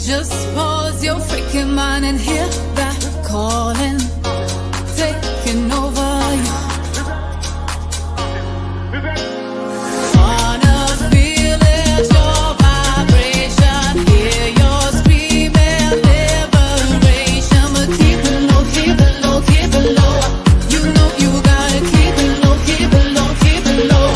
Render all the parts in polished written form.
Just pause your freaking mind and hear that calling, taking over you. Wanna feel it, your vibration, hear your screaming liberation, but keep it low, keep it low, keep it low. You know you gotta keep it low, keep it low, keep it low.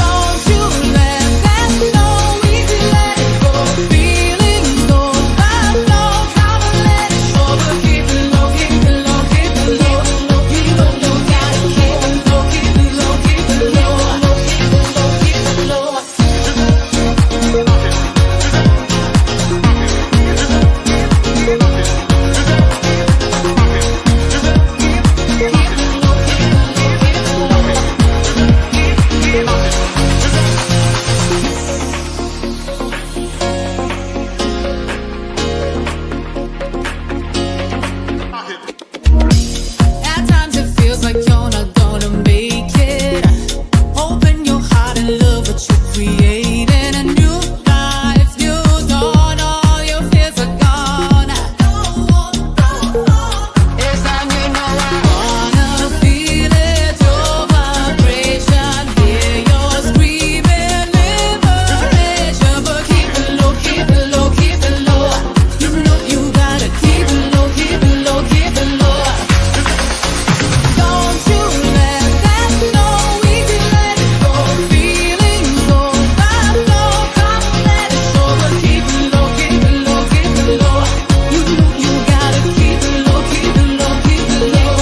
Don't you let that go easy, let it go. Feelings go by flow, come and let it show. But keep it low, keep it low, keep it low, keep it low, gotta keep it low, keep it low, keep it low, keep it low, keep it low. At times it feels like you're not gonna make it. Open your heart and love what you're creating. A new life, new dawn, all your fears are gone. It's time you know I wanna feel it, your vibration, hear your screaming liberation. But keep it low, keep it low, keep it low. You know you gotta keep it low, keep it low, keep it low. Don't you let that go easy, let it go. Feelings go by flow, come and let it show. But keep it low, keep it low, keep it low. You know you gotta keep it low, keep it low, keep it low.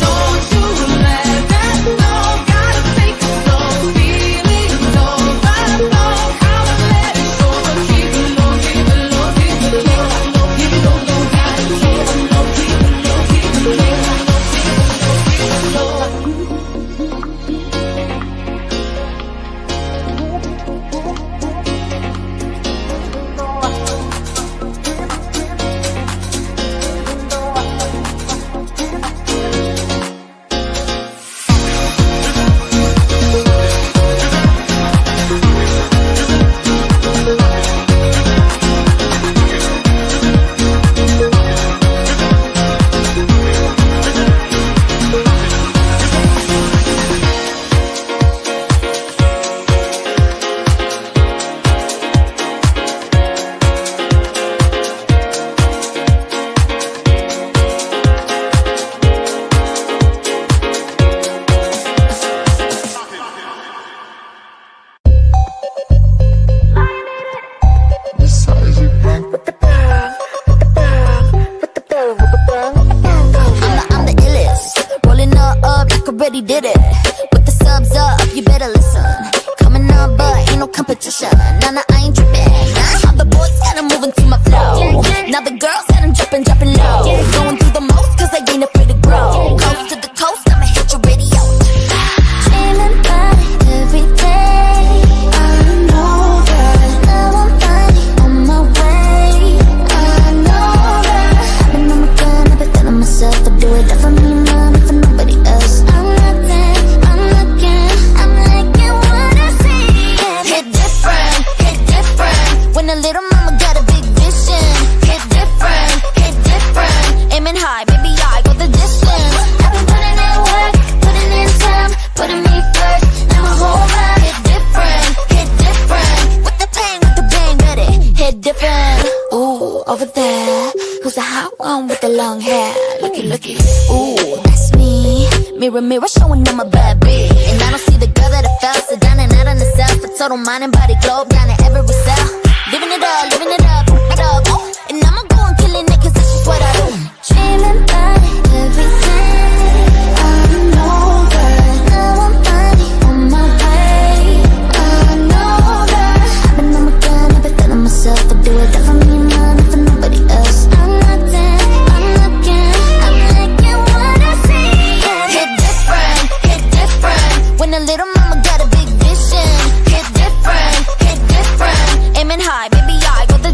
Don't you let that go, gotta take it slow. Feelings go by flow, come and let it show. But keep it low, keep it low, keep it low. You know you gotta keep it low, keep it low, keep it low. I'm the illest, rolling up like already did it. With the subs up, you better listen. Coming up, but ain't no competition. Nah, I ain't tripping. All the boys gotta move into my flow. Now the girls got 'em dropping low. Going through the most, cause they ain't afraid to grow. Coast to the coast, I'ma hit your radio. Dreaming about it every day. I know that. Now I'm finally on my way. I know that. I've been on my gun, I've been telling myself to do it for me, not for nobody else. I'm nothing, I'm looking what I see. Hit different, hit different. When a little mama got a big vision. Hit different, aiming high, baby I go the distance. I've been putting in work, putting in time, putting me first. Now my whole life hit different. With the pain, with the bang, ready. Hit different. Ooh, over there, who's the hot one with the long hair? Looky, ooh, that's me. Mirror, showing I'm a bad bitch. And I don't see the girl that I felt, so down and out on the self. A total mind and body globe, down in every cell. Living it up, oh. And I'ma go and killing it, cause this is what I do. Dreaming about it every day. I know that. Now I'm finally on my way. I know that. I've been on my gun, I've been telling myself to do it for me, not for nobody else. I'm nothing, I'm looking what I see. Hit different. When a little mama got a big vision. Hit different. Aiming high, baby I go the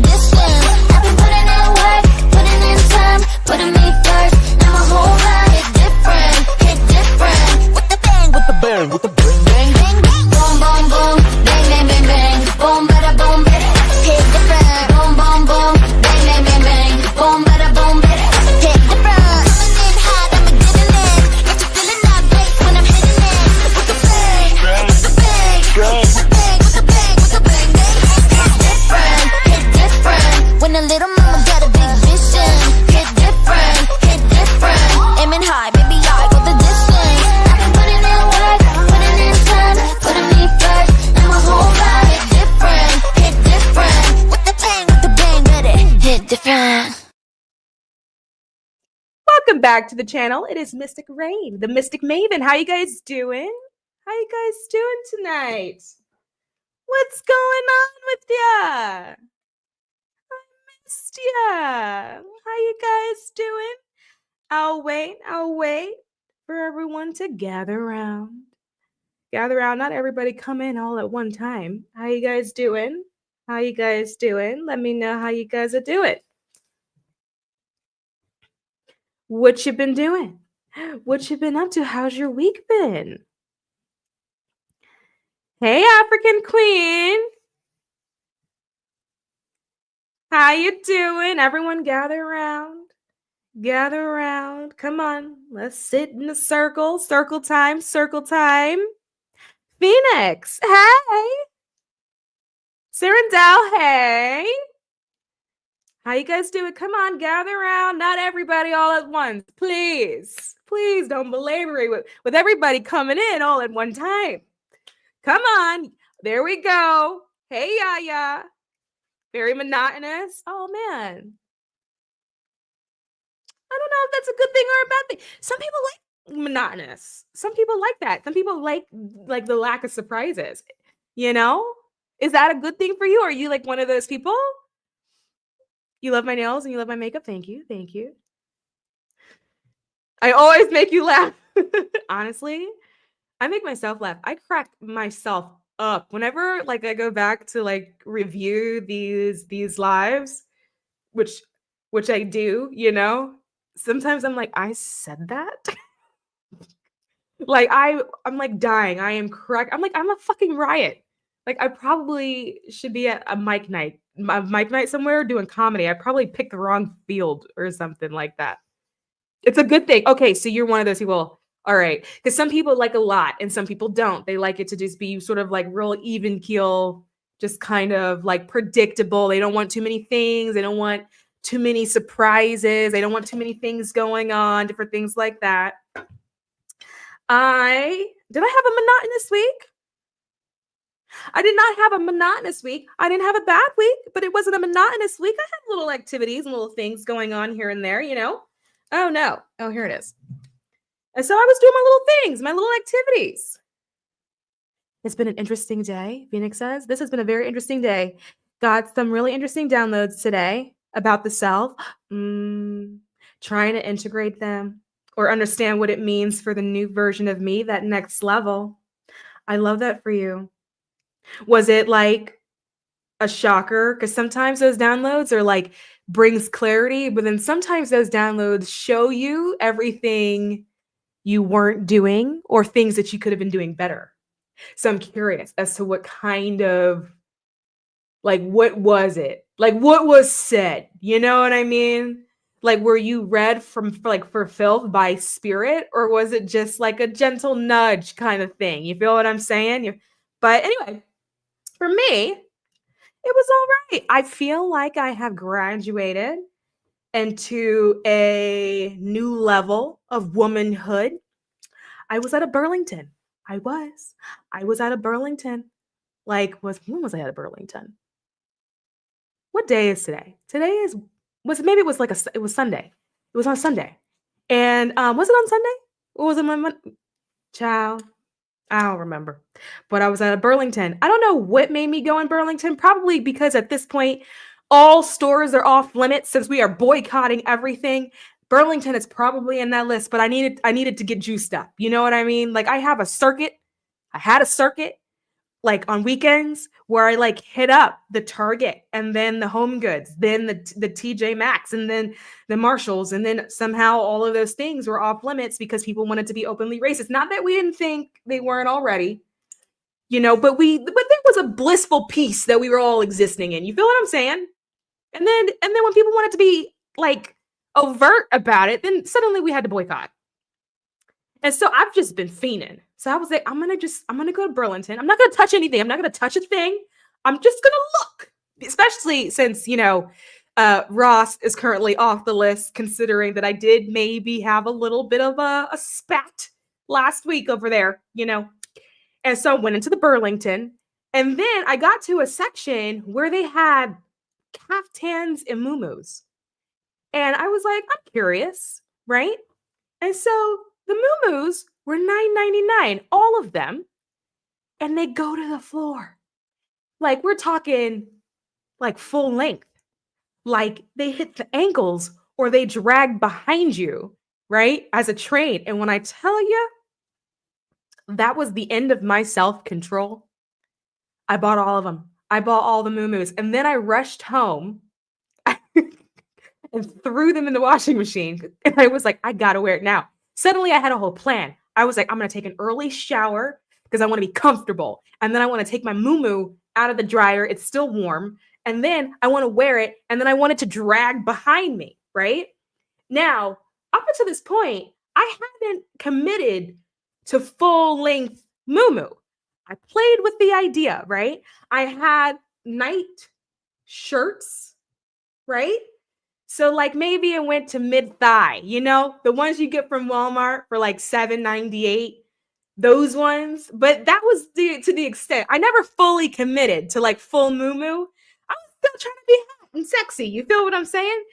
Welcome back to the channel. It is Mystic Rain, the Mystic Maven. How you guys doing? How you guys doing tonight? What's going on with ya? I missed ya. How you guys doing? I'll wait for everyone to gather around. Gather around. Not everybody come in all at one time. How you guys doing? How you guys doing? Let me know how you guys are doing. What you been doing? What you been up to? How's your week been? Hey, African Queen. How you doing? Everyone gather around. Gather around. Come on. Let's sit in a circle. Circle time. Circle time. Phoenix. Hey. Serendal. Hey. How you guys doing? Come on, gather around. Not everybody all at once. Please. Please don't belabor it with everybody coming in all at one time. Come on. There we go. Hey, Yaya. Very monotonous. Oh, man. I don't know if that's a good thing or a bad thing. Some people like monotonous. Some people like that. Some people like the lack of surprises. You know? Is that a good thing for you? Or are you like one of those people? You love my nails and you love my makeup? Thank you. Thank you. I always make you laugh. Honestly, I make myself laugh. I crack myself up whenever like I go back to like review these lives, which I do, you know. Sometimes I'm like, I said that. Like I'm like dying. I am correct. I'm like, I'm a fucking riot. Like I probably should be at a mic night somewhere doing comedy. I probably picked the wrong field or something like that. It's a good thing. Okay, so you're one of those people. All right. Because some people like a lot and some people don't. They like it to just be sort of like real even keel, just kind of like predictable. They don't want too many things. They don't want too many surprises. They don't want too many things going on, different things like that. Did I have a monotonous week? I did not have a monotonous week. I didn't have a bad week, but it wasn't a monotonous week. I had little activities and little things going on here and there, you know? Oh, no. Oh, here it is. And so I was doing my little things, my little activities. It's been an interesting day, Phoenix says. This has been a very interesting day. Got some really interesting downloads today about the self. Trying to integrate them or understand what it means for the new version of me, that next level. I love that for you. Was it like a shocker? Because sometimes those downloads are like brings clarity, but then sometimes those downloads show you everything you weren't doing or things that you could have been doing better. So I'm curious as to what kind of, like, what was it? Like, what was said? You know what I mean? Like, were you read for filth by spirit, or was it just like a gentle nudge kind of thing? You feel what I'm saying? But anyway, for me, it was all right. I feel like I have graduated into a new level of womanhood. I was at a Burlington. I was at a Burlington. When was I at a Burlington? What day is today? It was Sunday. It was on Sunday. And was it on Sunday? Or was it my Ciao. I don't remember. But I was at a Burlington. I don't know what made me go in Burlington. Probably because at this point, all stores are off limits since we are boycotting everything. Burlington is probably in that list, but I needed to get juiced up. You know what I mean? Like I had a circuit like on weekends where I like hit up the Target and then the Home Goods, then the TJ Maxx and then the Marshalls. And then somehow all of those things were off limits because people wanted to be openly racist. Not that we didn't think they weren't already, you know, but there was a blissful peace that we were all existing in. You feel what I'm saying? And then when people wanted to be like overt about it, then suddenly we had to boycott. And so I've just been fiending. So I was like, I'm gonna go to Burlington. I'm not gonna touch anything. I'm not gonna touch a thing. I'm just gonna look, especially since, you know, Ross is currently off the list, considering that I did maybe have a little bit of a spat last week over there, you know. And so I went into the Burlington, and then I got to a section where they had caftans and muumuus. And I was like, I'm curious, right? And so the moo-moos were $9.99, all of them, and they go to the floor. Like we're talking like full length. Like they hit the ankles or they drag behind you, right? As a train. And when I tell you that was the end of my self-control, I bought all of them. I bought all the moo-moos. And then I rushed home and threw them in the washing machine. And I was like, I gotta wear it now. Suddenly I had a whole plan. I was like, I'm gonna take an early shower because I want to be comfortable. And then I want to take my moo out of the dryer. It's still warm. And then I want to wear it. And then I want it to drag behind me, right? Now, up until this point, I hadn't committed to full length moo. I played with the idea, right? I had night shirts, right? So like maybe it went to mid thigh, the ones you get from Walmart for like $7.98, those ones. But that was to the extent. I never fully committed to like full moo. I was still trying to be hot and sexy. You feel what I'm saying?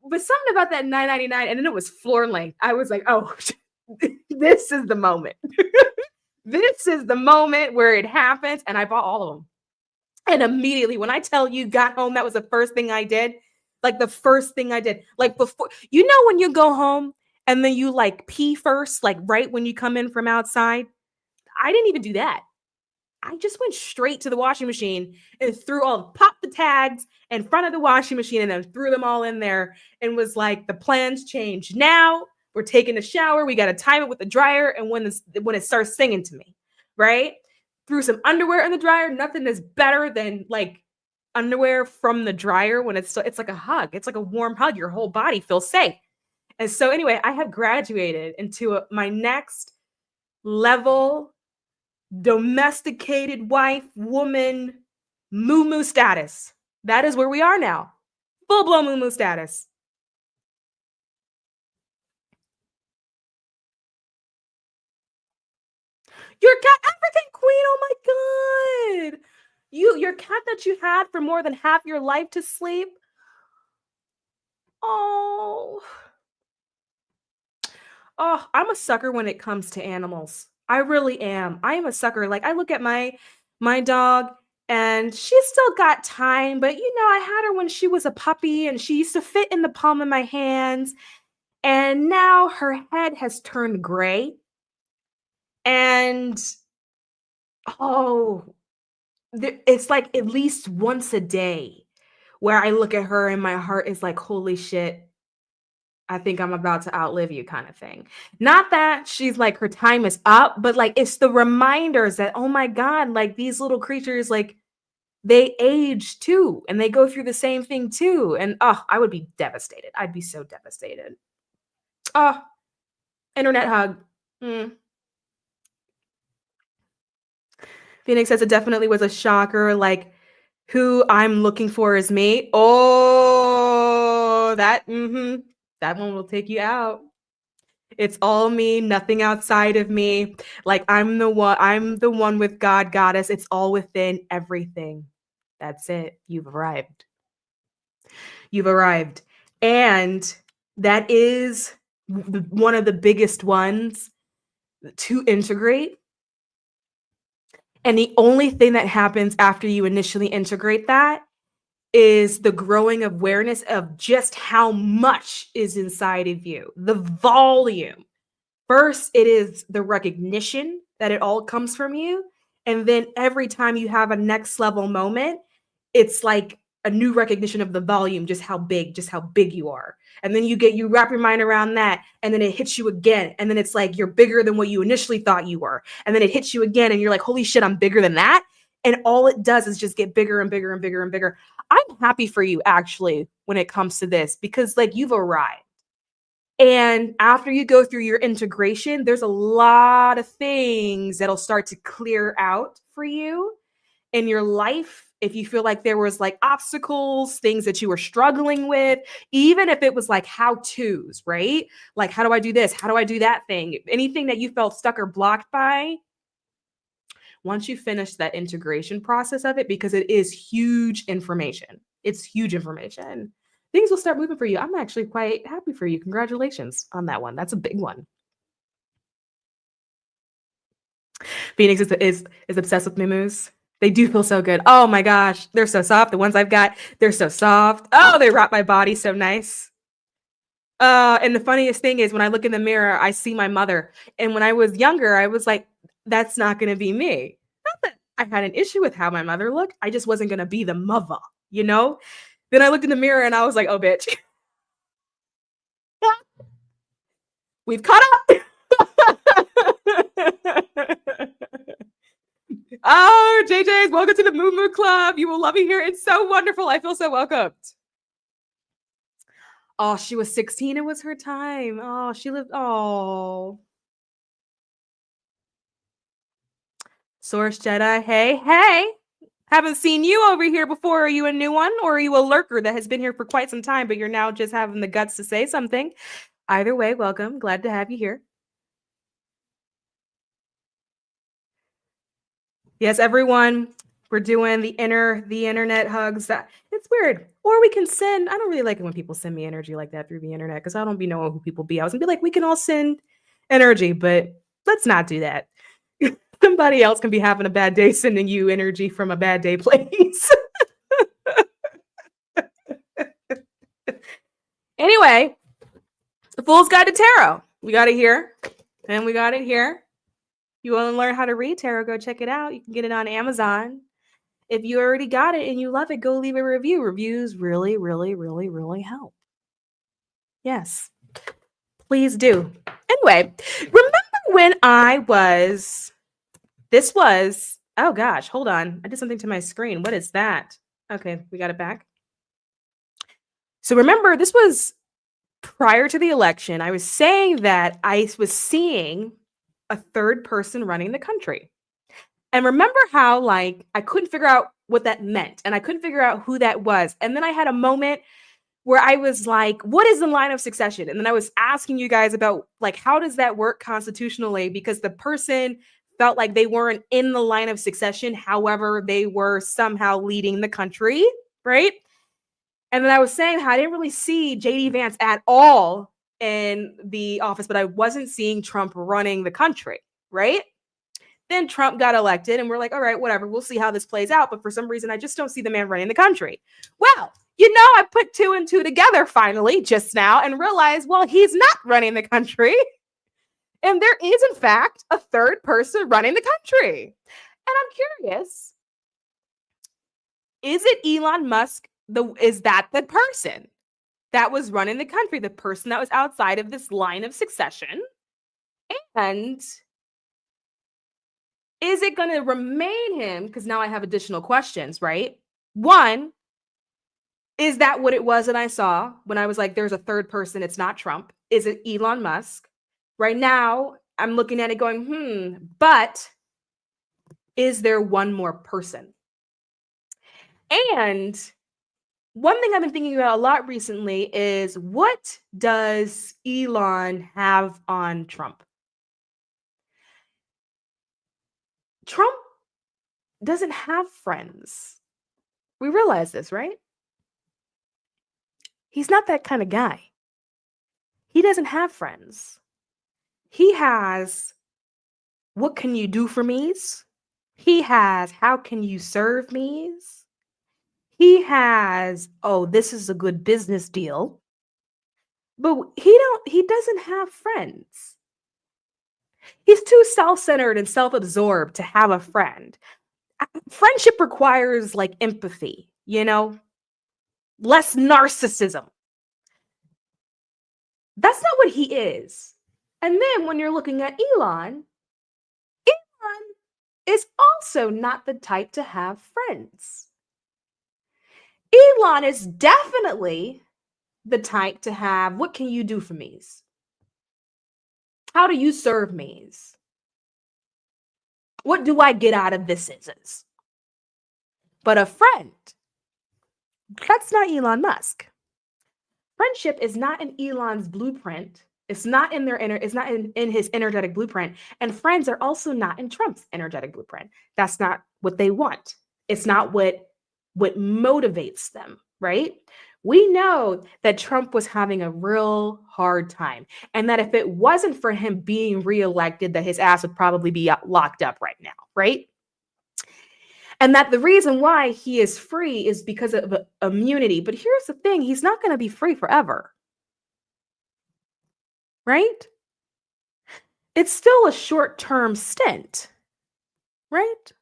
But something about that $9.99, and then it was floor length. I was like, oh, this is the moment. This is the moment where it happens. And I bought all of them. And immediately, when I tell you got home, that was the first thing I did. Like the first thing I did. Like before, when you go home and then you like pee first, like right when you come in from outside. I didn't even do that. I just went straight to the washing machine and popped the tags in front of the washing machine and then threw them all in there and was like, the plans changed. Now we're taking a shower. We got to time it with the dryer. And when it starts singing to me, right? Threw some underwear in the dryer. Nothing is better than like underwear from the dryer when it's like a hug. It's like a warm hug. Your whole body feels safe. And so anyway, I have graduated into my next level domesticated wife, woman, moo status. That is where we are now. Full-blown moo status. Your cat, African queen, oh my God. Your cat that you had for more than half your life to sleep. Oh, I'm a sucker when it comes to animals. I really am. I am a sucker. Like I look at my dog and she's still got time, but I had her when she was a puppy and she used to fit in the palm of my hands. And now her head has turned gray. And it's like at least once a day where I look at her and my heart is like, holy shit, I think I'm about to outlive you kind of thing. Not that she's like her time is up, but like it's the reminders that, oh my God, like these little creatures, like they age too and they go through the same thing too. And I would be devastated. I'd be so devastated. Internet hug. Phoenix says it definitely was a shocker. Like who I'm looking for is me. Oh, that one will take you out. It's all me, nothing outside of me. Like I'm the one with God, goddess. It's all within everything. That's it. You've arrived. You've arrived. And that is one of the biggest ones to integrate. And the only thing that happens after you initially integrate that is the growing awareness of just how much is inside of you, the volume. First, it is the recognition that it all comes from you. And then every time you have a next level moment, it's like a new recognition of the volume, just how big you are. And then you wrap your mind around that and then it hits you again. And then it's like, you're bigger than what you initially thought you were. And then it hits you again and you're like, holy shit, I'm bigger than that. And all it does is just get bigger and bigger and bigger and bigger. I'm happy for you actually, when it comes to this, because like you've arrived. And after you go through your integration, there's a lot of things that'll start to clear out for you in your life. If you feel like there was like obstacles, things that you were struggling with, even if it was like how-tos, right? Like, how do I do this? How do I do that thing? Anything that you felt stuck or blocked by, once you finish that integration process of it, because it is huge information. It's huge information. things will start moving for you. I'm actually quite happy for you. Congratulations on that one. That's a big one. Phoenix is obsessed with Mimus. They do feel so good. Oh my gosh, they're so soft. The ones I've got, they're so soft. Oh, they wrap my body so nice. And the funniest thing is when I look in the mirror, I see my mother. And when I was younger, I was like, that's not going to be me. Not that I had an issue with how my mother looked. I just wasn't going to be the mother, you know? Then I looked in the mirror and I was like, oh, bitch. We've caught up. Oh, JJ's welcome to the Moo Moo Club. You will love it here. It's so wonderful. I feel so welcomed. Oh, she was 16. It was her time. Oh, she lived. Oh. Source Jedi. Hey, hey. Haven't seen you over here before. Are you a new one or are you a lurker that has been here for quite some time, but you're now just having the guts to say something? Either way, welcome. Glad to have you here. Yes, everyone. We're doing the internet hugs. It's weird. Or we can send. I don't really like it when people send me energy like that through the internet because I don't be knowing who people be. I was gonna be like, we can all send energy, but let's not do that. Somebody else can be having a bad day sending you energy from a bad day place. Anyway, the Fool's Guide to Tarot. We got it here, and we got it here. You want to learn how to read tarot, go check it out. You can get it on Amazon. If you already got it and you love it, go leave a review. Reviews really, really, really, really help. Yes, please do. Anyway, remember when oh gosh, hold on. I did something to my screen. What is that? Okay, we got it back. So remember, this was prior to the election. I was saying that I was seeing a third person running the country. And remember how like I couldn't figure out what that meant and I couldn't figure out who that was. And then I had a moment where I was like, what is the line of succession? And then I was asking you guys about like, how does that work constitutionally? Because the person felt like they weren't in the line of succession. However, they were somehow leading the country, right? And then I was saying how I didn't really see JD Vance at all in the office, but I wasn't seeing Trump running the country, right? Then Trump got elected and we're like, all right, whatever, we'll see how this plays out. But for some reason, I just don't see the man running the country. Well, I put 2 and 2 together finally just now and realized, well, he's not running the country. And there is, in fact, a third person running the country. And I'm curious, is it Elon Musk? Is that the person that was running the country, the person that was outside of this line of succession? And is it going to remain him? Because now I have additional questions, right? One, is that what it was that I saw when I was like, there's a third person, it's not Trump? Is it Elon Musk? Right now, I'm looking at it going, but is there one more person? And one thing I've been thinking about a lot recently is what does Elon have on Trump? Trump doesn't have friends. We realize this, right? He's not that kind of guy. He doesn't have friends. He has, what can you do for me's? He has, how can you serve me's? He has, oh, this is a good business deal. But he doesn't have friends. He's too self-centered and self-absorbed to have a friend. Friendship requires like empathy, less narcissism. That's not what he is. And then when you're looking at Elon is also not the type to have friends. Elon is definitely the type to have, what can you do for me? How do you serve me? What do I get out of this? But a friend, that's not Elon Musk. Friendship is not in Elon's blueprint. It's not in it's not in his energetic blueprint. And friends are also not in Trump's energetic blueprint. That's not what they want. It's not what motivates them, right? We know that Trump was having a real hard time, and that if it wasn't for him being reelected, that his ass would probably be locked up right now, right? And that the reason why he is free is because of immunity. But here's the thing, he's not going to be free forever, right? It's still a short-term stint, right?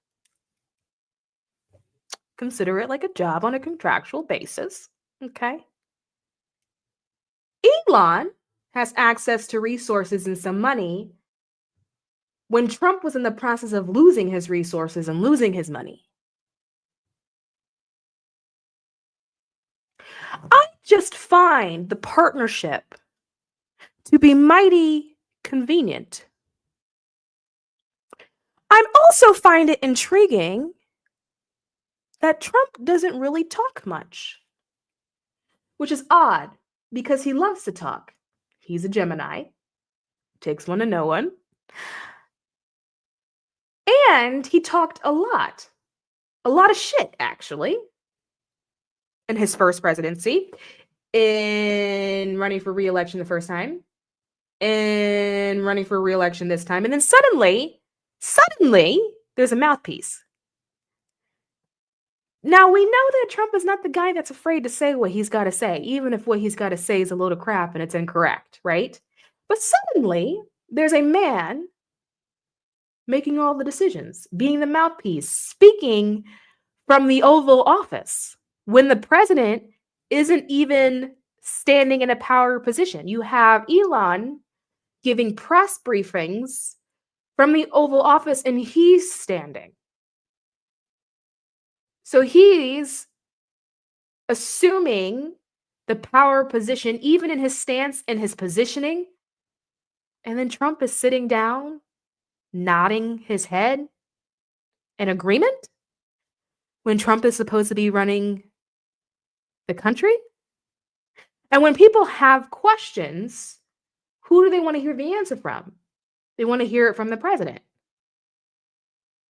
Consider it like a job on a contractual basis, okay? Elon has access to resources and some money when Trump was in the process of losing his resources and losing his money. I just find the partnership to be mighty convenient. I also find it intriguing that Trump doesn't really talk much, which is odd because he loves to talk. He's a Gemini, takes one to know one. And he talked a lot of shit, actually, in his first presidency, in running for re-election the first time, in running for re-election this time. And then suddenly, there's a mouthpiece. Now, we know that Trump is not the guy that's afraid to say what he's got to say, even if what he's got to say is a load of crap and it's incorrect, right? But suddenly, there's a man making all the decisions, being the mouthpiece, speaking from the Oval Office when the president isn't even standing in a power position. You have Elon giving press briefings from the Oval Office and he's standing. So he's assuming the power position, even in his stance and his positioning. And then Trump is sitting down, nodding his head in agreement when Trump is supposed to be running the country. And when people have questions, who do they want to hear the answer from? They want to hear it from the president.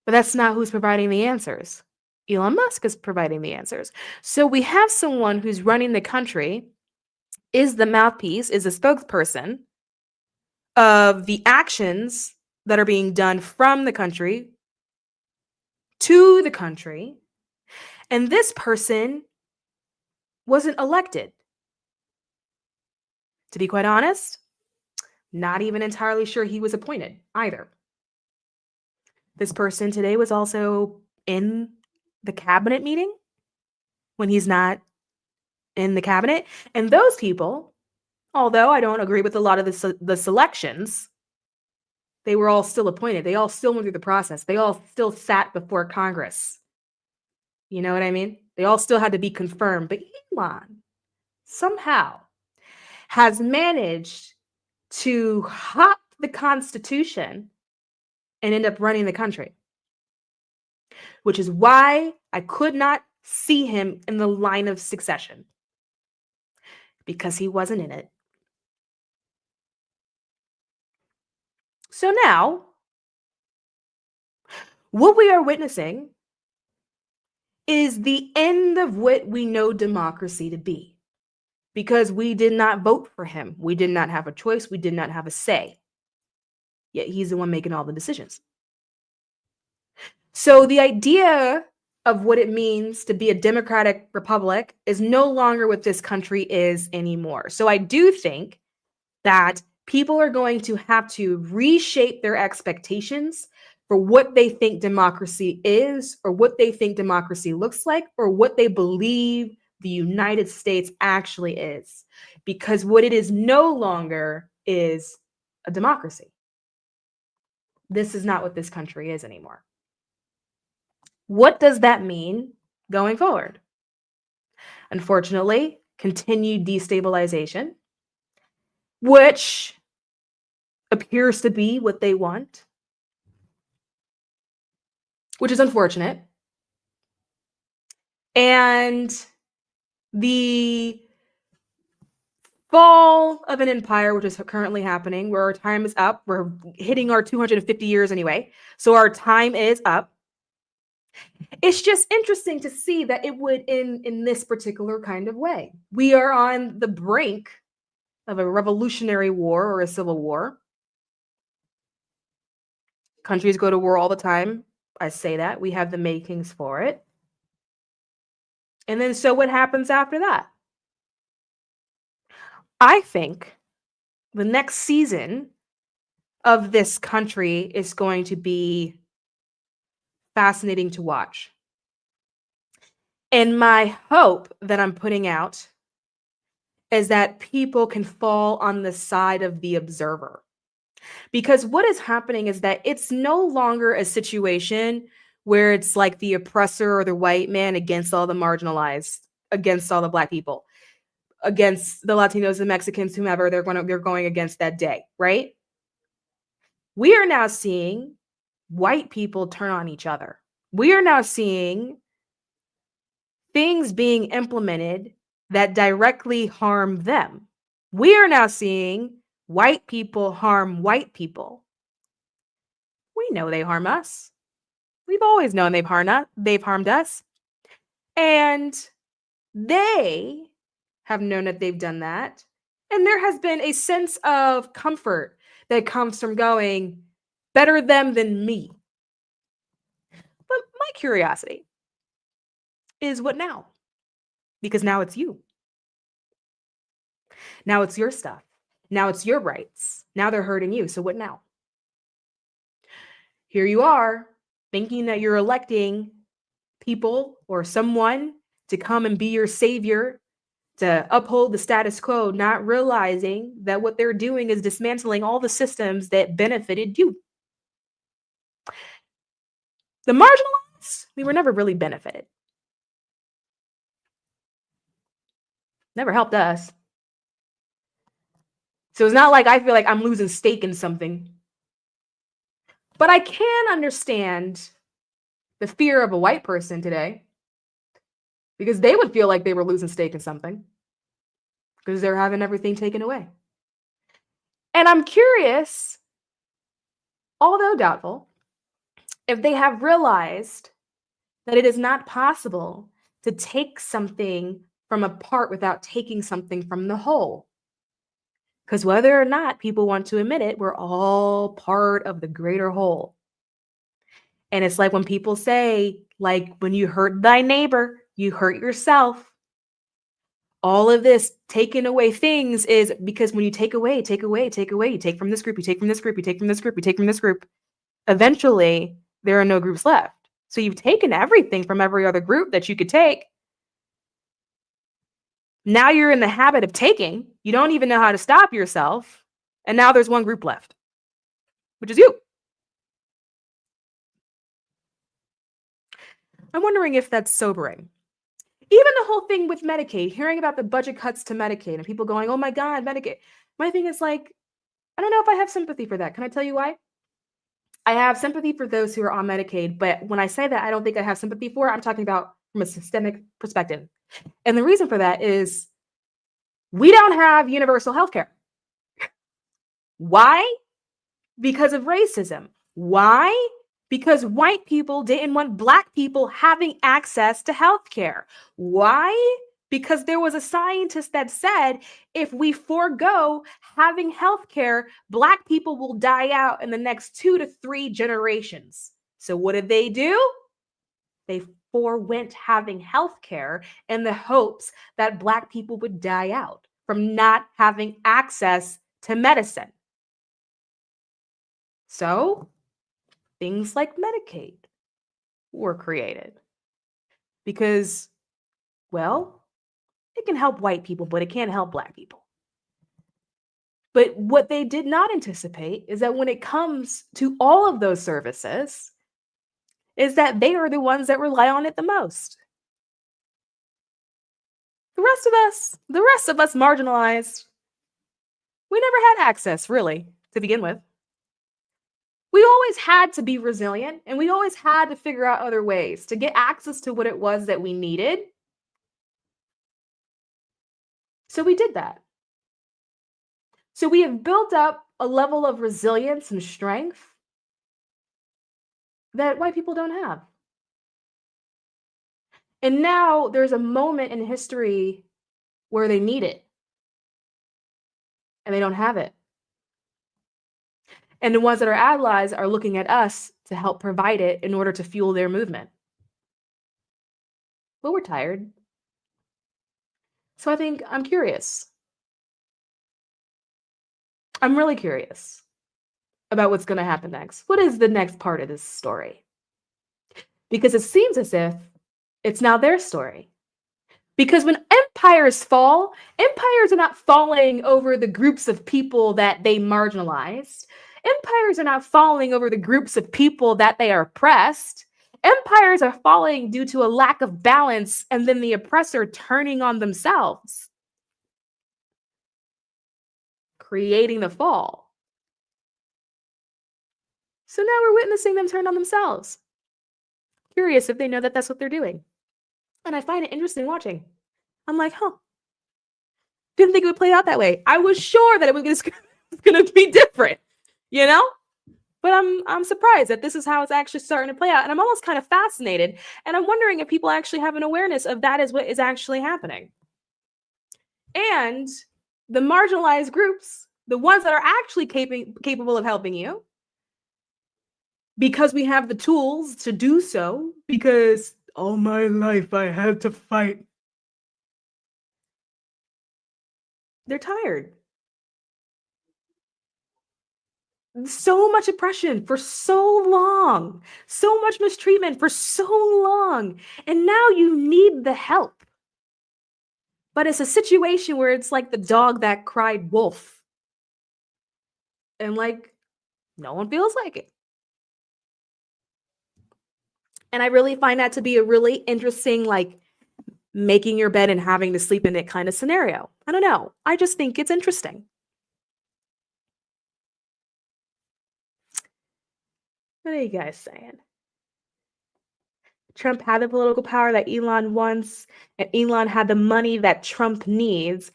But that's not who's providing the answers. Elon Musk is providing the answers. So we have someone who's running the country, is the mouthpiece, is a spokesperson of the actions that are being done from the country to the country. And this person wasn't elected. To be quite honest, not even entirely sure he was appointed either. This person today was also in the cabinet meeting when he's not in the cabinet. And those people, although I don't agree with a lot of the selections, they were all still appointed. They all still went through the process. They all still sat before Congress. You know what I mean? They all still had to be confirmed. But Elon somehow has managed to hop the Constitution and end up running the country, which is why I could not see him in the line of succession, because he wasn't in it. So now, what we are witnessing is the end of what we know democracy to be, because we did not vote for him. We did not have a choice. We did not have a say. Yet he's the one making all the decisions. So the idea of what it means to be a democratic republic is no longer what this country is anymore. So I do think that people are going to have to reshape their expectations for what they think democracy is, or what they think democracy looks like, or what they believe the United States actually is. Because what it is no longer is a democracy. This is not what this country is anymore. What does that mean going forward? Unfortunately, continued destabilization, which appears to be what they want, which is unfortunate. And the fall of an empire, which is currently happening, where our time is up. We're hitting our 250 years anyway. So our time is up. It's just interesting to see that it would in this particular kind of way. We are on the brink of a revolutionary war or a civil war. Countries go to war all the time. I say that. We have the makings for it. And then so what happens after that? I think the next season of this country is going to be fascinating to watch. And my hope that I'm putting out is that people can fall on the side of the observer. Because what is happening is that it's no longer a situation where it's like the oppressor or the white man against all the marginalized, against all the Black people, against the Latinos, the Mexicans, whomever they're going against that day, right? We are now seeing white people turn on each other. We are now seeing things being implemented that directly harm them. We are now seeing white people harm white people. We know they harm us. We've always known they've harmed us. And they have known that they've done that. And there has been a sense of comfort that comes from going, better them than me. But my curiosity is, what now? Because now it's you. Now it's your stuff. Now it's your rights. Now they're hurting you. So what now? Here you are thinking that you're electing people or someone to come and be your savior, to uphold the status quo, not realizing that what they're doing is dismantling all the systems that benefited you. The marginalized, we were never really benefited. Never helped us. So it's not like I feel like I'm losing stake in something. But I can understand the fear of a white person today, because they would feel like they were losing stake in something because they're having everything taken away. And I'm curious, although doubtful, if they have realized that it is not possible to take something from a part without taking something from the whole. Because whether or not people want to admit it, we're all part of the greater whole. And it's like when people say, like, when you hurt thy neighbor, you hurt yourself. All of this taking away things is because when you take away, you take from this group, you take from this group, you take from this group, you take from this group, eventually there are no groups left. So you've taken everything from every other group that you could take. Now you're in the habit of taking. You don't even know how to stop yourself. And now there's one group left, which is you. I'm wondering if that's sobering. Even the whole thing with Medicaid, hearing about the budget cuts to Medicaid and people going, oh my God, Medicaid. My thing is like, I don't know if I have sympathy for that. Can I tell you why? I have sympathy for those who are on Medicaid, but when I say that, I don't think I have sympathy for it. I'm talking about from a systemic perspective. And the reason for that is we don't have universal health care. Why? Because of racism. Why? Because white people didn't want Black people having access to health care. Why? Because there was a scientist that said, if we forego having health care, Black people will die out in the next 2 to 3 generations. So what did they do? They forewent having health care in the hopes that Black people would die out from not having access to medicine. So things like Medicaid were created because, well, it can help white people, but it can't help Black people. But what they did not anticipate is that when it comes to all of those services, is that they are the ones that rely on it the most. The rest of us marginalized, we never had access, really, to begin with. We always had to be resilient, and we always had to figure out other ways to get access to what it was that we needed. So we did that. So we have built up a level of resilience and strength that white people don't have. And now there's a moment in history where they need it and they don't have it. And the ones that are allies are looking at us to help provide it in order to fuel their movement. But we're tired. So I think I'm curious. I'm really curious about what's going to happen next. What is the next part of this story? Because it seems as if it's now their story. Because when empires fall, empires are not falling over the groups of people that they marginalized. Empires are not falling over the groups of people that they are oppressed. Empires are falling due to a lack of balance and then the oppressor turning on themselves, creating the fall. So now we're witnessing them turn on themselves. Curious if they know that that's what they're doing. And I find it interesting watching. I'm like, didn't think it would play out that way. I was sure that it was going to be different, you know? But I'm surprised that this is how it's actually starting to play out. And I'm almost kind of fascinated. And I'm wondering if people actually have an awareness of that is what is actually happening. And the marginalized groups, the ones that are actually capable of helping you, because we have the tools to do so, because all my life I had to fight. They're tired. So much oppression for so long, so much mistreatment for so long. And now you need the help. But it's a situation where it's like the dog that cried wolf. And like, no one feels like it. And I really find that to be a really interesting, like, making your bed and having to sleep in it kind of scenario. I don't know. I just think it's interesting. What are you guys saying? Trump had the political power that Elon wants, and Elon had the money that Trump needs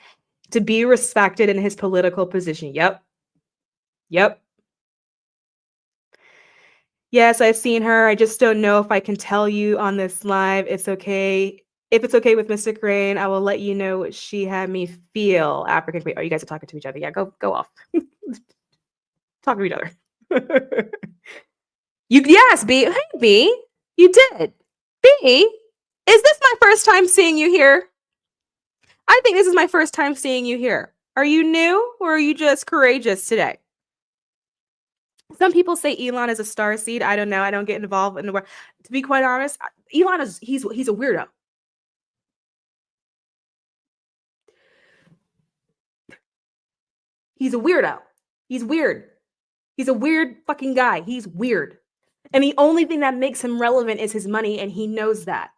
to be respected in his political position. Yep. Yes, I've seen her. I just don't know if I can tell you on this live. It's okay. If it's okay with Mystic Rain, I will let you know what she had me feel. African. Oh, you guys are talking to each other. Yeah, go off. Talk to each other. Yes, B. Hey, B. You did. B, is this my first time seeing you here? I think this is my first time seeing you here. Are you new or are you just courageous today? Some people say Elon is a starseed. I don't know. I don't get involved in the world. To be quite honest, Elon is he's a weirdo. He's a weirdo. He's weird. He's a weird fucking guy. He's weird. And the only thing that makes him relevant is his money, and he knows that.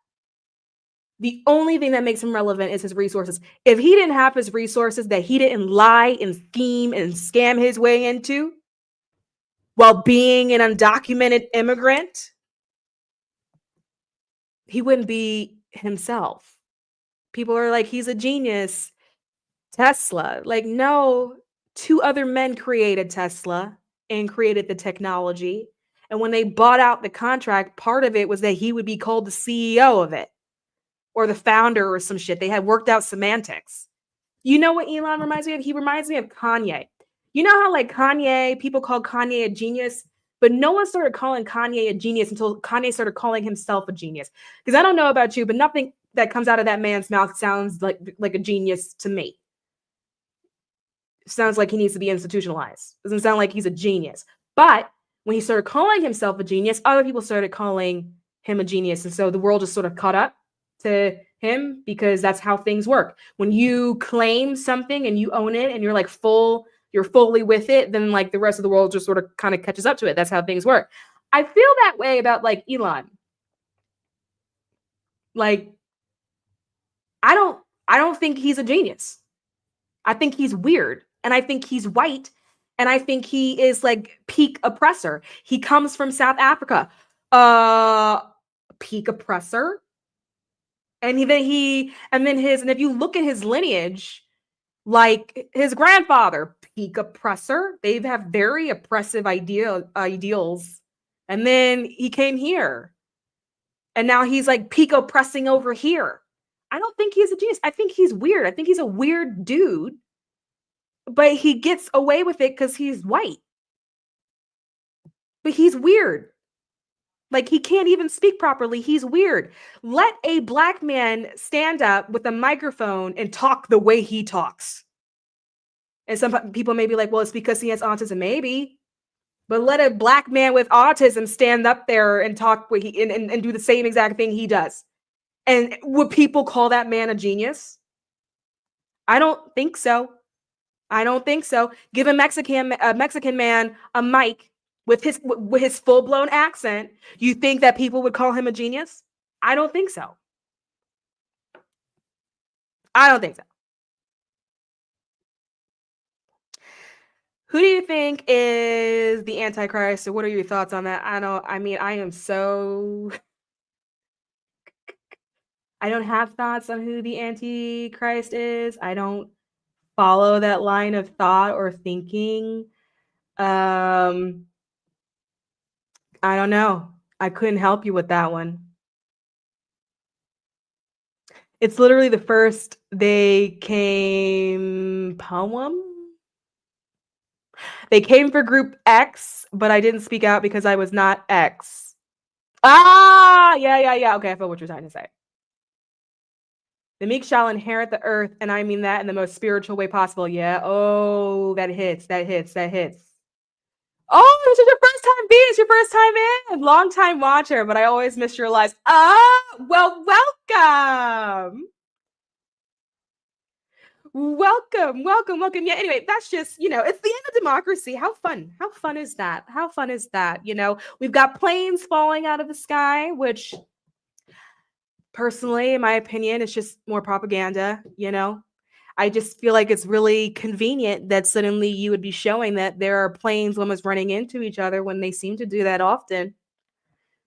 The only thing that makes him relevant is his resources. If he didn't have his resources that he didn't lie and scheme and scam his way into while being an undocumented immigrant, he wouldn't be himself. People are like, he's a genius. Tesla. Like, no, two other men created Tesla and created the technology. And when they bought out the contract, part of it was that he would be called the CEO of it or the founder or some shit. They had worked out semantics. You know what Elon reminds me of? He reminds me of Kanye. You know how like Kanye, people call Kanye a genius, but no one started calling Kanye a genius until Kanye started calling himself a genius. Because I don't know about you, but nothing that comes out of that man's mouth sounds like a genius to me. Sounds like he needs to be institutionalized. Doesn't sound like he's a genius. But when he started calling himself a genius, other people started calling him a genius. And so the world just sort of caught up to him because that's how things work. When you claim something and you own it and you're like you're fully with it, then like the rest of the world just sort of kind of catches up to it. That's how things work. I feel that way about like Elon. Like, I don't think he's a genius. I think he's weird. And I think he's white. And I think he is like peak oppressor. He comes from South Africa. Peak oppressor. And if you look at his lineage, like his grandfather, peak oppressor. They have very oppressive ideals. And then he came here. And now he's like Pico pressing over here. I don't think he's a genius. I think he's weird. I think he's a weird dude, but he gets away with it because he's white. But he's weird. Like, he can't even speak properly. He's weird. Let a black man stand up with a microphone and talk the way he talks. And some people may be like, well, it's because he has autism. Maybe. But let a black man with autism stand up there and talk and do the same exact thing he does. And would people call that man a genius? I don't think so. I don't think so. Give a Mexican man a mic with his full-blown accent. You think that people would call him a genius? I don't think so. I don't think so. Who do you think is the Antichrist, or what are your thoughts on that? I don't have thoughts on who the Antichrist is. I don't follow that line of thought or thinking. I don't know. I couldn't help you with that one. It's literally the first They Came poem. They came for group X, but I didn't speak out because I was not X. Yeah. Okay, I feel what you're trying to say. The meek shall inherit the earth, and I mean that in the most spiritual way possible. Yeah. Oh, that hits. Oh, this is your first time being. It's your first time in. Long time watcher, but I always miss your lives. Well, welcome. Welcome. Yeah, anyway, that's just, it's the end of democracy. How fun is that? We've got planes falling out of the sky, which personally, in my opinion, it's just more propaganda. I just feel like it's really convenient that suddenly you would be showing that there are planes almost running into each other when they seem to do that often.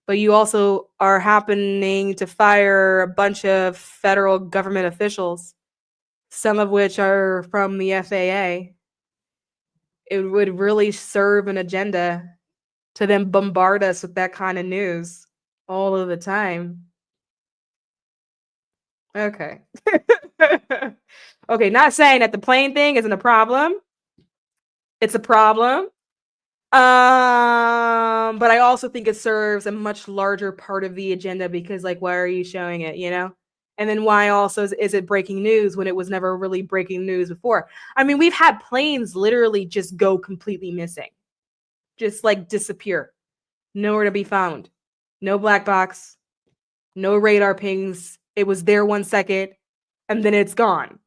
But you also are happening to fire a bunch of federal government officials, some of which are from the FAA. It would really serve an agenda to then bombard us with that kind of news all of the time. Okay. Okay, not saying that the plane thing isn't a problem. It's a problem. But I also think it serves a much larger part of the agenda because, like, why are you showing it, And then why also is it breaking news when it was never really breaking news before? I mean, we've had planes literally just go completely missing. Just like disappear. Nowhere to be found. No black box. No radar pings. It was there 1 second and then it's gone.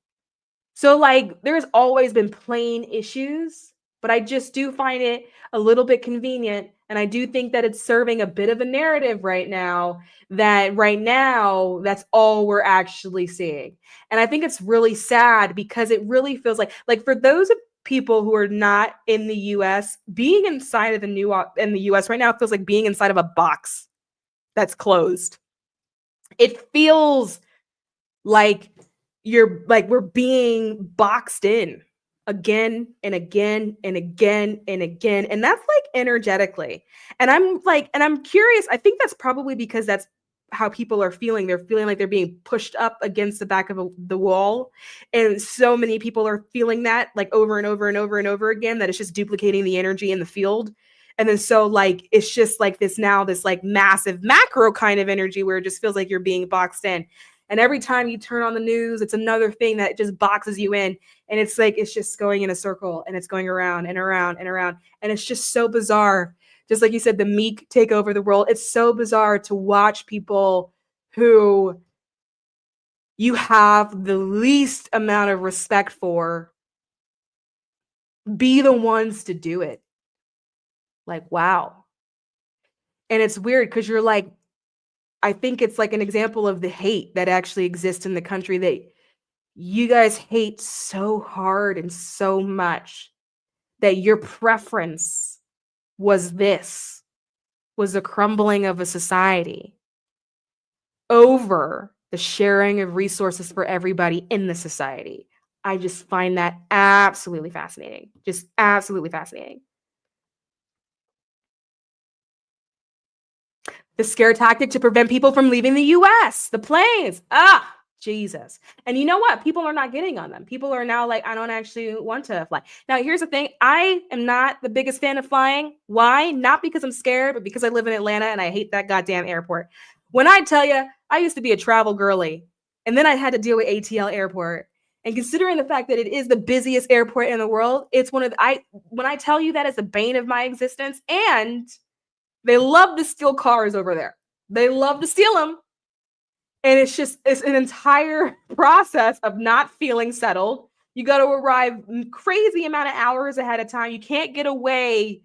So, like, there's always been plane issues, but I just do find it a little bit convenient. And I do think that it's serving a bit of a narrative right now that's all we're actually seeing. And I think it's really sad because it really feels like for those people who are not in the US, being inside of in the US right now feels like being inside of a box that's closed. It feels like we're being boxed in again and again and again and again. And that's like energetically. And I'm curious. I think that's probably because that's how people are feeling. They're feeling like they're being pushed up against the back of the wall. And so many people are feeling that like over and over and over and over again, that it's just duplicating the energy in the field. And then so like, it's just like this like massive macro kind of energy where it just feels like you're being boxed in. And every time you turn on the news, it's another thing that just boxes you in. And it's like, it's just going in a circle and it's going around and around and around. And it's just so bizarre. Just like you said, the meek take over the world. It's so bizarre to watch people who you have the least amount of respect for be the ones to do it. Like, wow. And it's weird because you're like, I think it's like an example of the hate that actually exists in the country, that you guys hate so hard and so much that your preference was the crumbling of a society over the sharing of resources for everybody in the society. I just find that absolutely fascinating. Just absolutely fascinating. The scare tactic to prevent people from leaving the US, the planes. Jesus. And you know what? People are not getting on them. People are now like, I don't actually want to fly. Now, here's the thing. I am not the biggest fan of flying. Why? Not because I'm scared, but because I live in Atlanta and I hate that goddamn airport. When I tell you, I used to be a travel girly, and then I had to deal with ATL Airport. And considering the fact that it is the busiest airport in the world, it's one of when I tell you that is the bane of my existence. And they love to steal cars over there. They love to steal them. And it's an entire process of not feeling settled. You got to arrive crazy amount of hours ahead of time. You can't get away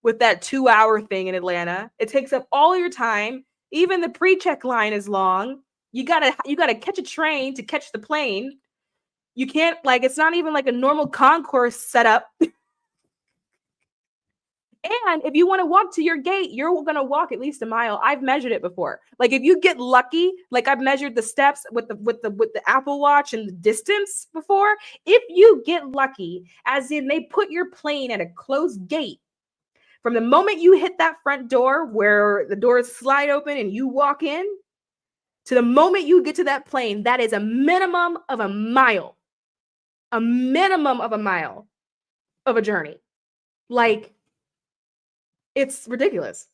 with that 2-hour thing in Atlanta. It takes up all your time. Even the pre-check line is long. You gotta catch a train to catch the plane. You can't, like, it's not even like a normal concourse setup. And if you want to walk to your gate, you're going to walk at least a mile. I've measured it before. Like, if you get lucky, like I've measured the steps with the Apple Watch and the distance before. If you get lucky, as in they put your plane at a closed gate, from the moment you hit that front door where the doors slide open and you walk in, to the moment you get to that plane, that is a minimum of a mile. A minimum of a mile of a journey. Like, it's ridiculous.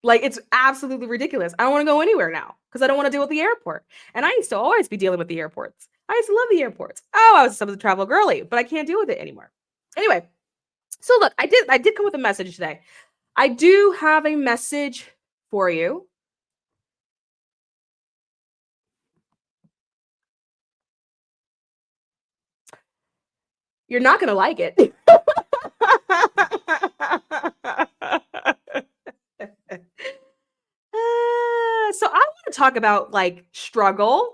Like, it's absolutely ridiculous. I don't want to go anywhere now because I don't want to deal with the airport. And I used to always be dealing with the airports. I used to love the airports. Oh, I was some of the travel girly, but I can't deal with it anymore. Anyway, so look, I did come with a message today. I do have a message for you. You're not going to like it. So I want to talk about, like, struggle.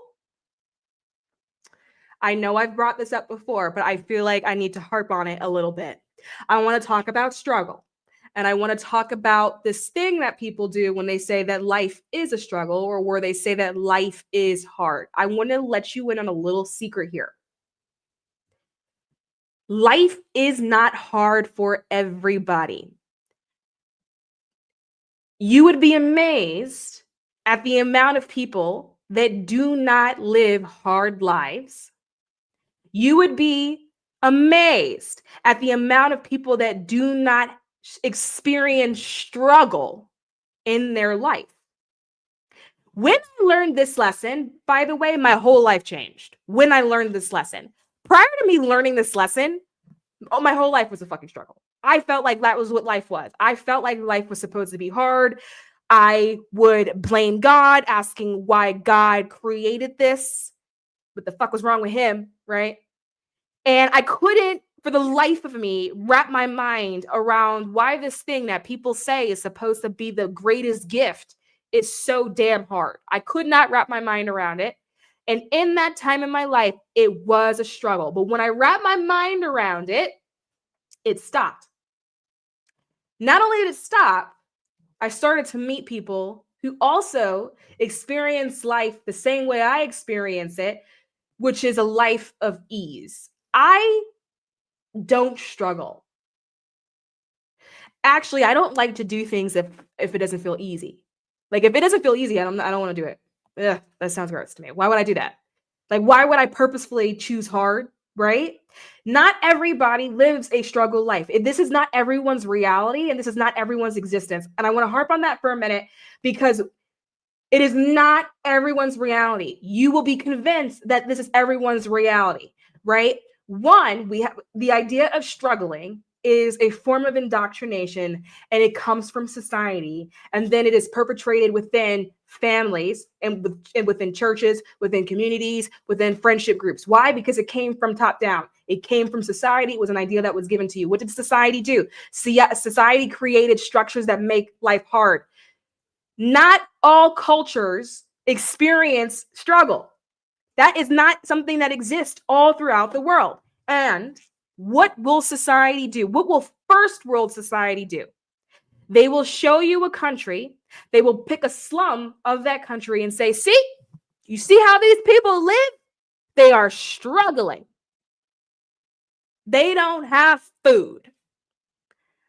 I know I've brought this up before, but I feel like I need to harp on it a little bit. I want to talk about struggle. And I want to talk about this thing that people do when they say that life is a struggle, or where they say that life is hard. I want to let you in on a little secret here. Life is not hard for everybody. You would be amazed at the amount of people that do not live hard lives. You would be amazed at the amount of people that do not experience struggle in their life. When I learned this lesson, by the way, my whole life changed. When I learned this lesson, prior to me learning this lesson, my whole life was a fucking struggle. I felt like that was what life was. I felt like life was supposed to be hard. I would blame God, asking why God created this. What the fuck was wrong with him, right? And I couldn't, for the life of me, wrap my mind around why this thing that people say is supposed to be the greatest gift is so damn hard. I could not wrap my mind around it. And in that time in my life, it was a struggle. But when I wrapped my mind around it, it stopped. Not only did it stop, I started to meet people who also experience life the same way I experience it, which is a life of ease. I don't struggle. Actually, I don't like to do things if it doesn't feel easy. Like, if it doesn't feel easy, I don't want to do it. Ugh, that sounds gross to me. Why would I do that? Like, why would I purposefully choose hard, right? Not everybody lives a struggle life. This is not everyone's reality, and this is not everyone's existence. And I want to harp on that for a minute, because it is not everyone's reality. You will be convinced that this is everyone's reality, right? One, we have the idea of struggling is a form of indoctrination, and it comes from society, and then it is perpetrated within families and within churches, within communities, within friendship groups. Why? Because it came from top down. It came from society. It was an idea that was given to you. What did society do? Society created structures that make life hard. Not all cultures experience struggle. That is not something that exists all throughout the world. And what will society do? What will first world society do? They will show you a country. They will pick a slum of that country and say, see, you see how these people live? They are struggling. They don't have food.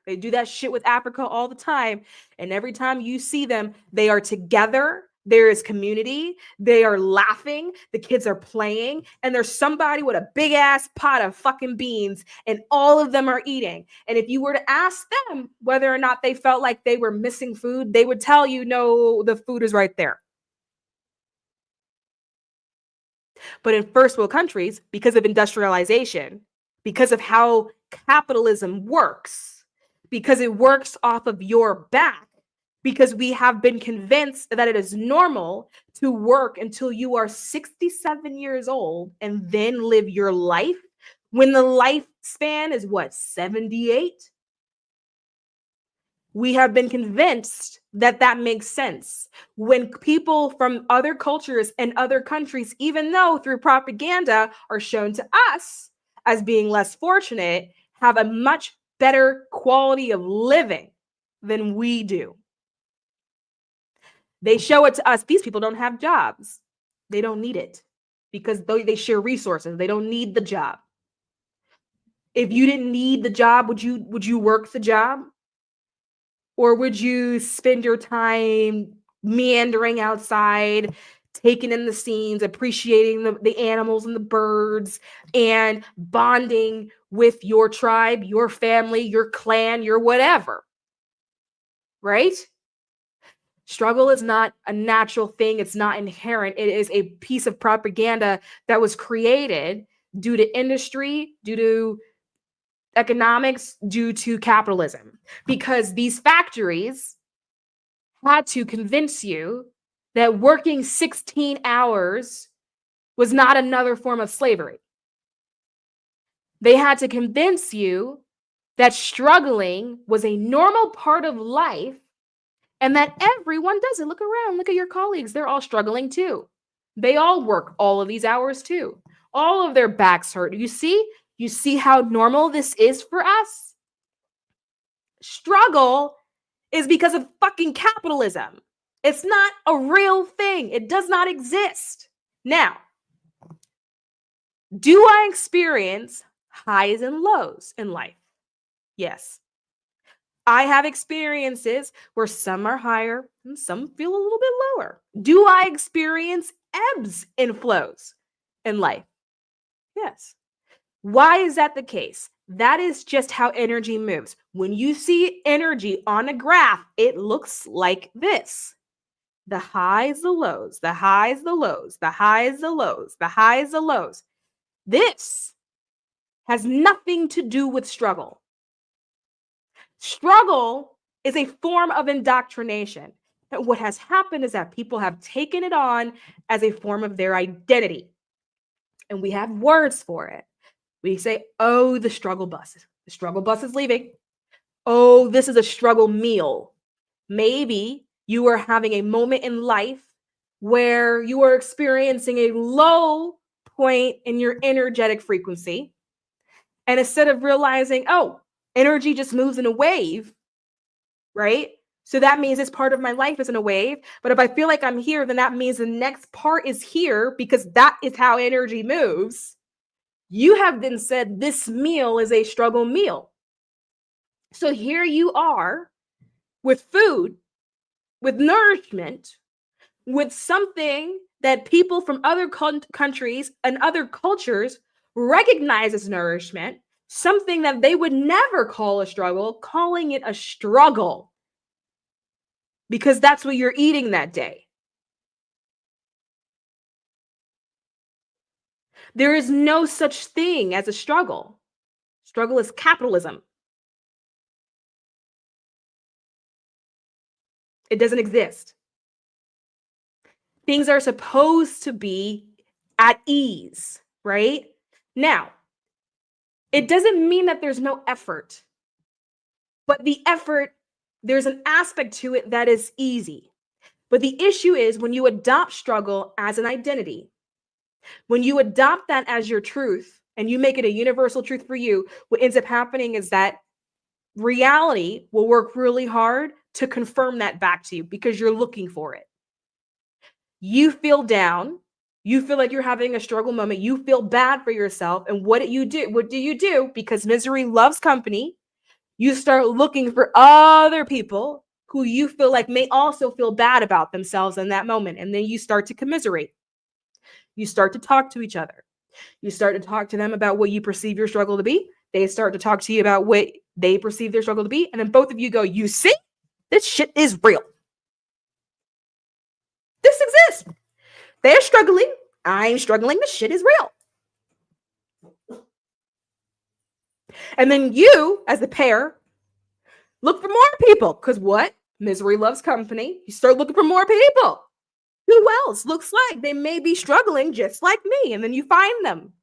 They do that shit with Africa all the time. And every time you see them, they are together. There is community. They are laughing. The kids are playing. And there's somebody with a big ass pot of fucking beans, and all of them are eating. And if you were to ask them whether or not they felt like they were missing food, they would tell you, no, the food is right there. But in first world countries, because of industrialization, because of how capitalism works, because it works off of your back, because we have been convinced that it is normal to work until you are 67 years old and then live your life when the lifespan is what, 78? We have been convinced that that makes sense. When people from other cultures and other countries, even though through propaganda are shown to us as being less fortunate, have a much better quality of living than we do. They show it to us. These people don't have jobs. They don't need it because they share resources. They don't need the job. If you didn't need the job, would you work the job? Or would you spend your time meandering outside, taking in the scenes, appreciating the animals and the birds, and bonding with your tribe, your family, your clan, your whatever? Right? Struggle is not a natural thing. It's not inherent. It is a piece of propaganda that was created due to industry, due to economics, due to capitalism, because these factories had to convince you that working 16 hours was not another form of slavery. They had to convince you that struggling was a normal part of life and that everyone does it. Look around, look at your colleagues. They're all struggling too. They all work all of these hours too. All of their backs hurt. You see how normal this is for us? Struggle is because of fucking capitalism. It's not a real thing. It does not exist. Now, do I experience highs and lows in life? Yes. I have experiences where some are higher and some feel a little bit lower. Do I experience ebbs and flows in life? Yes. Why is that the case? That is just how energy moves. When you see energy on a graph, it looks like this. The highs, the lows, the highs, the lows, the highs, the lows, the highs, the lows. This has nothing to do with struggle. Struggle is a form of indoctrination. And what has happened is that people have taken it on as a form of their identity. And we have words for it. We say, oh, the struggle bus. The struggle bus is leaving. Oh, this is a struggle meal. Maybe you are having a moment in life where you are experiencing a low point in your energetic frequency. And instead of realizing, oh, energy just moves in a wave, right? So that means this part of my life is in a wave. But if I feel like I'm here, then that means the next part is here because that is how energy moves. You have then said this meal is a struggle meal. So here you are with food, with nourishment, with something that people from other countries and other cultures recognize as nourishment, something that they would never call a struggle, calling it a struggle because that's what you're eating that day. There is no such thing as a struggle. Struggle is capitalism. It doesn't exist. Things are supposed to be at ease, right? Now, it doesn't mean that there's no effort, but the effort, there's an aspect to it that is easy. But the issue is when you adopt struggle as an identity, when you adopt that as your truth and you make it a universal truth for you, what ends up happening is that reality will work really hard to confirm that back to you because you're looking for it. You feel down. You feel like you're having a struggle moment. You feel bad for yourself. And what do you do? What do you do? Because misery loves company. You start looking for other people who you feel like may also feel bad about themselves in that moment. And then you start to commiserate. You start to talk to each other. You start to talk to them about what you perceive your struggle to be. They start to talk to you about what they perceive their struggle to be. And then both of you go, you see, this shit is real. This exists. They're struggling. I'm struggling. This shit is real. And then you, as the pair, look for more people. Because what? Misery loves company. You start looking for more people. Who else looks like they may be struggling just like me? And then you find them.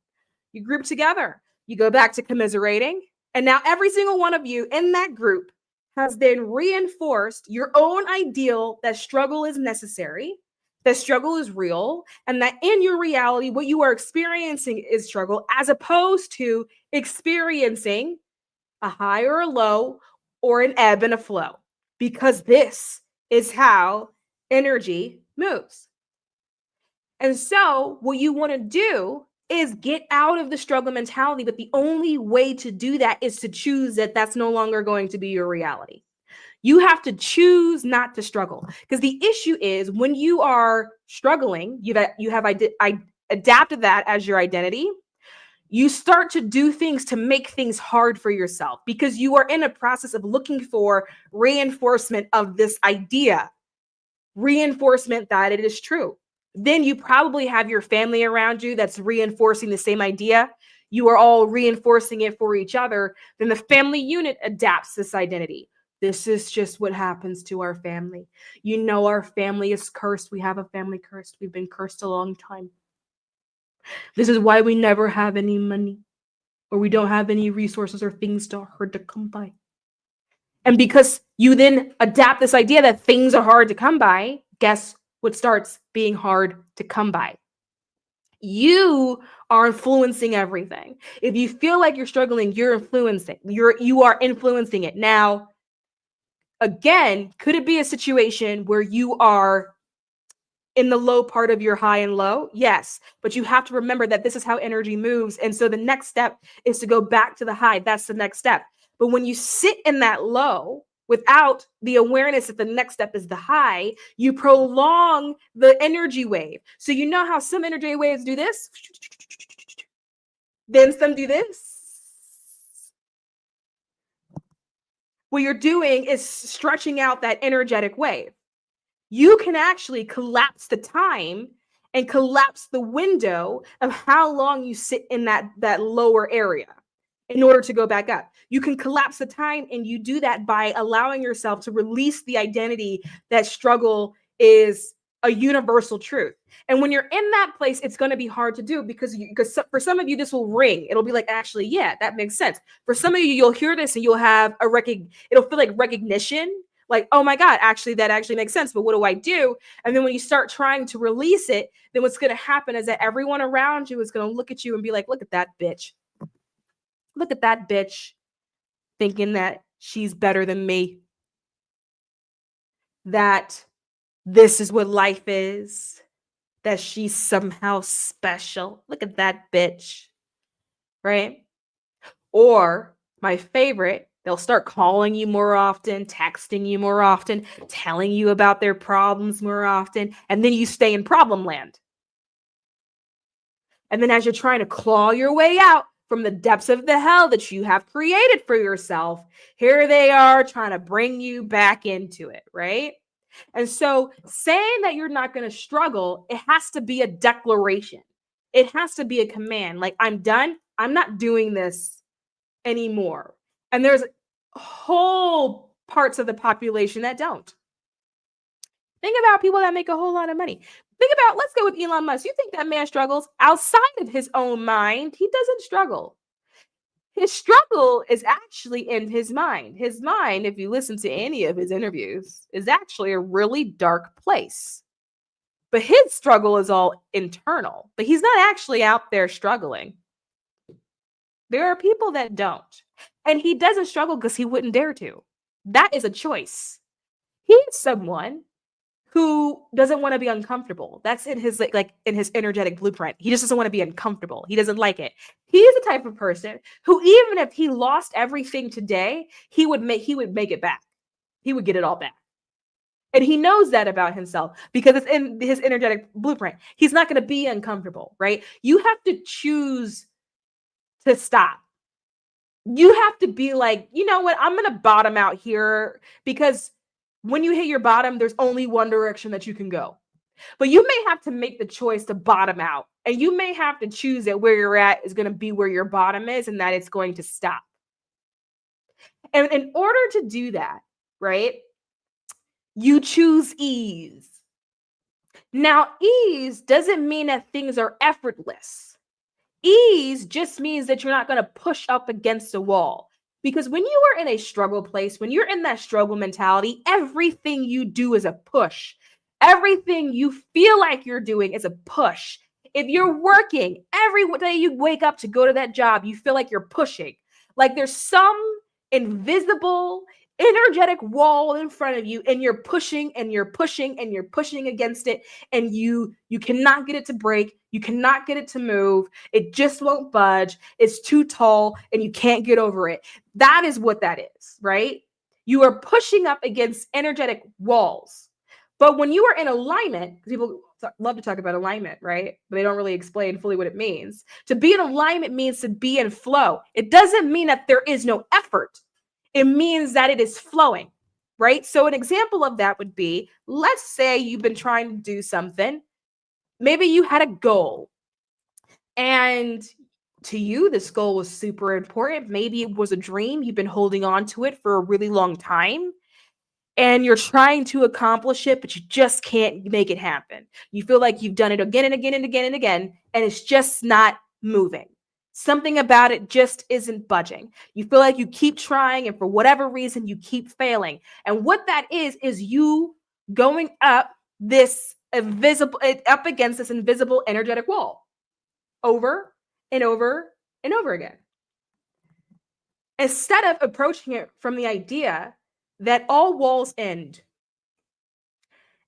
You group together. You go back to commiserating. And now every single one of you in that group has then reinforced your own ideal that struggle is necessary, that struggle is real, and that in your reality, what you are experiencing is struggle, as opposed to experiencing a high or a low or an ebb and a flow, because this is how energy moves. And so what you want to do is get out of the struggle mentality, but the only way to do that is to choose that that's no longer going to be your reality. You have to choose not to struggle, because the issue is when you are struggling, you have adapted that as your identity. You start to do things to make things hard for yourself because you are in a process of looking for reinforcement of this idea, reinforcement that it is true. Then you probably have your family around you that's reinforcing the same idea. You are all reinforcing it for each other. Then the family unit adapts this identity. This is just what happens to our family. You know, our family is cursed. We have a family cursed. We've been cursed a long time. This is why we never have any money, or we don't have any resources or things to hard to come by. And because you then adapt this idea that things are hard to come by, guess what starts being hard to come by? You are influencing everything. If you feel like you're struggling, you are influencing it. Now, again, could it be a situation where you are in the low part of your high and low? Yes, but you have to remember that this is how energy moves. And so the next step is to go back to the high. That's the next step. But when you sit in that low without the awareness that the next step is the high, you prolong the energy wave. So you know how some energy waves do this? Then some do this. What you're doing is stretching out that energetic wave. You can actually collapse the time and collapse the window of how long you sit in that lower area in order to go back up. You can collapse the time, and you do that by allowing yourself to release the identity that struggle is a universal truth. And when you're in that place, it's going to be hard to do because for some of you, this will ring. It'll be like, actually, yeah, that makes sense. For some of you, you'll hear this and you'll have it'll feel like recognition. Like, oh my God, actually, that actually makes sense. But what do I do? And then when you start trying to release it, then what's going to happen is that everyone around you is going to look at you and be like, look at that bitch. Look at that bitch thinking that she's better than me. That this is what life is. That she's somehow special. Look at that bitch. Right? Or my favorite, they'll start calling you more often, texting you more often, telling you about their problems more often, and then you stay in problem land. And then as you're trying to claw your way out from the depths of the hell that you have created for yourself, here they are trying to bring you back into it, right? And so saying that you're not going to struggle, it has to be a declaration. It has to be a command. Like, I'm done. I'm not doing this anymore. And there's whole parts of the population that don't. Think about people that make a whole lot of money. Think about, let's go with Elon Musk. You think that man struggles outside of his own mind? He doesn't struggle. His struggle is actually in his mind. His mind, if you listen to any of his interviews, is actually a really dark place. But his struggle is all internal. But he's not actually out there struggling. There are people that don't. And he doesn't struggle because he wouldn't dare to. That is a choice. He's someone who doesn't want to be uncomfortable. That's in his like in his energetic blueprint. He just doesn't want to be uncomfortable. He doesn't like it. He is the type of person who, even if he lost everything today, he would make it back. He would get it all back. And he knows that about himself because it's in his energetic blueprint. He's not going to be uncomfortable, right? You have to choose to stop. You have to be like, you know what? I'm going to bottom out here, because when you hit your bottom, there's only one direction that you can go. But you may have to make the choice to bottom out, and you may have to choose that where you're at is going to be where your bottom is, and that it's going to stop. And in order to do that, right, you choose ease. Now, ease doesn't mean that things are effortless. Ease just means that you're not going to push up against a wall. Because when you are in a struggle place, when you're in that struggle mentality, everything you do is a push. Everything you feel like you're doing is a push. If you're working, every day you wake up to go to that job, you feel like you're pushing. Like there's some invisible energetic wall in front of you, and you're pushing and you're pushing and you're pushing against it, and you cannot get it to break. You cannot get it to move. It just won't budge. It's too tall and you can't get over it. That is what that is, right? You are pushing up against energetic walls. But when you are in alignment, people love to talk about alignment, right? But they don't really explain fully what it means. To be in alignment means to be in flow. It doesn't mean that there is no effort. It means that it is flowing, right? So an example of that would be, let's say you've been trying to do something. Maybe you had a goal, and to you, this goal was super important. Maybe it was a dream. You've been holding on to it for a really long time, and you're trying to accomplish it, but you just can't make it happen. You feel like you've done it again and again and again and again, and it's just not moving. Something about it just isn't budging. You feel like you keep trying, and for whatever reason, you keep failing. And what that is you going up up against this invisible energetic wall over and over and over again. Instead of approaching it from the idea that all walls end,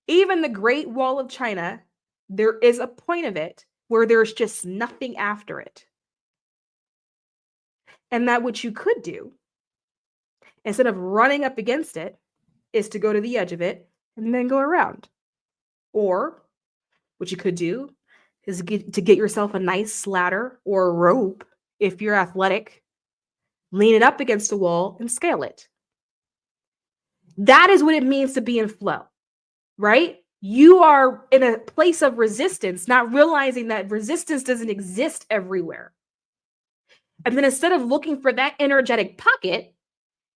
even the Great Wall of China, there is a point of it where there's just nothing after it. And that what you could do, instead of running up against it, is to go to the edge of it and then go around. Or what you could do is to get yourself a nice ladder or a rope, if you're athletic, lean it up against the wall and scale it. That is what it means to be in flow, right? You are in a place of resistance, not realizing that resistance doesn't exist everywhere. And then instead of looking for that energetic pocket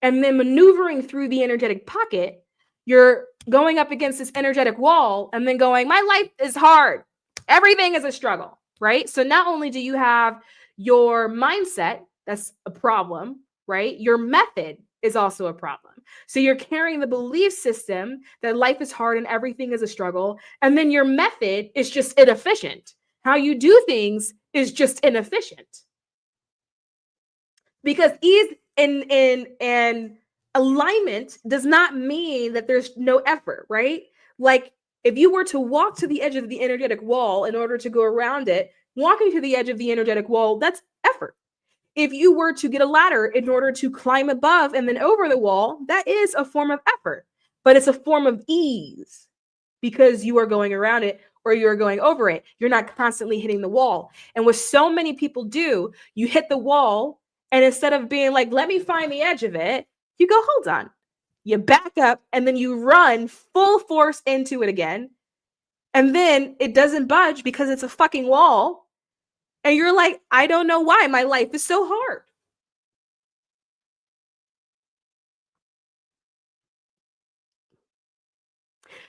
and then maneuvering through the energetic pocket, you're going up against this energetic wall and then going, my life is hard. Everything is a struggle, right? So not only do you have your mindset, that's a problem, right? Your method is also a problem. So you're carrying the belief system that life is hard and everything is a struggle. And then your method is just inefficient. How you do things is just inefficient. Because ease and alignment does not mean that there's no effort, right? Like if you were to walk to the edge of the energetic wall in order to go around it, walking to the edge of the energetic wall, that's effort. If you were to get a ladder in order to climb above and then over the wall, that is a form of effort, but it's a form of ease because you are going around it or you're going over it. You're not constantly hitting the wall. And what so many people do, you hit the wall, and instead of being like, let me find the edge of it, you go, hold on. You back up and then you run full force into it again. And then it doesn't budge because it's a fucking wall. And you're like, I don't know why my life is so hard.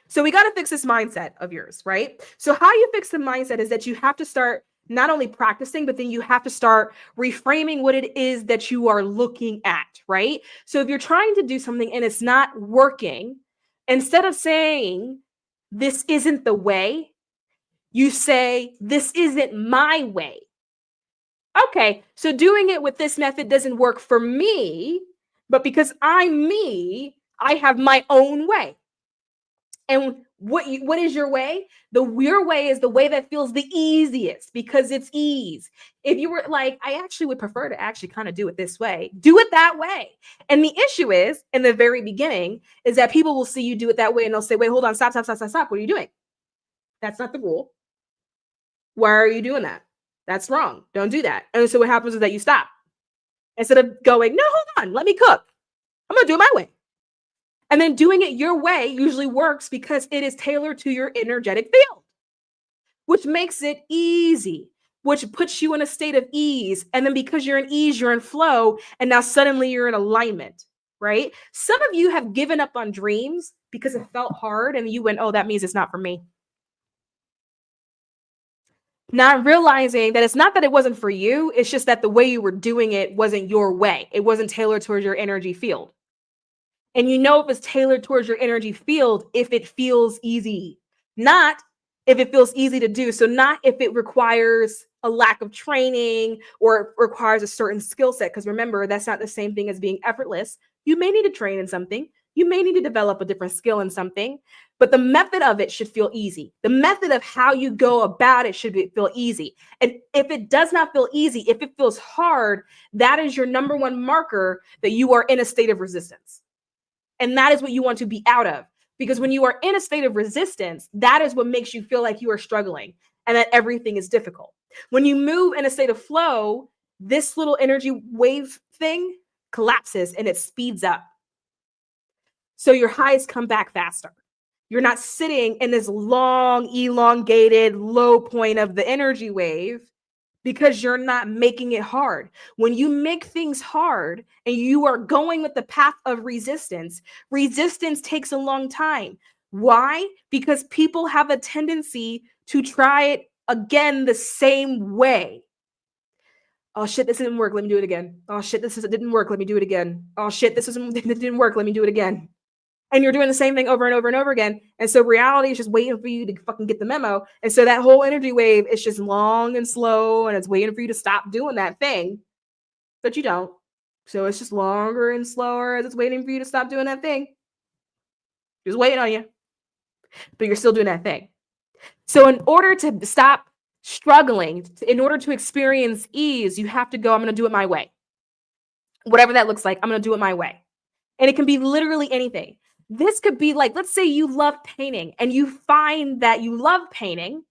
So we got to fix this mindset of yours, right? So how you fix the mindset is that you have to start not only practicing, but then you have to start reframing what it is that you are looking at, right? So if you're trying to do something and it's not working, instead of saying, this isn't the way, you say, this isn't my way. Okay, so doing it with this method doesn't work for me, but because I'm me, I have my own way. And What is your way? Your way is the way that feels the easiest because it's ease. If you were like, I actually would prefer to actually kind of do it this way, do it that way. And the issue is, in the very beginning, is that people will see you do it that way and they'll say, wait, hold on, stop. What are you doing? That's not the rule. Why are you doing that? That's wrong. Don't do that. And so what happens is that you stop. Instead of going, no, hold on, let me cook. I'm going to do it my way. And then doing it your way usually works because it is tailored to your energetic field, which makes it easy, which puts you in a state of ease. And then because you're in ease, you're in flow. And now suddenly you're in alignment, right? Some of you have given up on dreams because it felt hard and you went, oh, that means it's not for me. Not realizing that it's not that it wasn't for you. It's just that the way you were doing it wasn't your way. It wasn't tailored towards your energy field. And you know if it's tailored towards your energy field if it feels easy, not if it feels easy to do. So not if it requires a lack of training or requires a certain skill set. Because remember, that's not the same thing as being effortless. You may need to train in something. You may need to develop a different skill in something, but the method of it should feel easy. The method of how you go about it should feel easy. And if it does not feel easy, if it feels hard, that is your number one marker that you are in a state of resistance. And that is what you want to be out of. Because when you are in a state of resistance, that is what makes you feel like you are struggling and that everything is difficult. When you move in a state of flow, this little energy wave thing collapses and it speeds up. So your highs come back faster. You're not sitting in this long, elongated low point of the energy wave because you're not making it hard. When you make things hard and you are going with the path of resistance, resistance takes a long time. Why? Because people have a tendency to try it again the same way. Oh shit, this didn't work. Let me do it again. Oh shit, it didn't work. Let me do it again. Oh shit, this didn't work. Let me do it again. And you're doing the same thing over and over and over again. And so reality is just waiting for you to fucking get the memo. And so that whole energy wave is just long and slow and it's waiting for you to stop doing that thing. But you don't. So it's just longer and slower as it's waiting for you to stop doing that thing. Just waiting on you. But you're still doing that thing. So in order to stop struggling, in order to experience ease, you have to go, I'm going to do it my way. Whatever that looks like, I'm going to do it my way. And it can be literally anything. This could be like, let's say you love painting and you find that you love painting,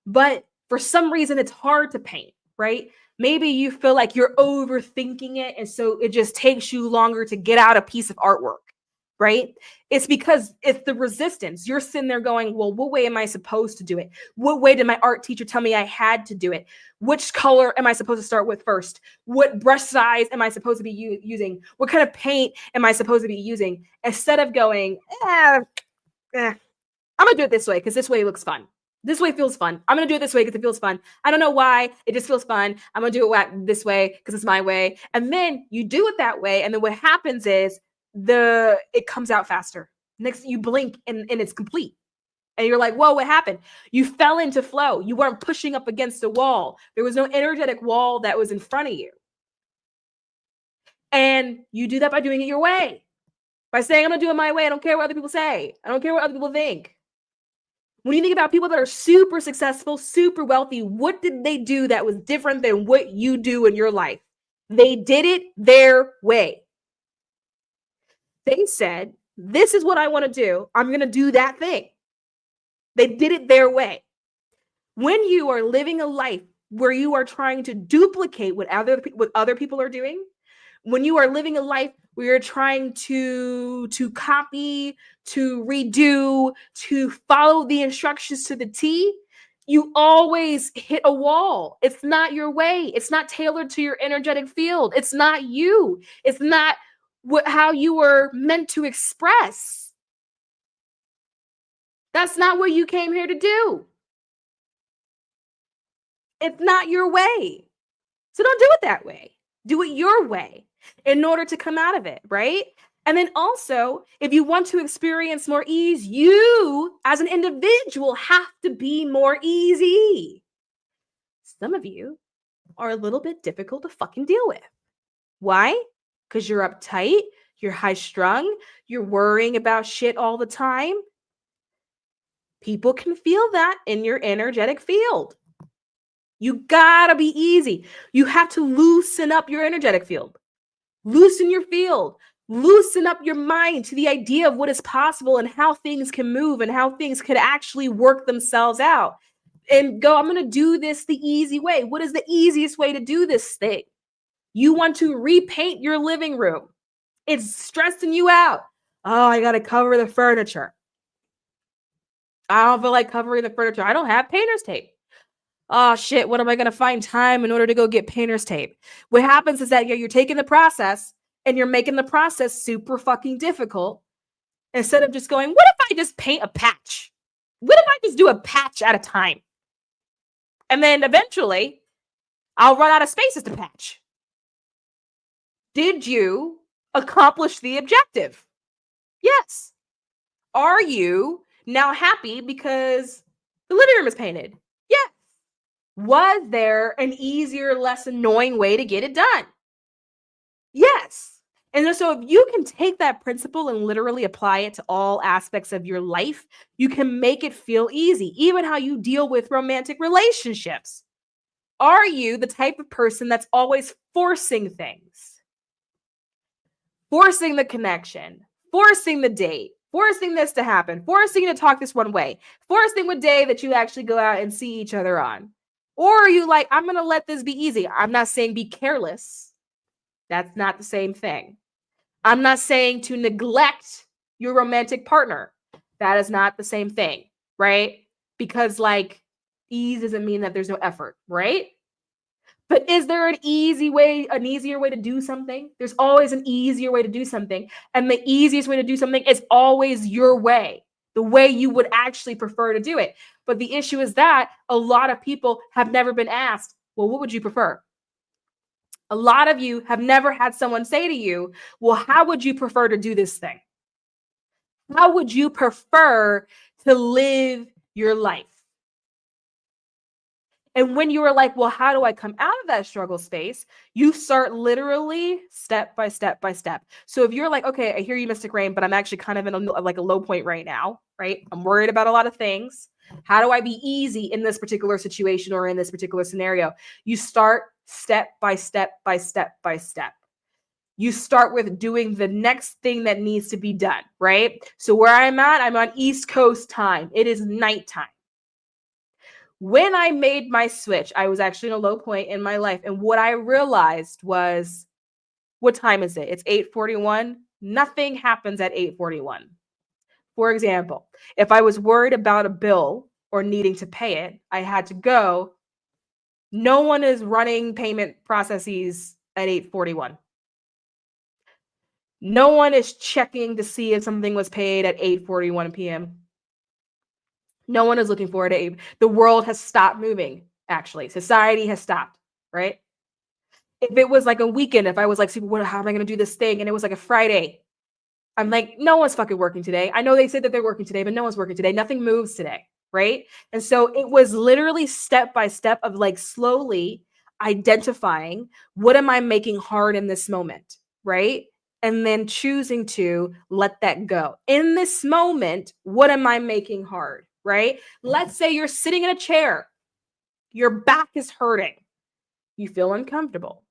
but for some reason it's hard to paint, right? Maybe you feel like you're overthinking it. And so it just takes you longer to get out a piece of artwork, right? It's because it's the resistance. You're sitting there going, well, what way am I supposed to do it? What way did my art teacher tell me I had to do it? Which color am I supposed to start with first? What brush size am I supposed to be using? What kind of paint am I supposed to be using? Instead of going, I'm going to do it this way because this way looks fun. This way feels fun. I'm going to do it this way because it feels fun. I don't know why. It just feels fun. I'm going to do it this way because it's my way. And then you do it that way. And then what happens is it comes out faster. Next, you blink and it's complete. And you're like, whoa, what happened? You fell into flow. You weren't pushing up against a wall. There was no energetic wall that was in front of you. And you do that by doing it your way. By saying, I'm going to do it my way. I don't care what other people say. I don't care what other people think. When you think about people that are super successful, super wealthy, what did they do that was different than what you do in your life? They did it their way. They said, this is what I want to do. I'm going to do that thing. They did it their way. When you are living a life where you are trying to duplicate what other people are doing, when you are living a life where you're trying to copy, to redo, to follow the instructions to the T, you always hit a wall. It's not your way. It's not tailored to your energetic field. It's not you. It's not how you were meant to express. That's not what you came here to do. It's not your way. So don't do it that way. Do it your way in order to come out of it, right? And then also, if you want to experience more ease, you as an individual have to be more easy. Some of you are a little bit difficult to fucking deal with. Why? Because you're uptight, you're high strung, you're worrying about shit all the time. People can feel that in your energetic field. You gotta be easy. You have to loosen up your energetic field. Loosen your field. Loosen up your mind to the idea of what is possible and how things can move and how things could actually work themselves out. And go, I'm going to do this the easy way. What is the easiest way to do this thing? You want to repaint your living room. It's stressing you out. Oh, I got to cover the furniture. I don't feel like covering the furniture. I don't have painter's tape. Oh shit, what am I going to find time in order to go get painter's tape? What happens is that you're taking the process and you're making the process super fucking difficult instead of just going, what if I just paint a patch? What if I just do a patch at a time? And then eventually I'll run out of spaces to patch. Did you accomplish the objective? Yes. Are you now happy because the living room is painted? Yes. Was there an easier, less annoying way to get it done? Yes. And so if you can take that principle and literally apply it to all aspects of your life, you can make it feel easy, even how you deal with romantic relationships. Are you the type of person that's always forcing things? Forcing the connection, forcing the date, forcing this to happen, forcing you to talk this one way, forcing a day that you actually go out and see each other on. Or are you like, I'm going to let this be easy? I'm not saying be careless. That's not the same thing. I'm not saying to neglect your romantic partner. That is not the same thing, right? Because like ease doesn't mean that there's no effort, right? But is there an easier way to do something? There's always an easier way to do something. And the easiest way to do something is always your way, the way you would actually prefer to do it. But the issue is that a lot of people have never been asked, well, what would you prefer? A lot of you have never had someone say to you, well, how would you prefer to do this thing? How would you prefer to live your life? And when you were like, well, how do I come out of that struggle space? You start literally step by step by step. So if you're like, okay, I hear you, Mystic Rain, but I'm actually kind of in a low point right now, right? I'm worried about a lot of things. How do I be easy in this particular situation or in this particular scenario? You start step by step by step by step. You start with doing the next thing that needs to be done, right? So where I'm on East Coast time. It is nighttime. When I made my switch, I was actually in a low point in my life. And what I realized was, what time is it? It's 8:41. Nothing happens at 8:41. For example, if I was worried about a bill or needing to pay it, I had to go. No one is running payment processes at 8:41. No one is checking to see if something was paid at 8:41 p.m. No one is looking forward to the world has stopped moving, actually. Society has stopped, right? If it was like a weekend, if I was like, how am I going to do this thing? And it was like a Friday. I'm like, no one's fucking working today. I know they say that they're working today, but no one's working today. Nothing moves today, right? And so it was literally step by step of like slowly identifying what am I making hard in this moment, right? And then choosing to let that go. In this moment, what am I making hard? Right? Let's say you're sitting in a chair. Your back is hurting. You feel uncomfortable.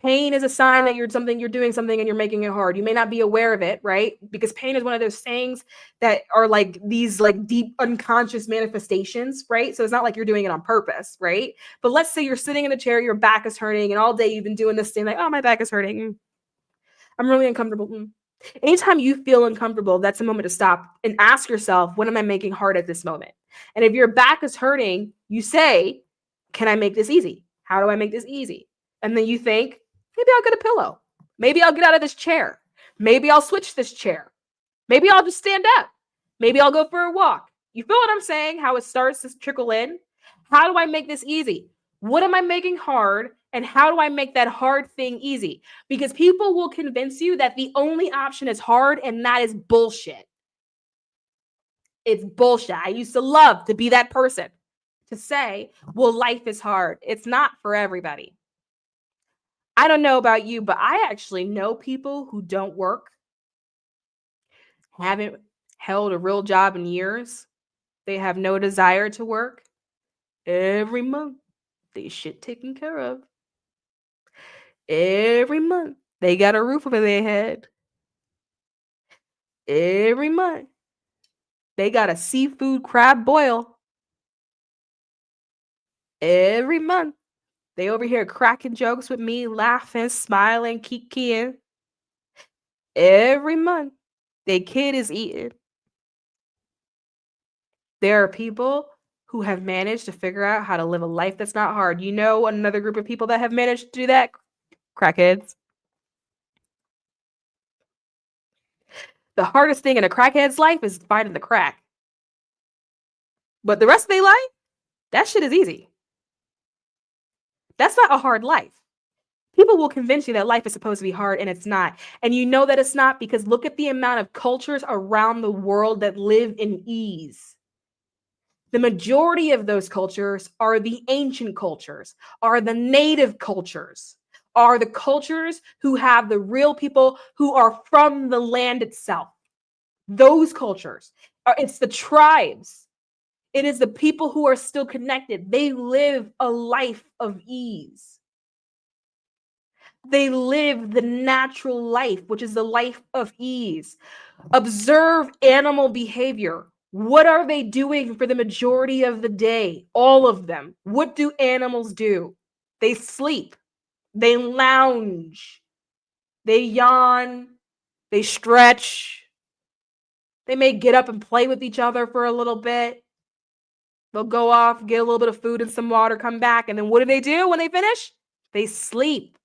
Pain is a sign that you're doing something and you're making it hard. You may not be aware of it, right? Because pain is one of those things that are like these like deep unconscious manifestations, right? So it's not like you're doing it on purpose, right? But let's say you're sitting in a chair, your back is hurting, and all day you've been doing this thing like, oh, my back is hurting. I'm really uncomfortable. Anytime you feel uncomfortable, that's a moment to stop and ask yourself, what am I making hard at this moment? And if your back is hurting, you say, can I make this easy? How do I make this easy? And then you think, maybe I'll get a pillow. Maybe I'll get out of this chair. Maybe I'll switch this chair. Maybe I'll just stand up. Maybe I'll go for a walk. You feel what I'm saying? How it starts to trickle in? How do I make this easy? What am I making hard? And how do I make that hard thing easy? Because people will convince you that the only option is hard, and that is bullshit. It's bullshit. I used to love to be that person to say, well, life is hard. It's not for everybody. I don't know about you, but I actually know people who don't work, haven't held a real job in years, They have no desire to work. Every month, they shit taken care of. Every month, they got a roof over their head. Every month, they got a seafood crab boil. Every month, they over here cracking jokes with me, laughing, smiling, kikiing. Every month, their kid is eating. There are people who have managed to figure out how to live a life that's not hard. You know another group of people that have managed to do that? Crackheads. The hardest thing in a crackhead's life is finding the crack. But the rest of their life, that shit is easy. That's not a hard life. People will convince you that life is supposed to be hard, and it's not. And you know that it's not because look at the amount of cultures around the world that live in ease. The majority of those cultures are the ancient cultures, are the native cultures, are the cultures who have the real people who are from the land itself. Those cultures, it's the tribes. It is the people who are still connected. They live a life of ease. They live the natural life, which is the life of ease. Observe animal behavior. What are they doing for the majority of the day? All of them. What do animals do? They sleep. They lounge. They yawn. They stretch. They may get up and play with each other for a little bit. They'll go off, get a little bit of food and some water, come back. And then what do when they finish? They sleep.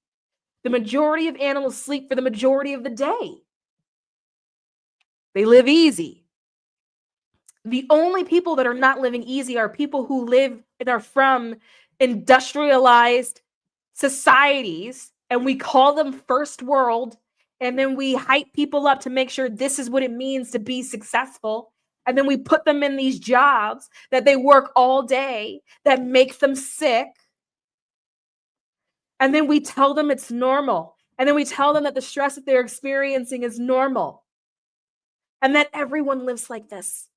The majority of animals sleep for the majority of the day. They live easy. The only people that are not living easy are people who live and are from industrialized societies, and we call them first world, and then we hype people up to make sure this is what it means to be successful. And then we put them in these jobs that they work all day that make them sick. And then we tell them it's normal. And then we tell them that the stress that they're experiencing is normal. And that everyone lives like this.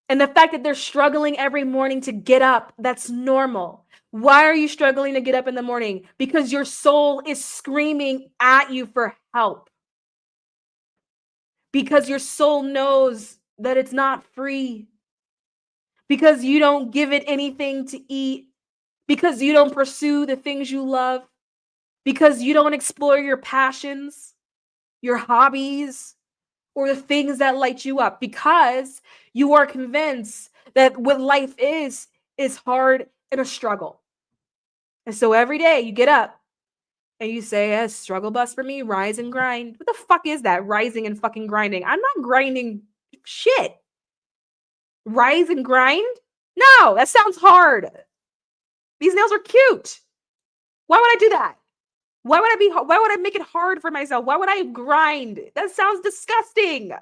And the fact that they're struggling every morning to get up, that's normal. Why are you struggling to get up in the morning? Because your soul is screaming at you for help. Because your soul knows that it's not free. Because you don't give it anything to eat. Because you don't pursue the things you love. Because you don't explore your passions, your hobbies, or the things that light you up. Because you are convinced that what life is hard and a struggle. And so every day you get up and you say, a struggle bus for me, rise and grind. What the fuck is that? Rising and fucking grinding. I'm not grinding shit. Rise and grind? No, that sounds hard. These nails are cute. Why would I do that? Why would I make it hard for myself? Why would I grind? That sounds disgusting.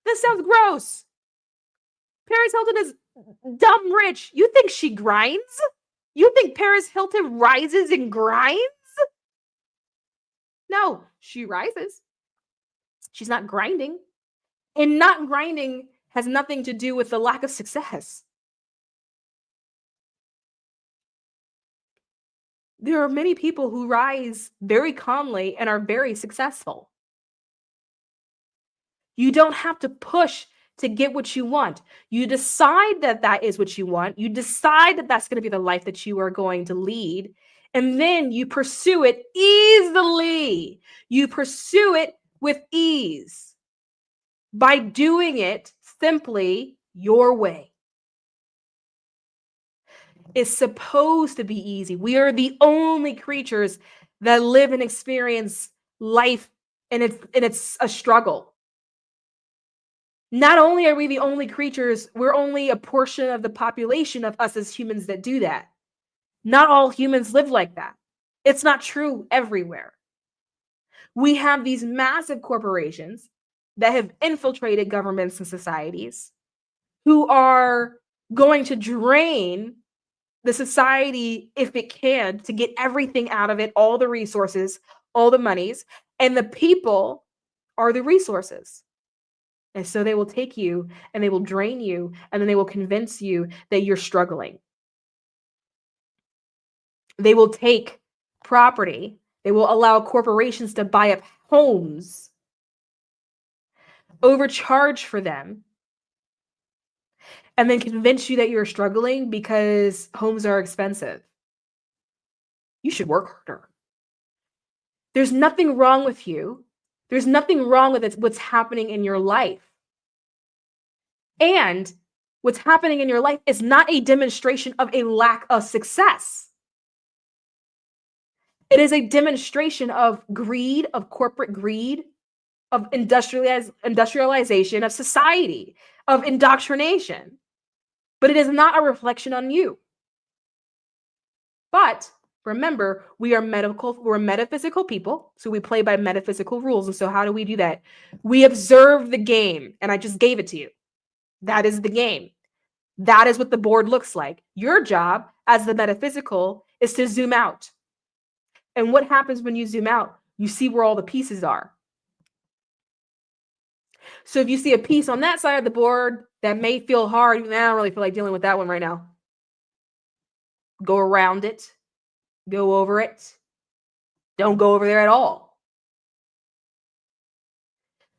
This sounds gross. Paris Hilton is dumb rich. You think she grinds? You think Paris Hilton rises and grinds? No, she rises. She's not grinding. And not grinding has nothing to do with the lack of success. There are many people who rise very calmly and are very successful. You don't have to push to get what you want. You decide that that is what you want. You decide that that's going to be the life that you are going to lead. And then you pursue it easily. You pursue it with ease by doing it simply your way. It's supposed to be easy. We are the only creatures that live and experience life, and it's a struggle. Not only are we the only creatures, we're only a portion of the population of us as humans that do that. Not all humans live like that. It's not true everywhere. We have these massive corporations that have infiltrated governments and societies who are going to drain the society if it can to get everything out of it, all the resources, all the monies, and the people are the resources. And so they will take you and they will drain you, and then they will convince you that you're struggling. They will take property. They will allow corporations to buy up homes, overcharge for them, and then convince you that you're struggling because homes are expensive. You should work harder. There's nothing wrong with you. There's nothing wrong with it, what's happening in your life. And what's happening in your life is not a demonstration of a lack of success. It is a demonstration of greed, of corporate greed, of industrialization of society, of indoctrination. But it is not a reflection on you. But remember, we're metaphysical people, so we play by metaphysical rules. And so how do we do that? We observe the game, and I just gave it to you. That is the game. That is what the board looks like. Your job as the metaphysical is to zoom out. And what happens when you zoom out? You see where all the pieces are. So if you see a piece on that side of the board that may feel hard, I don't really feel like dealing with that one right now. Go around it. Go over it. Don't go over there at all.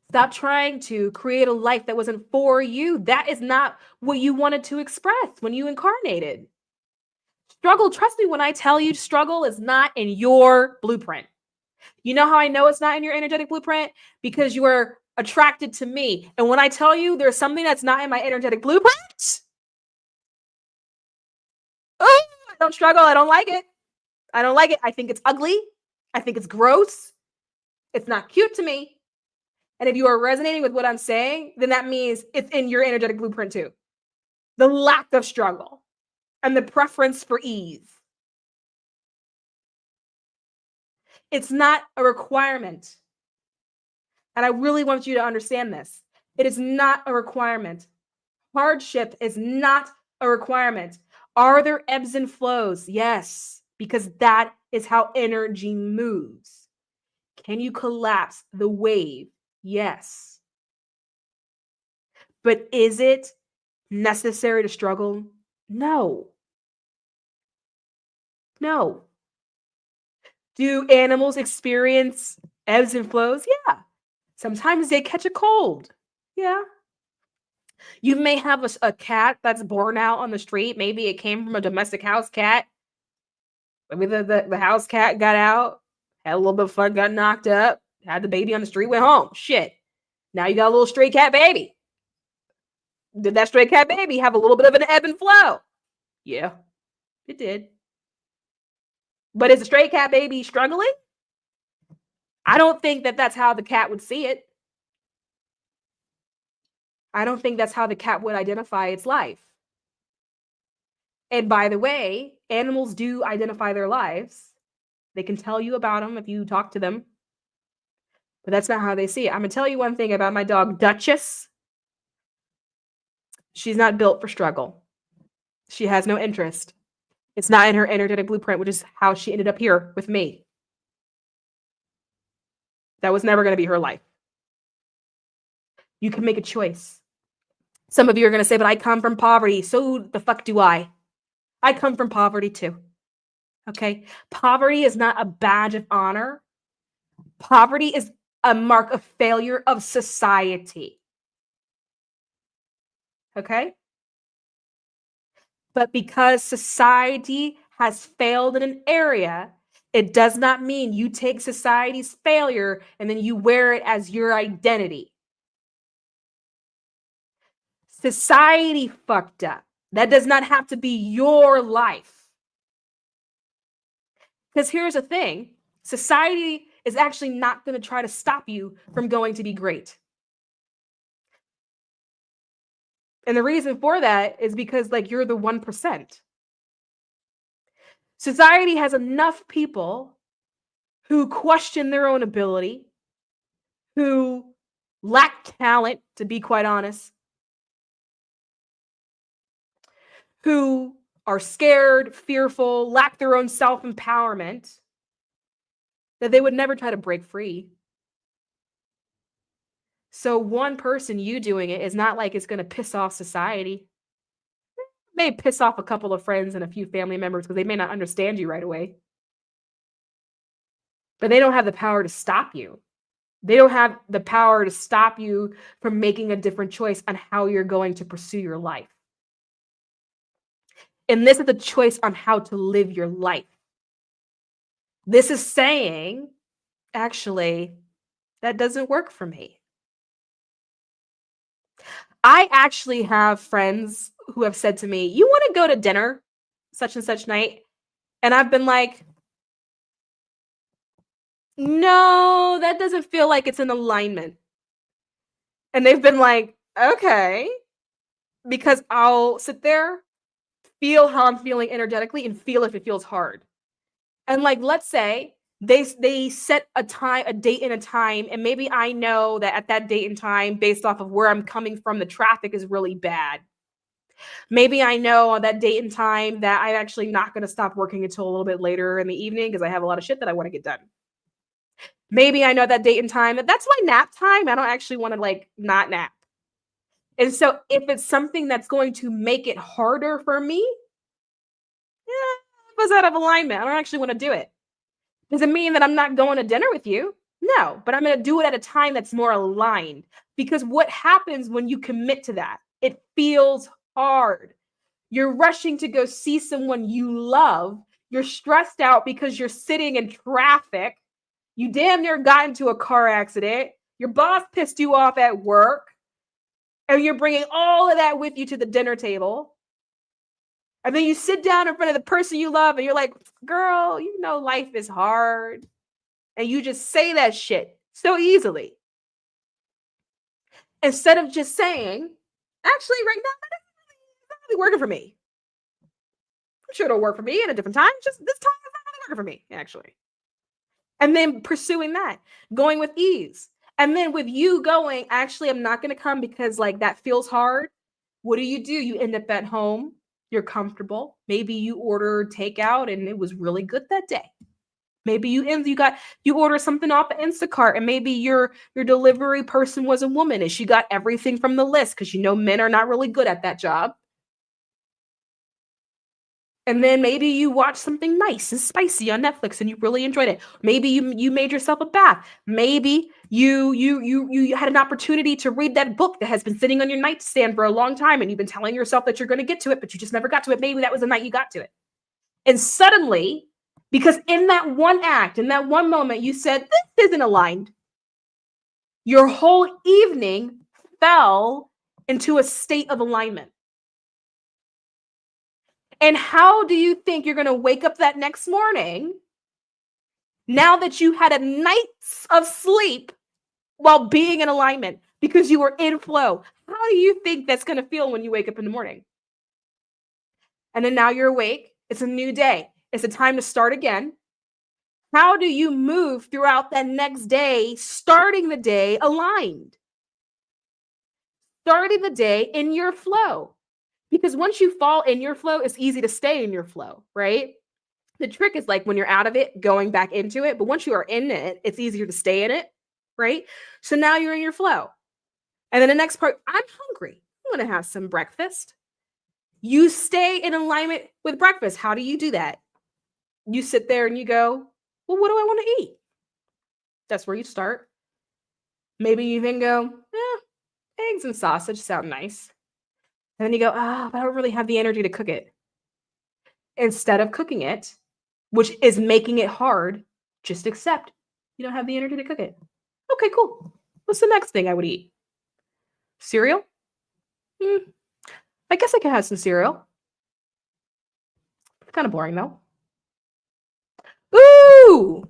Stop trying to create a life that wasn't for you. That is not what you wanted to express when you incarnated. Struggle, trust me when I tell you, struggle is not in your blueprint. You know how I know it's not in your energetic blueprint? Because you are attracted to me. And when I tell you there's something that's not in my energetic blueprint, oh, I don't struggle. I don't like it. I don't like it. I think it's ugly. I think it's gross. It's not cute to me. And if you are resonating with what I'm saying, then that means it's in your energetic blueprint too. The lack of struggle and the preference for ease. It's not a requirement. And I really want you to understand this. It is not a requirement. Hardship is not a requirement. Are there ebbs and flows? Yes, because that is how energy moves. Can you collapse the wave? Yes. But is it necessary to struggle? No. No. Do animals experience ebbs and flows? Yeah. Sometimes they catch a cold. Yeah. You may have a cat that's born out on the street. Maybe it came from a domestic house cat. Maybe the house cat got out, had a little bit of fun, got knocked up, had the baby on the street, went home. Shit. Now you got a little stray cat baby. Did that stray cat baby have a little bit of an ebb and flow? Yeah, it did. But is the stray cat baby struggling? I don't think that that's how the cat would see it. I don't think that's how the cat would identify its life. And by the way, animals do identify their lives. They can tell you about them if you talk to them. But that's not how they see it. I'm going to tell you one thing about my dog, Duchess. She's not built for struggle. She has no interest. It's not in her energetic blueprint, which is how she ended up here with me. That was never going to be her life. You can make a choice. Some of you are going to say, but I come from poverty. So the fuck do I? I come from poverty too. Okay? Poverty is not a badge of honor. Poverty is a mark of failure of society. Okay? But because society has failed in an area, it does not mean you take society's failure and then you wear it as your identity. Society fucked up. That does not have to be your life. Because here's the thing. Society is actually not going to try to stop you from going to be great. And the reason for that is because you're the 1%. Society has enough people who question their own ability, who lack talent, to be quite honest, who are scared, fearful, lack their own self-empowerment, that they would never try to break free. So one person, you doing it, is not like it's going to piss off society. It may piss off a couple of friends and a few family members because they may not understand you right away. But they don't have the power to stop you. They don't have the power to stop you from making a different choice on how you're going to pursue your life. And this is the choice on how to live your life. This is saying, actually, that doesn't work for me. I actually have friends who have said to me, you want to go to dinner such and such night? And I've been like, no, that doesn't feel like it's in alignment. And they've been like, okay, because I'll sit there, feel how I'm feeling energetically, and feel if it feels hard. And like, let's say they set a time, a date and a time, and maybe I know that at that date and time, based off of where I'm coming from, the traffic is really bad. Maybe I know on that date and time that I'm actually not going to stop working until a little bit later in the evening because I have a lot of shit that I want to get done. Maybe I know that date and time that's my nap time. I don't actually want to like not nap. And so if it's something that's going to make it harder for me, it was out of alignment. I don't actually want to do it. Does it mean that I'm not going to dinner with you? No, but I'm going to do it at a time that's more aligned. Because what happens when you commit to that? It feels hard. You're rushing to go see someone you love. You're stressed out because you're sitting in traffic. You damn near got into a car accident. Your boss pissed you off at work. And you're bringing all of that with you to the dinner table. And then you sit down in front of the person you love and you're like, girl, you know life is hard. And you just say that shit so easily. Instead of just saying, actually, right now, it's not really working for me. I'm sure it'll work for me at a different time. Just this time, it's not really working for me, actually. And then pursuing that, going with ease. And then with you going, actually, I'm not going to come because like that feels hard. What do? You end up at home. You're comfortable. Maybe you order takeout and it was really good that day. Maybe you order something off of Instacart and maybe your delivery person was a woman and she got everything from the list because you know men are not really good at that job. And then maybe you watch something nice and spicy on Netflix and you really enjoyed it. Maybe you made yourself a bath. Maybe you had an opportunity to read that book that has been sitting on your nightstand for a long time and you've been telling yourself that you're going to get to it, but you just never got to it. Maybe that was the night you got to it. And suddenly, because in that one act, in that one moment, you said, this isn't aligned, your whole evening fell into a state of alignment. And how do you think you're going to wake up that next morning now that you had a night of sleep while being in alignment because you were in flow? How do you think that's going to feel when you wake up in the morning? And then now you're awake. It's a new day. It's a time to start again. How do you move throughout that next day, starting the day aligned? Starting the day in your flow. Because once you fall in your flow, it's easy to stay in your flow, right? The trick is like when you're out of it, going back into it. But once you are in it, it's easier to stay in it, right? So now you're in your flow. And then the next part, I'm hungry. I'm going to have some breakfast. You stay in alignment with breakfast. How do you do that? You sit there and you go, well, what do I want to eat? That's where you start. Maybe you then go, eggs and sausage sound nice. And then you go, but I don't really have the energy to cook it. Instead of cooking it, which is making it hard, just accept you don't have the energy to cook it. Okay, cool. What's the next thing I would eat? Cereal? I guess I could have some cereal. It's kind of boring though. Ooh!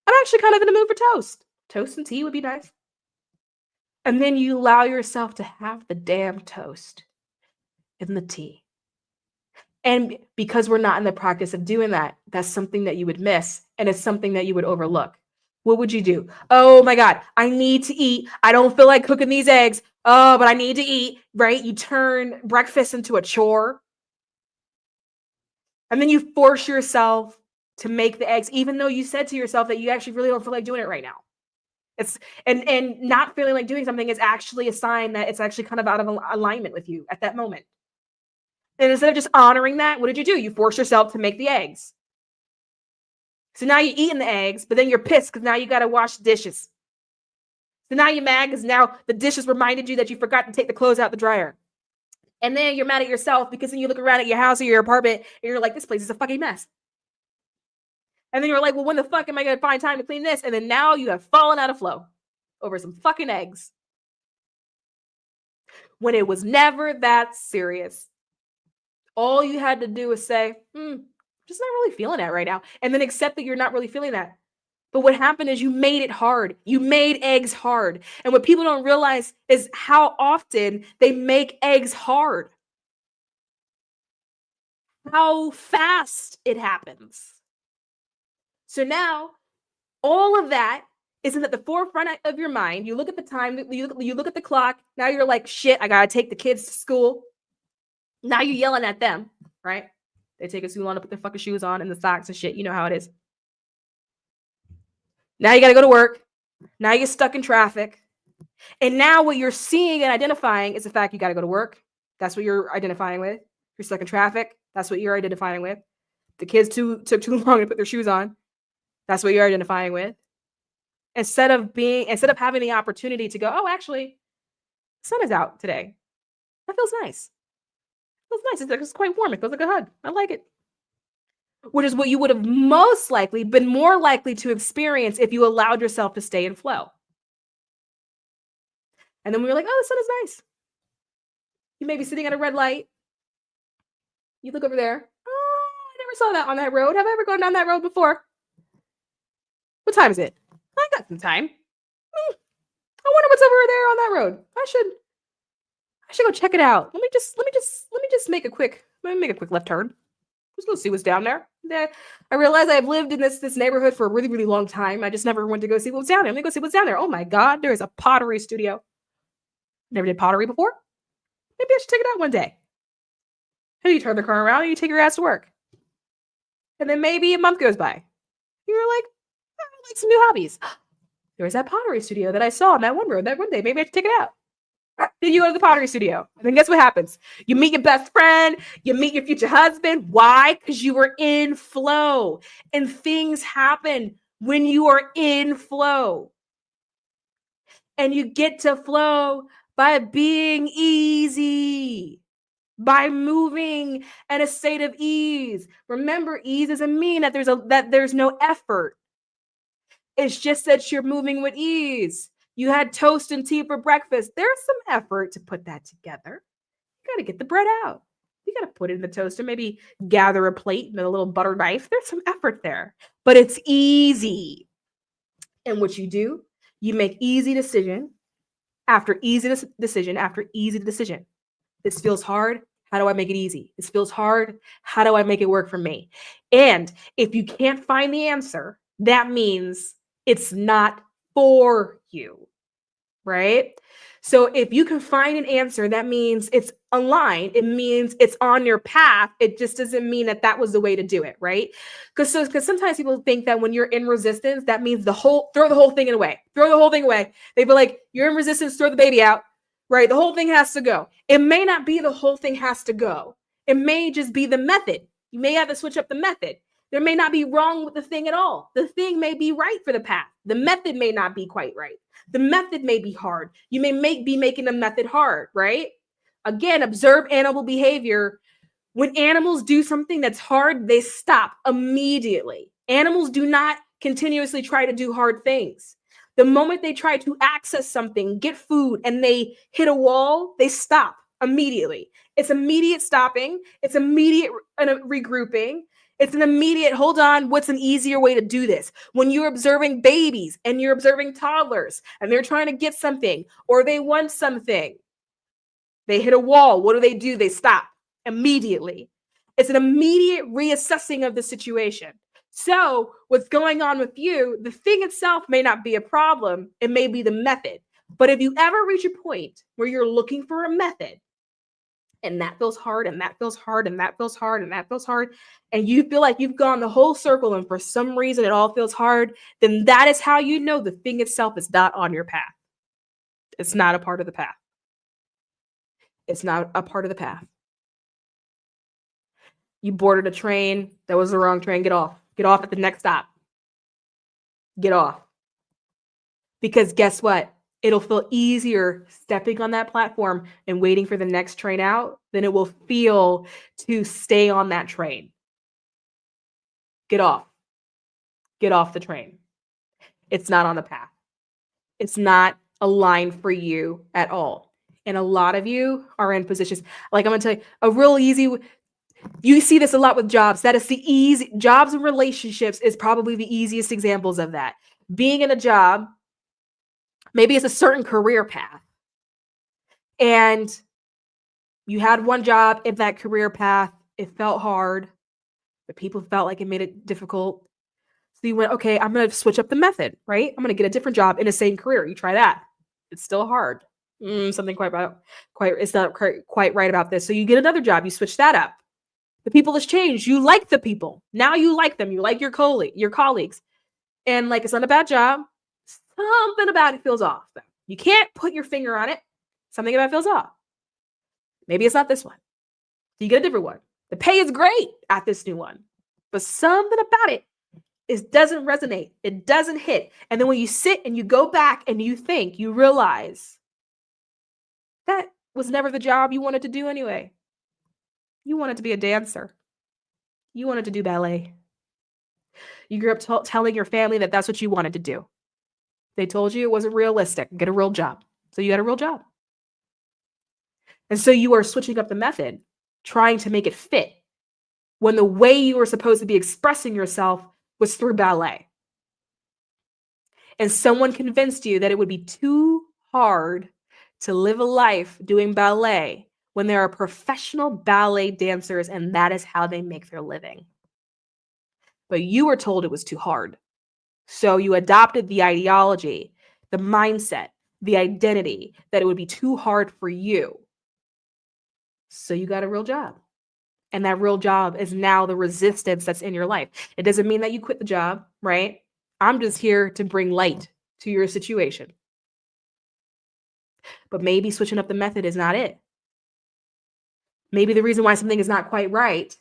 I'm actually kind of in the mood for toast. Toast and tea would be nice. And then you allow yourself to have the damn toast and the tea. And because we're not in the practice of doing that, that's something that you would miss. And it's something that you would overlook. What would you do? Oh my God, I need to eat. I don't feel like cooking these eggs. Oh, but I need to eat, right? You turn breakfast into a chore. And then you force yourself to make the eggs, even though you said to yourself that you actually really don't feel like doing it right now. And not feeling like doing something is actually a sign that it's actually kind of out of alignment with you at that moment. And instead of just honoring that, what did you do? You forced yourself to make the eggs. So now you're eating the eggs, but then you're pissed because now you got to wash the dishes. So now you're mad because now the dishes reminded you that you forgot to take the clothes out the dryer. And then you're mad at yourself because then you look around at your house or your apartment and you're like, this place is a fucking mess. And then you're like, well, when the fuck am I going to find time to clean this? And then now you have fallen out of flow over some fucking eggs. When it was never that serious. All you had to do was say, just not really feeling that right now. And then accept that you're not really feeling that. But what happened is you made it hard. You made eggs hard. And what people don't realize is how often they make eggs hard. How fast it happens. So now, all of that isn't at the forefront of your mind. You look at the time, you look at the clock. Now you're like, shit, I got to take the kids to school. Now you're yelling at them, right? They take us too long to put their fucking shoes on and the socks and shit. You know how it is. Now you got to go to work. Now you're stuck in traffic. And now what you're seeing and identifying is the fact you got to go to work. That's what you're identifying with. You're stuck in traffic. That's what you're identifying with. The kids took too long to put their shoes on. That's what you're identifying with. Instead of having the opportunity to go, oh, actually, the sun is out today. That feels nice. It feels nice. It's quite warm. It feels like a hug. I like it. Which is what you would have most likely been more likely to experience if you allowed yourself to stay in flow. And then we were like, oh, the sun is nice. You may be sitting at a red light. You look over there. Oh, I never saw that on that road. Have I ever gone down that road before? What time is it? I got some time. I wonder what's over there on that road. I should go check it out. Let me just make a quick left turn. Just go see what's down there. I realize I've lived in this neighborhood for a really, really long time. I just never went to go see what's down there. Let me go see what's down there. Oh my God, there is a pottery studio. Never did pottery before. Maybe I should check it out one day. And you turn the car around and you take your ass to work. And then maybe a month goes by. You're like, I like some new hobbies. There's that pottery studio that I saw on that one road that one day. Maybe I should check it out. Then you go to the pottery studio. And then guess what happens? You meet your best friend. You meet your future husband. Why? Because you were in flow. And things happen when you are in flow. And you get to flow by being easy. By moving in a state of ease. Remember, ease doesn't mean that there's no effort. It's just that you're moving with ease. You had toast and tea for breakfast. There's some effort to put that together. You got to get the bread out. You got to put it in the toaster, maybe gather a plate and a little butter knife. There's some effort there, but it's easy. And what you do, you make easy decision after easy decision after easy decision. This feels hard. How do I make it easy? This feels hard. How do I make it work for me? And if you can't find the answer, that means it's not for you, right? So if you can find an answer, that means it's aligned. It means it's on your path. It just doesn't mean that was the way to do it, right? Because sometimes people think that when you're in resistance, that means throw the whole thing away. Throw the whole thing away. They be like, you're in resistance, throw the baby out, right? The whole thing has to go. It may not be the whole thing has to go. It may just be the method. You may have to switch up the method. There may not be wrong with the thing at all. The thing may be right for the path. The method may not be quite right. The method may be hard. You may be making the method hard, right? Again, observe animal behavior. When animals do something that's hard, they stop immediately. Animals do not continuously try to do hard things. The moment they try to access something, get food, and they hit a wall, they stop immediately. It's immediate stopping. It's immediate regrouping. It's an immediate, hold on, what's an easier way to do this? When you're observing babies and you're observing toddlers and they're trying to get something or they want something, they hit a wall. What do? They stop immediately. It's an immediate reassessing of the situation. So what's going on with you, the thing itself may not be a problem. It may be the method. But if you ever reach a point where you're looking for a method and that feels hard, and that feels hard, and that feels hard, and that feels hard, and you feel like you've gone the whole circle, and for some reason it all feels hard, then that is how you know the thing itself is not on your path. It's not a part of the path. It's not a part of the path. You boarded a train. That was the wrong train. Get off. Get off at the next stop. Get off. Because guess what? It'll feel easier stepping on that platform and waiting for the next train out than it will feel to stay on that train. Get off. Get off the train. It's not on the path. It's not aligned for you at all. And a lot of you are in positions, like I'm going to tell you, a real easy, you see this a lot with jobs. That is the easy, jobs and relationships is probably the easiest examples of that. Being in a job, maybe it's a certain career path. And you had one job in that career path. It felt hard. The people felt like it made it difficult. So you went, okay, I'm going to switch up the method, right? I'm going to get a different job in the same career. You try that. It's still hard. Something it's not quite right about this. So you get another job. You switch that up. The people has changed. You like the people. Now you like them. You like your colleagues. And like, it's not a bad job. Something about it feels off. Though. You can't put your finger on it. Something about it feels off. Maybe it's not this one. So you get a different one. The pay is great at this new one. But something about it doesn't resonate. It doesn't hit. And then when you sit and you go back and you think, you realize that was never the job you wanted to do anyway. You wanted to be a dancer. You wanted to do ballet. You grew up telling your family that that's what you wanted to do. They told you it wasn't realistic. Get a real job. So you got a real job. And so you are switching up the method, trying to make it fit when the way you were supposed to be expressing yourself was through ballet. And someone convinced you that it would be too hard to live a life doing ballet when there are professional ballet dancers and that is how they make their living. But you were told it was too hard. So you adopted the ideology, the mindset, the identity that it would be too hard for you. So you got a real job. And that real job is now the resistance that's in your life. It doesn't mean that you quit the job, right? I'm just here to bring light to your situation. But maybe switching up the method is not it. Maybe the reason why something is not quite right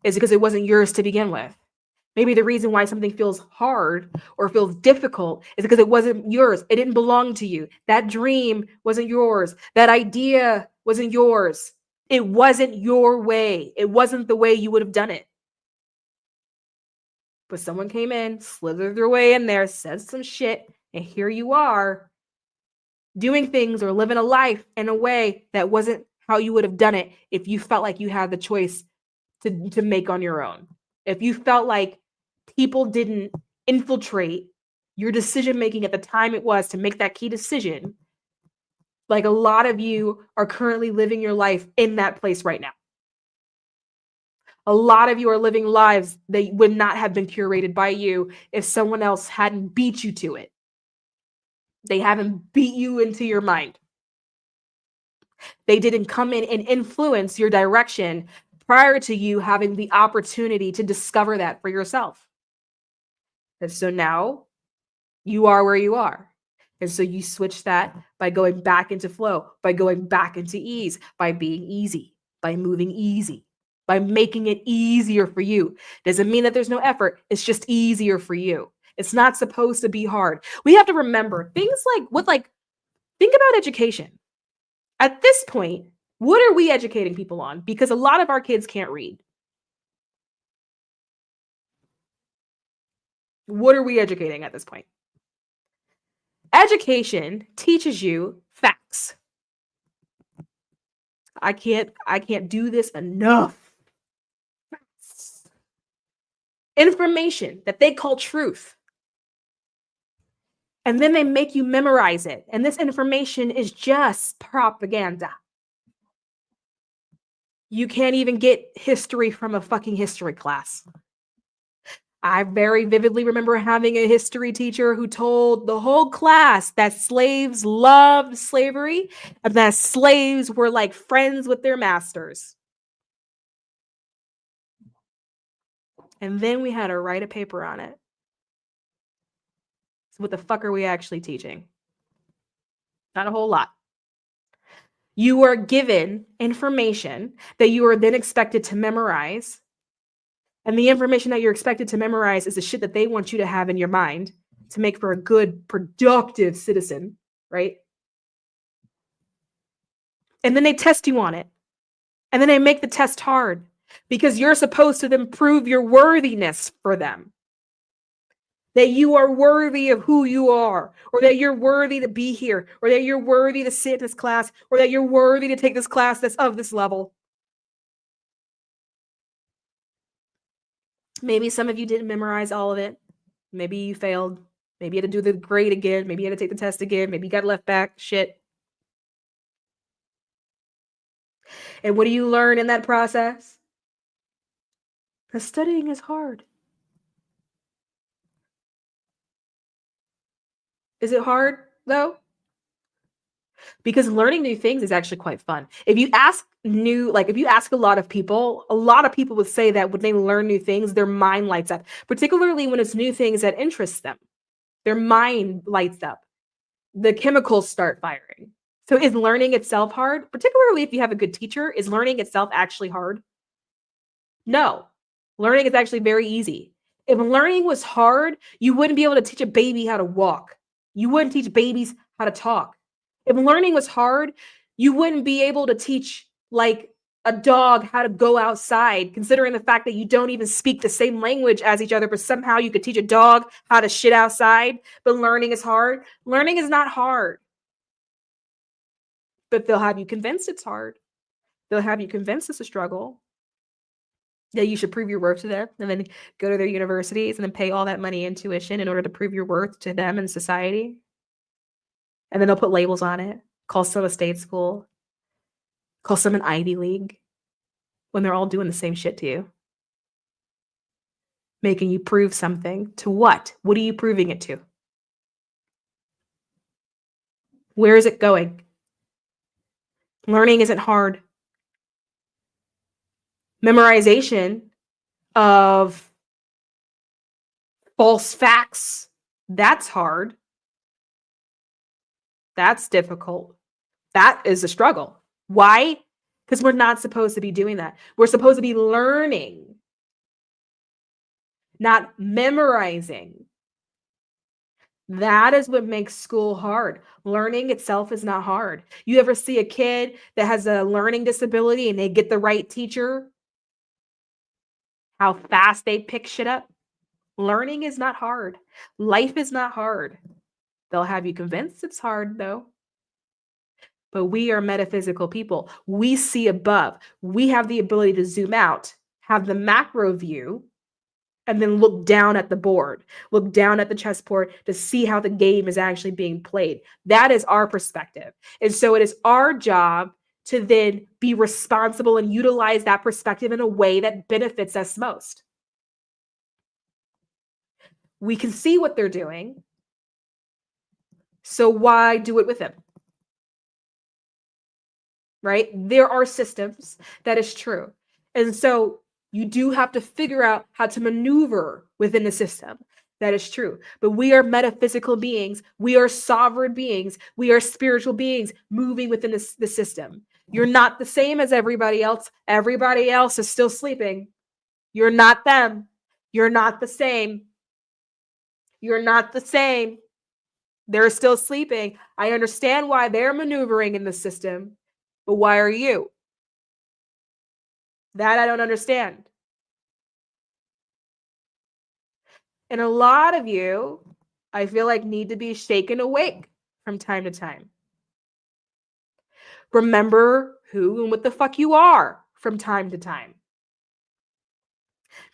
is because it wasn't yours to begin with. Maybe the reason why something feels hard or feels difficult is because it wasn't yours. It didn't belong to you. That dream wasn't yours. That idea wasn't yours. It wasn't your way. It wasn't the way you would have done it. But someone came in, slithered their way in there, said some shit, and here you are doing things or living a life in a way that wasn't how you would have done it if you felt like you had the choice to make on your own. If you felt like people didn't infiltrate your decision making at the time it was to make that key decision, like a lot of you are currently living your life in that place right now. A lot of you are living lives that would not have been curated by you if someone else hadn't beat you to it. They haven't beat you into your mind. They didn't come in and influence your direction prior to you having the opportunity to discover that for yourself. And so now you are where you are. And so you switch that by going back into flow, by going back into ease, by being easy, by moving easy, by making it easier for you. Doesn't mean that there's no effort. It's just easier for you. It's not supposed to be hard. We have to remember things think about education. At this point, what are we educating people on? Because a lot of our kids can't read. What are we educating at this point? Education teaches you facts. I can't do this enough. Facts. Information that they call truth. And then they make you memorize it. And this information is just propaganda. You can't even get history from a fucking history class. I very vividly remember having a history teacher who told the whole class that slaves loved slavery and that slaves were like friends with their masters. And then we had to write a paper on it. So what the fuck are we actually teaching? Not a whole lot. You are given information that you are then expected to memorize. And the information that you're expected to memorize is the shit that they want you to have in your mind to make for a good, productive citizen, right? And then they test you on it. And then they make the test hard because you're supposed to then prove your worthiness for them. That you are worthy of who you are, or that you're worthy to be here, or that you're worthy to sit in this class, or that you're worthy to take this class that's of this level. Maybe some of you didn't memorize all of it. Maybe you failed. Maybe you had to do the grade again. Maybe you had to take the test again. Maybe you got left back. Shit. And what do you learn in that process? That studying is hard. Is it hard, though? Because learning new things is actually quite fun. If you ask a lot of people would say that when they learn new things, their mind lights up, particularly when it's new things that interest them. Their mind lights up. The chemicals start firing. So is learning itself hard? Particularly if you have a good teacher, is learning itself actually hard? No. Learning is actually very easy. If learning was hard, you wouldn't be able to teach a baby how to walk. You wouldn't teach babies how to talk. If learning was hard, you wouldn't be able to teach like a dog how to go outside, considering the fact that you don't even speak the same language as each other, but somehow you could teach a dog how to shit outside. But learning is hard. Learning is not hard. But they'll have you convinced it's hard. They'll have you convinced it's a struggle. That you should prove your worth to them and then go to their universities and then pay all that money in tuition in order to prove your worth to them and society. And then they'll put labels on it, call some a state school, call some an Ivy League, when they're all doing the same shit to you. Making you prove something. To what? What are you proving it to? Where is it going? Learning isn't hard. Memorization of false facts, that's hard. That's difficult. That is a struggle. Why? Because we're not supposed to be doing that. We're supposed to be learning, not memorizing. That is what makes school hard. Learning itself is not hard. You ever see a kid that has a learning disability and they get the right teacher? How fast they pick shit up? Learning is not hard. Life is not hard. They'll have you convinced it's hard, though. But we are metaphysical people. We see above. We have the ability to zoom out, have the macro view, and then look down at the board, look down at the chessboard to see how the game is actually being played. That is our perspective. And so it is our job to then be responsible and utilize that perspective in a way that benefits us most. We can see what they're doing. So why do it with them? Right? There are systems. That is true. And so you do have to figure out how to maneuver within the system. That is true. But we are metaphysical beings. We are sovereign beings. We are spiritual beings moving within the system. You're not the same as everybody else. Everybody else is still sleeping. You're not them. You're not the same. You're not the same. They're still sleeping. I understand why they're maneuvering in the system, but why are you? That I don't understand. And a lot of you, I feel like, need to be shaken awake from time to time. Remember who and what the fuck you are from time to time.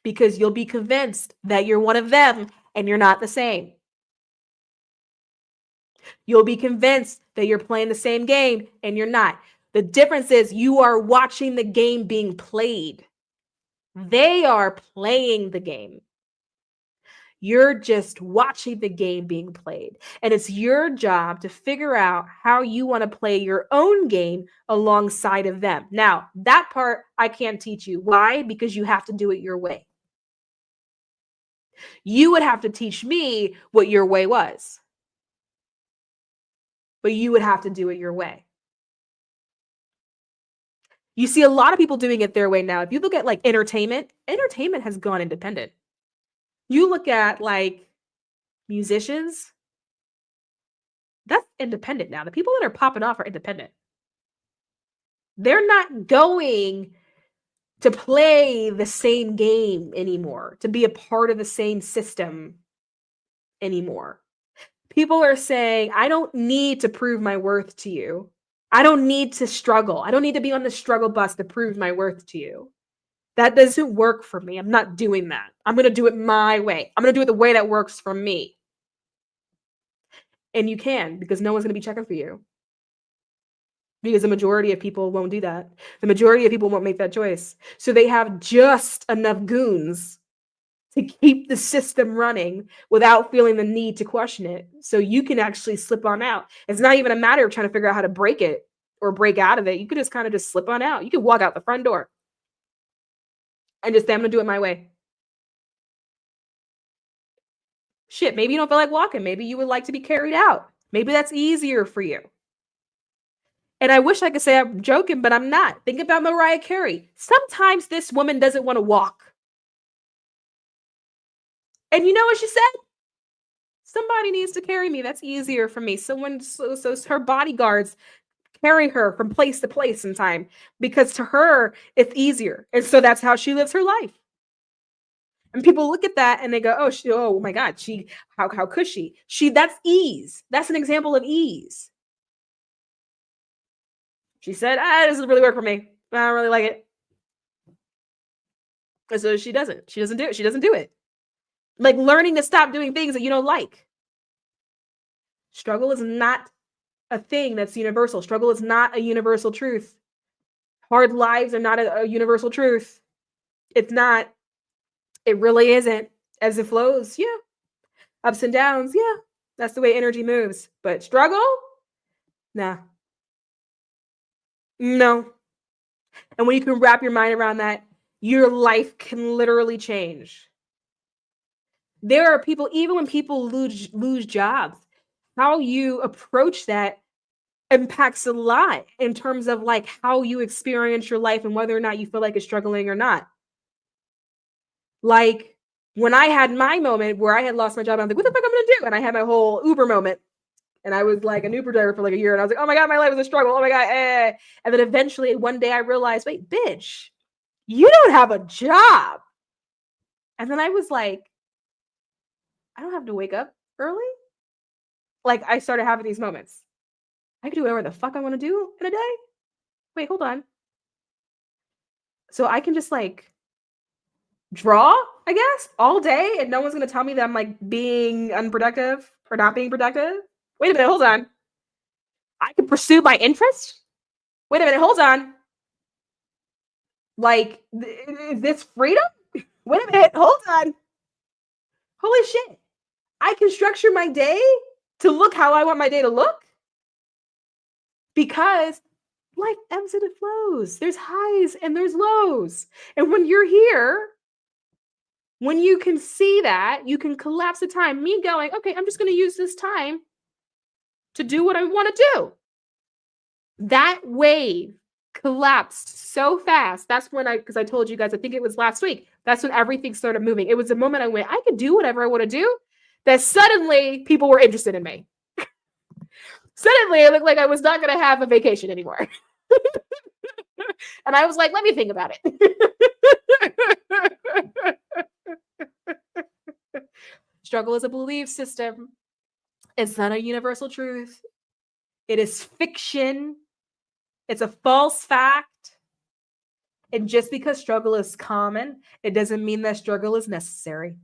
Because you'll be convinced that you're one of them and you're not the same. You'll be convinced that you're playing the same game and you're not. The difference is you are watching the game being played. They are playing the game. You're just watching the game being played. And it's your job to figure out how you want to play your own game alongside of them. Now, that part I can't teach you. Why? Because you have to do it your way. You would have to teach me what your way was. But you would have to do it your way. You see a lot of people doing it their way now. If you look at like entertainment has gone independent. You look at like musicians, that's independent now. The people that are popping off are independent. They're not going to play the same game anymore, to be a part of the same system anymore. People are saying, I don't need to prove my worth to you. I don't need to struggle. I don't need to be on the struggle bus to prove my worth to you. That doesn't work for me. I'm not doing that. I'm going to do it my way. I'm going to do it the way that works for me. And you can, because no one's going to be checking for you. Because the majority of people won't do that. The majority of people won't make that choice. So they have just enough goons to keep the system running without feeling the need to question it. So you can actually slip on out. It's not even a matter of trying to figure out how to break it or break out of it. You could just kind of just slip on out. You could walk out the front door and just say, I'm going to do it my way. Shit, maybe you don't feel like walking. Maybe you would like to be carried out. Maybe that's easier for you. And I wish I could say I'm joking, but I'm not. Think about Mariah Carey. Sometimes this woman doesn't want to walk. And you know what she said? Somebody needs to carry me. That's easier for me. So her bodyguards carry her from place to place in time because to her, it's easier. And so that's how she lives her life. And people look at that and they go, oh my God, how could she? That's ease. That's an example of ease. She said, this doesn't really work for me. I don't really like it. And so she doesn't do it. She doesn't do it. Like learning to stop doing things that you don't like. Struggle is not a thing that's universal. Struggle is not a universal truth. Hard lives are not a universal truth. It's not. It really isn't. As it flows, yeah. Ups and downs, yeah. That's the way energy moves. But struggle? Nah. No. And when you can wrap your mind around that, your life can literally change. There are people, even when people lose jobs, how you approach that impacts a lot in terms of like how you experience your life and whether or not you feel like it's struggling or not. Like when I had my moment where I had lost my job, I'm like, what the fuck am I gonna do? And I had my whole Uber moment. And I was like an Uber driver for like a year. And I was like, oh my God, my life is a struggle. Oh my God. And then eventually one day I realized, wait, bitch, you don't have a job. And then I was like, I don't have to wake up early. Like I started having these moments. I can do whatever the fuck I want to do in a day. Wait, hold on. So I can just like draw, I guess, all day and no one's going to tell me that I'm like being unproductive or not being productive. Wait a minute, hold on. I can pursue my interest? Wait a minute, hold on. Like, is this freedom? Wait a minute, hold on. Holy shit. I can structure my day to look how I want my day to look because life ebbs and it flows. There's highs and there's lows. And when you're here, when you can see that, you can collapse the time. Me going, okay, I'm just going to use this time to do what I want to do. That wave collapsed so fast. That's when because I told you guys, I think it was last week. That's when everything started moving. It was the moment I went, I can do whatever I want to do. That suddenly people were interested in me. Suddenly it looked like I was not going to have a vacation anymore. And I was like, let me think about it. Struggle is a belief system. It's not a universal truth. It is fiction. It's a false fact. And just because struggle is common, it doesn't mean that struggle is necessary.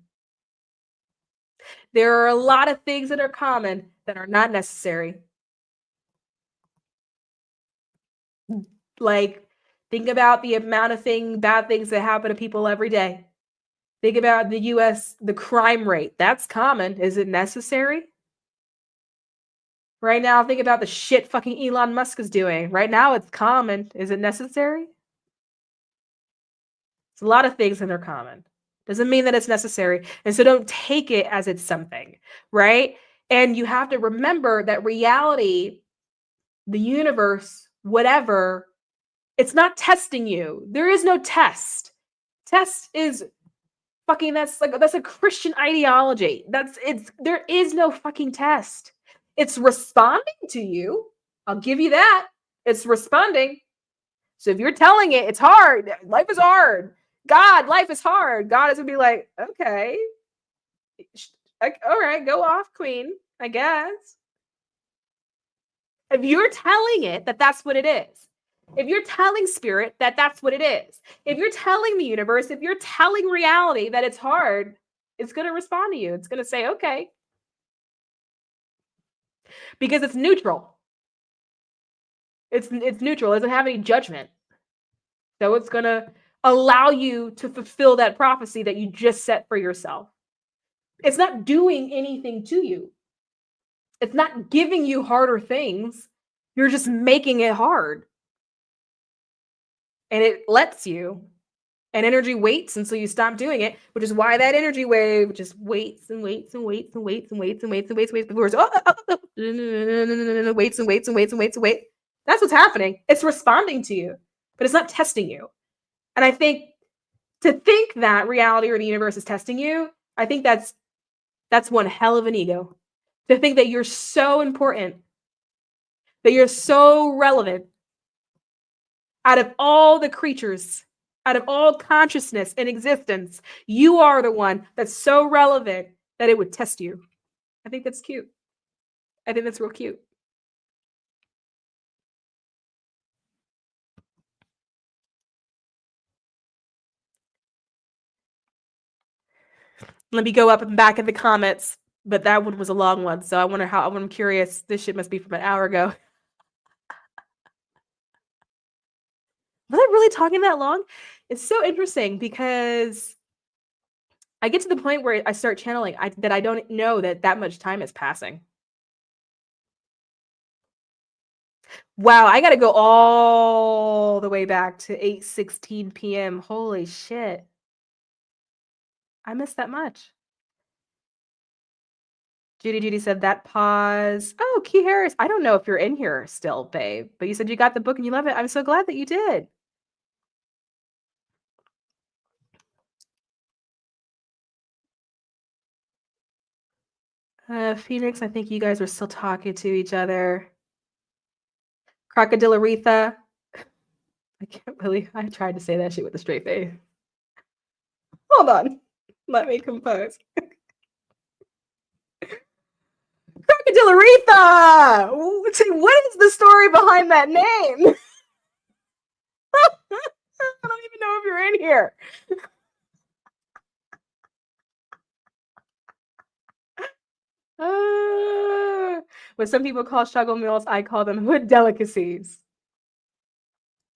There are a lot of things that are common that are not necessary. Like, think about the amount of bad things that happen to people every day. Think about the US, the crime rate. That's common. Is it necessary? Right now, think about the shit fucking Elon Musk is doing. Right now, it's common. Is it necessary? It's a lot of things that are common. Doesn't mean that it's necessary. And so don't take it as it's something, right? And you have to remember that reality, the universe, whatever, it's not testing you. There is no test. Test is fucking, that's a Christian ideology. There is no fucking test. It's responding to you. I'll give you that. It's responding. So if you're telling it, it's hard. Life is hard. God, life is hard. God is gonna be like, okay, all right, go off, queen, I guess. If you're telling it that that's what it is, if you're telling spirit that that's what it is, if you're telling the universe, if you're telling reality that it's hard, it's going to respond to you. It's going to say, okay. Because it's neutral. It's neutral. It doesn't have any judgment. So it's going to allow you to fulfill that prophecy that you just set for yourself. It's not doing anything to you. It's not giving you harder things. You're just making it hard. And it lets you. And energy waits until you stop doing it, which is why that energy wave just waits and waits and waits and waits and waits and waits and waits and waits before it's waits and waits and waits and waits and waits. That's what's happening. It's responding to you, but it's not testing you. And I think to think that reality or the universe is testing you, I think that's one hell of an ego. To think that you're so important, that you're so relevant out of all the creatures, out of all consciousness and existence, you are the one that's so relevant that it would test you. I think that's cute. I think that's real cute. Let me go up and back in the comments, but that one was a long one, so I'm curious. This shit must be from an hour ago. Was I really talking that long? It's so interesting because I get to the point where I start channeling that I don't know that much time is passing. Wow, I got to go all the way back to 8:16 p.m. Holy shit. I missed that much. Judy said that pause. Oh, Key Harris. I don't know if you're in here still, babe, but you said you got the book and you love it. I'm so glad that you did. Phoenix, I think you guys were still talking to each other. Crocodile Aretha. I can't believe I tried to say that shit with a straight face. Hold on. Let me compose. Crocodile Aretha! What is the story behind that name? I don't even know if you're in here. What some people call struggle meals, I call them hood delicacies.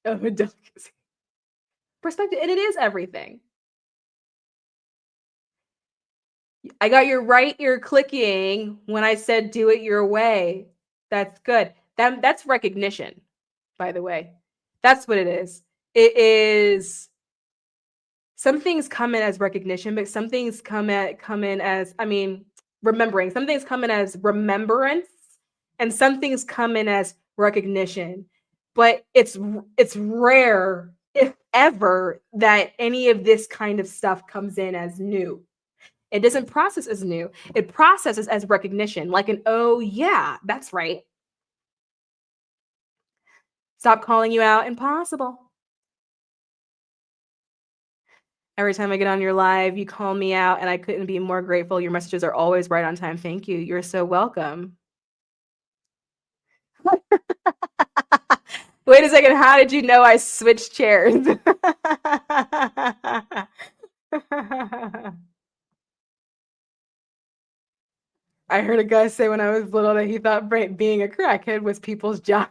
A hood delicacy. Perspective, and it is everything. I got your right ear clicking when I said do it your way. That's good. That's recognition, by the way. That's what it is. It is, some things come in as recognition, but some things come in as, remembering. Some things come in as remembrance, and some things come in as recognition. But it's rare, if ever, that any of this kind of stuff comes in as new. It doesn't process as new. It processes as recognition, like an, oh yeah, that's right. Stop calling you out, impossible. Every time I get on your live, you call me out, and I couldn't be more grateful. Your messages are always right on time. Thank you. You're so welcome. Wait a second. How did you know I switched chairs? I heard a guy say when I was little that he thought being a crackhead was people's jobs.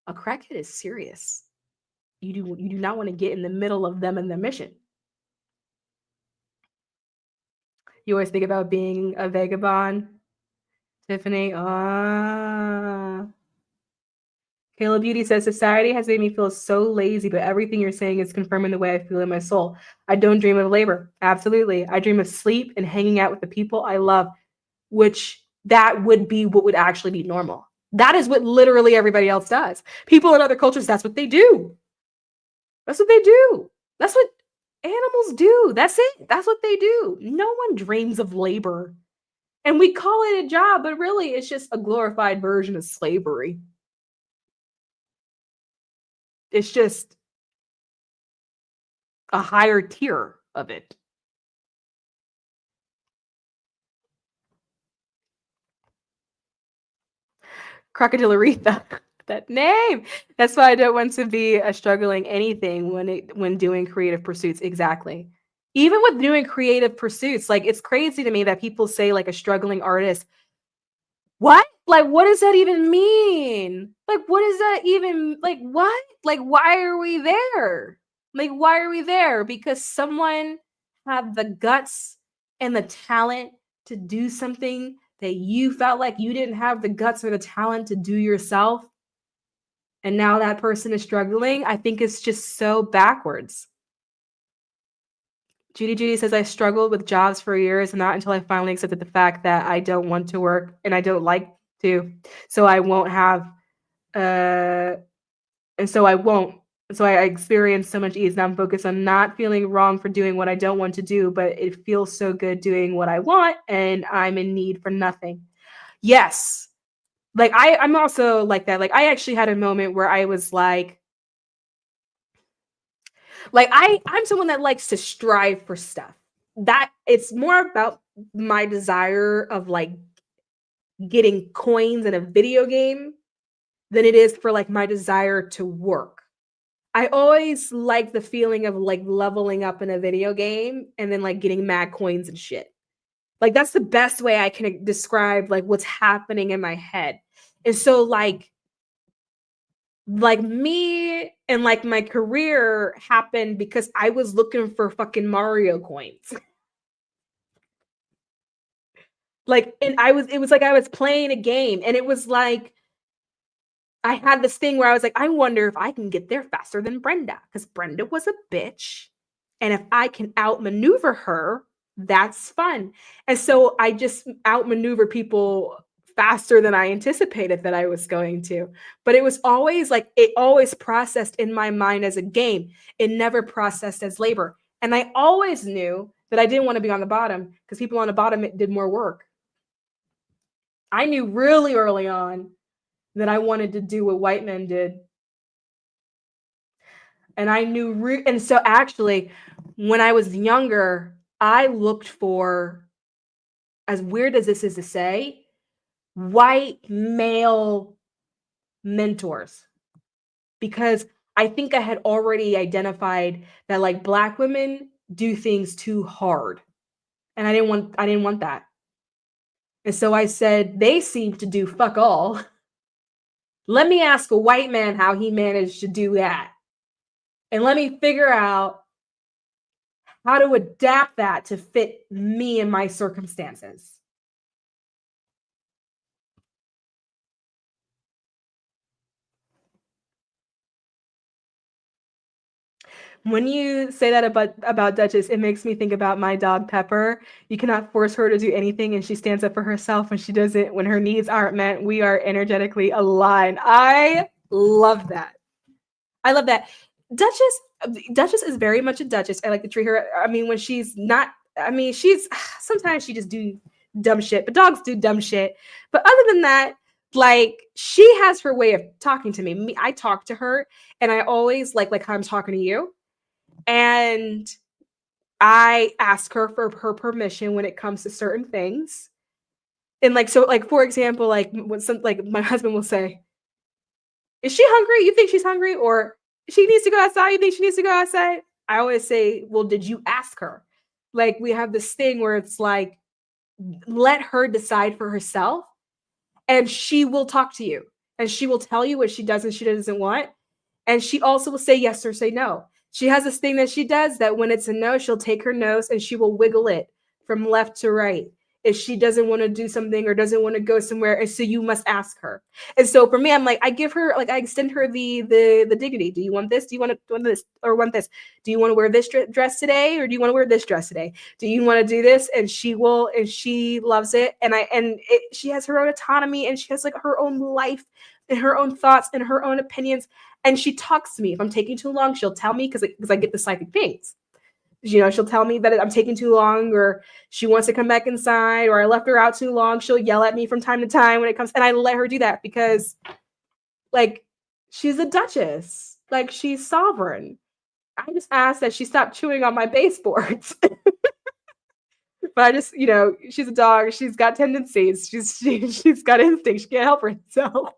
A crackhead is serious. You do not want to get in the middle of them and their mission. You always think about being a vagabond, Tiffany. Kayla Beauty says, society has made me feel so lazy, but everything you're saying is confirming the way I feel in my soul. I don't dream of labor. Absolutely. I dream of sleep and hanging out with the people I love, which that would be what would actually be normal. That is what literally everybody else does. People in other cultures, that's what they do. That's what they do. That's what animals do. That's it. That's what they do. No one dreams of labor. And we call it a job, but really it's just a glorified version of slavery. It's just a higher tier of it. Crocodile Aretha. That name. That's why I don't want to be a struggling anything when doing creative pursuits. Exactly. Even with doing creative pursuits, like it's crazy to me that people say like a struggling artist. What? Like, what does that even mean? Like, what is that even like? What? Like, why are we there? Like, why are we there? Because someone had the guts and the talent to do something that you felt like you didn't have the guts or the talent to do yourself. And now that person is struggling. I think it's just so backwards. Judy says, I struggled with jobs for years, and not until I finally accepted the fact that I don't want to work and I don't like to. So I won't have, and so I won't. So I experienced so much ease. Now I'm focused on not feeling wrong for doing what I don't want to do, but it feels so good doing what I want, and I'm in need for nothing. Yes. Like I'm also like that. Like I actually had a moment where I was like I'm someone that likes to strive for stuff. That it's more about my desire of like getting coins in a video game than it is for like my desire to work. I always like the feeling of like leveling up in a video game and then like getting mad coins and shit. Like that's the best way I can describe like what's happening in my head. And so like me and like my career happened because I was looking for fucking Mario coins. Like, and it was like I was playing a game, and it was like I had this thing where I was like, I wonder if I can get there faster than Brenda, because Brenda was a bitch. And if I can outmaneuver her, that's fun. And so I just outmaneuver people faster than I anticipated that I was going to. But it was always like, it always processed in my mind as a game. It never processed as labor. And I always knew that I didn't want to be on the bottom because people on the bottom did more work. I knew really early on that I wanted to do what white men did. And I knew, and so actually, when I was younger, I looked for, as weird as this is to say, white male mentors. Because I think I had already identified that like Black women do things too hard. And I didn't want that. And so I said, they seem to do fuck all. Let me ask a white man how he managed to do that. And let me figure out how to adapt that to fit me and my circumstances. When you say that about Duchess, it makes me think about my dog Pepper. You cannot force her to do anything, and she stands up for herself when she does it. When her needs aren't met, we are energetically aligned. I love that. I love that. Duchess is very much a Duchess. I like to treat her. I mean, when she's not, I mean, she's sometimes she just do dumb shit, but dogs do dumb shit. But other than that, like she has her way of talking to me. I talk to her, and I always like how I'm talking to you. And I ask her for her permission when it comes to certain things. And like, so like, for example, like when my husband will say, is she hungry? You think she's hungry? Or she needs to go outside? You think she needs to go outside? I always say, well, did you ask her? Like we have this thing where it's like, let her decide for herself and she will talk to you and she will tell you what she does and she doesn't want. And she also will say yes or say no. She has this thing that she does that when it's a no, she'll take her nose and she will wiggle it from left to right if she doesn't want to do something or doesn't want to go somewhere, and so you must ask her. And so for me, I'm like, I give her, like, I extend her the dignity. Do you want this? Do you want this or want this? Do you want to wear this dress today, or do you want to wear this dress today? Do you want to do this? And she will, and she loves it. She has her own autonomy, and she has like her own life and her own thoughts and her own opinions. And she talks to me. If I'm taking too long, she'll tell me, because I get the psychic pings. You know, she'll tell me that I'm taking too long, or she wants to come back inside, or I left her out too long. She'll yell at me from time to time when it comes, and I let her do that because, like, she's a duchess. Like, she's sovereign. I just ask that she stop chewing on my baseboards. But I just, you know, she's a dog. She's got tendencies. She's got instincts. She can't help herself.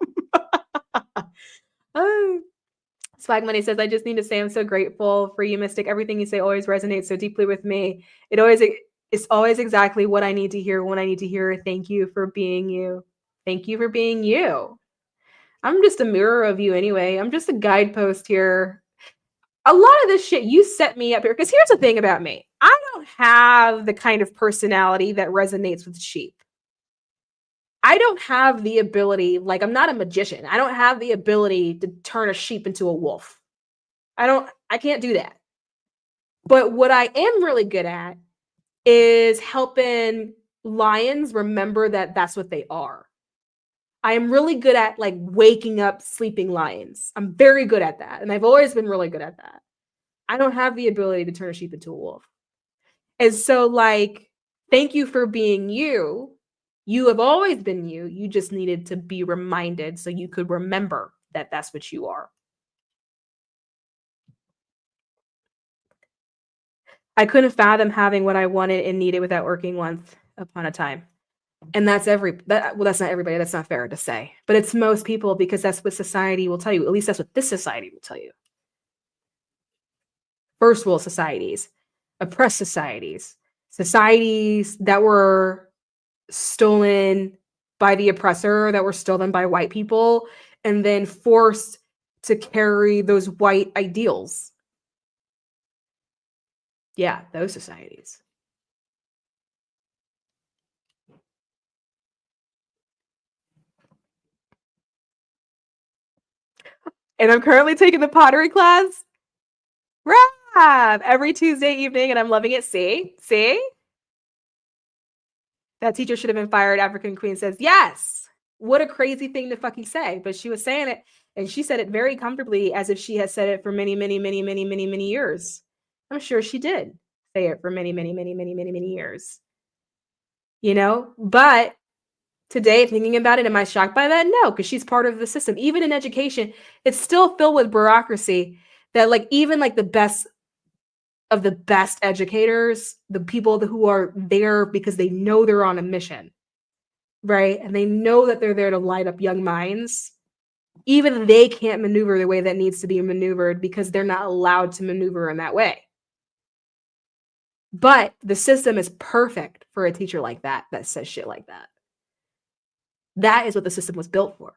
Swag Money says, I just need to say I'm so grateful for you, Mystic. Everything you say always resonates so deeply with me. It's always exactly what I need to hear when I need to hear. Thank you for being you. Thank you for being you. I'm just a mirror of you anyway. I'm just a guidepost here. A lot of this shit, you set me up here. Because here's the thing about me. I don't have the kind of personality that resonates with sheep. I don't have the ability, like, I'm not a magician. I don't have the ability to turn a sheep into a wolf. I can't do that. But what I am really good at is helping lions remember that that's what they are. I am really good at, like, waking up sleeping lions. I'm very good at that. And I've always been really good at that. I don't have the ability to turn a sheep into a wolf. And so, like, thank you for being you. You have always been you. You just needed to be reminded so you could remember that that's what you are. I couldn't fathom having what I wanted and needed without working once upon a time. And that's that's not everybody. That's not fair to say. But it's most people, because that's what society will tell you. At least that's what this society will tell you. First world societies, oppressed societies, societies that were stolen by the oppressor, that were stolen by white people, and then forced to carry those white ideals. Yeah, those societies. And I'm currently taking the pottery class. Every Tuesday evening, and I'm loving it. See? That teacher should have been fired. African Queen says, yes. What a crazy thing to fucking say. But she was saying it, and she said it very comfortably, as if she has said it for many, many, many, many, many, many years. I'm sure she did say it for many, many, many, many, many, many years. You know? But today, thinking about it, am I shocked by that? No, because she's part of the system. Even in education, it's still filled with bureaucracy that, like, even like the best of the best educators, the people who are there because they know they're on a mission, right? And they know that they're there to light up young minds. Even they can't maneuver the way that needs to be maneuvered because they're not allowed to maneuver in that way. But the system is perfect for a teacher like that says shit like that. That is what the system was built for.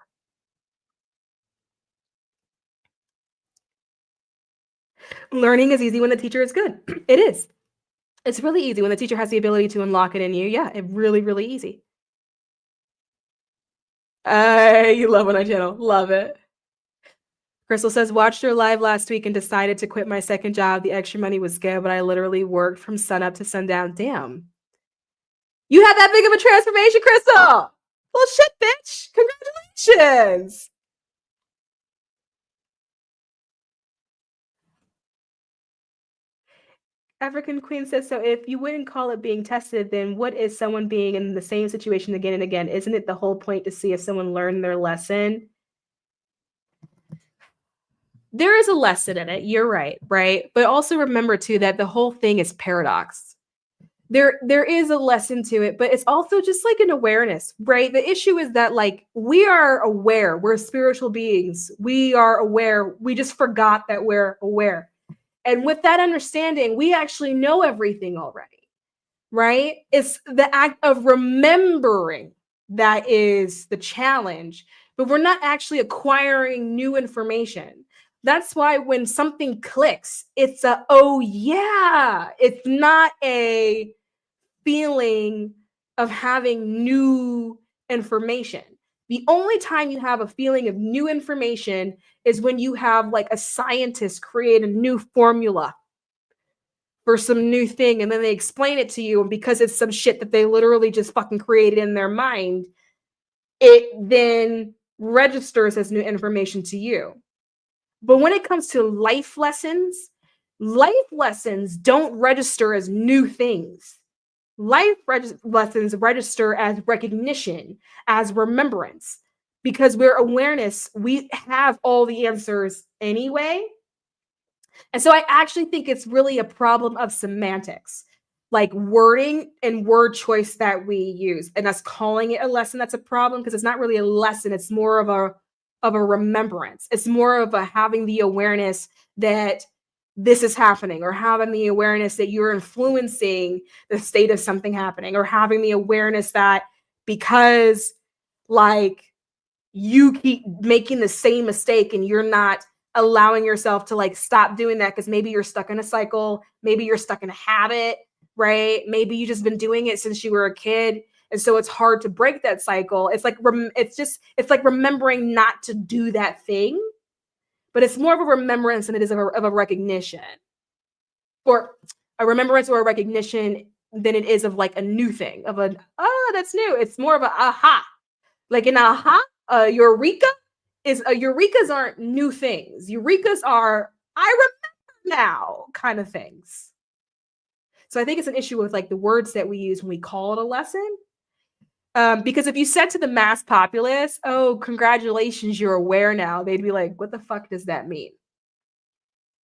Learning is easy when the teacher is good. It is. It's really easy when the teacher has the ability to unlock it in you. Yeah, it really, really easy. You love when I channel. Love it. Crystal says, watched your live last week and decided to quit my second job. The extra money was good, but I literally worked from sunup to sundown. Damn. You had that big of a transformation, Crystal. Well, shit, bitch. Congratulations. African Queen says, so if you wouldn't call it being tested, then what is someone being in the same situation again and again? Isn't it the whole point to see if someone learned their lesson? There is a lesson in it. You're right? But also remember, too, that the whole thing is paradox. There is a lesson to it, but it's also just like an awareness, right? The issue is that, like, we are aware. We're spiritual beings. We are aware. We just forgot that we're aware. And with that understanding, we actually know everything already, right? It's the act of remembering that is the challenge, but we're not actually acquiring new information. That's why when something clicks, it's a, oh yeah, it's not a feeling of having new information. The only time you have a feeling of new information is when you have like a scientist create a new formula for some new thing, and then they explain it to you, and because it's some shit that they literally just fucking created in their mind, it then registers as new information to you. But when it comes to life lessons don't register as new things. Lessons register as recognition, as remembrance, because we're awareness. We have all the answers anyway. And so I actually think it's really a problem of semantics, like wording and word choice that we use. And us calling it a lesson, that's a problem, because it's not really a lesson. It's more of a remembrance. It's more of a having the awareness that this is happening, or having the awareness that you're influencing the state of something happening, or having the awareness that because like you keep making the same mistake and you're not allowing yourself to like stop doing that, because maybe you're stuck in a cycle, maybe you're stuck in a habit, right? Maybe you just been doing it since you were a kid, and so it's hard to break that cycle. It's like it's like remembering not to do that thing, but it's more of a remembrance than it is of a recognition, or a remembrance or a recognition than it is of like a new thing, of a that's new. It's more of a aha, like an aha. Eureka is Eurekas aren't new things. Eurekas are I remember now kind of things. So I think it's an issue with like the words that we use when we call it a lesson. Because if you said to the mass populace, "Oh, congratulations, you're aware now," they'd be like, "What the fuck does that mean?"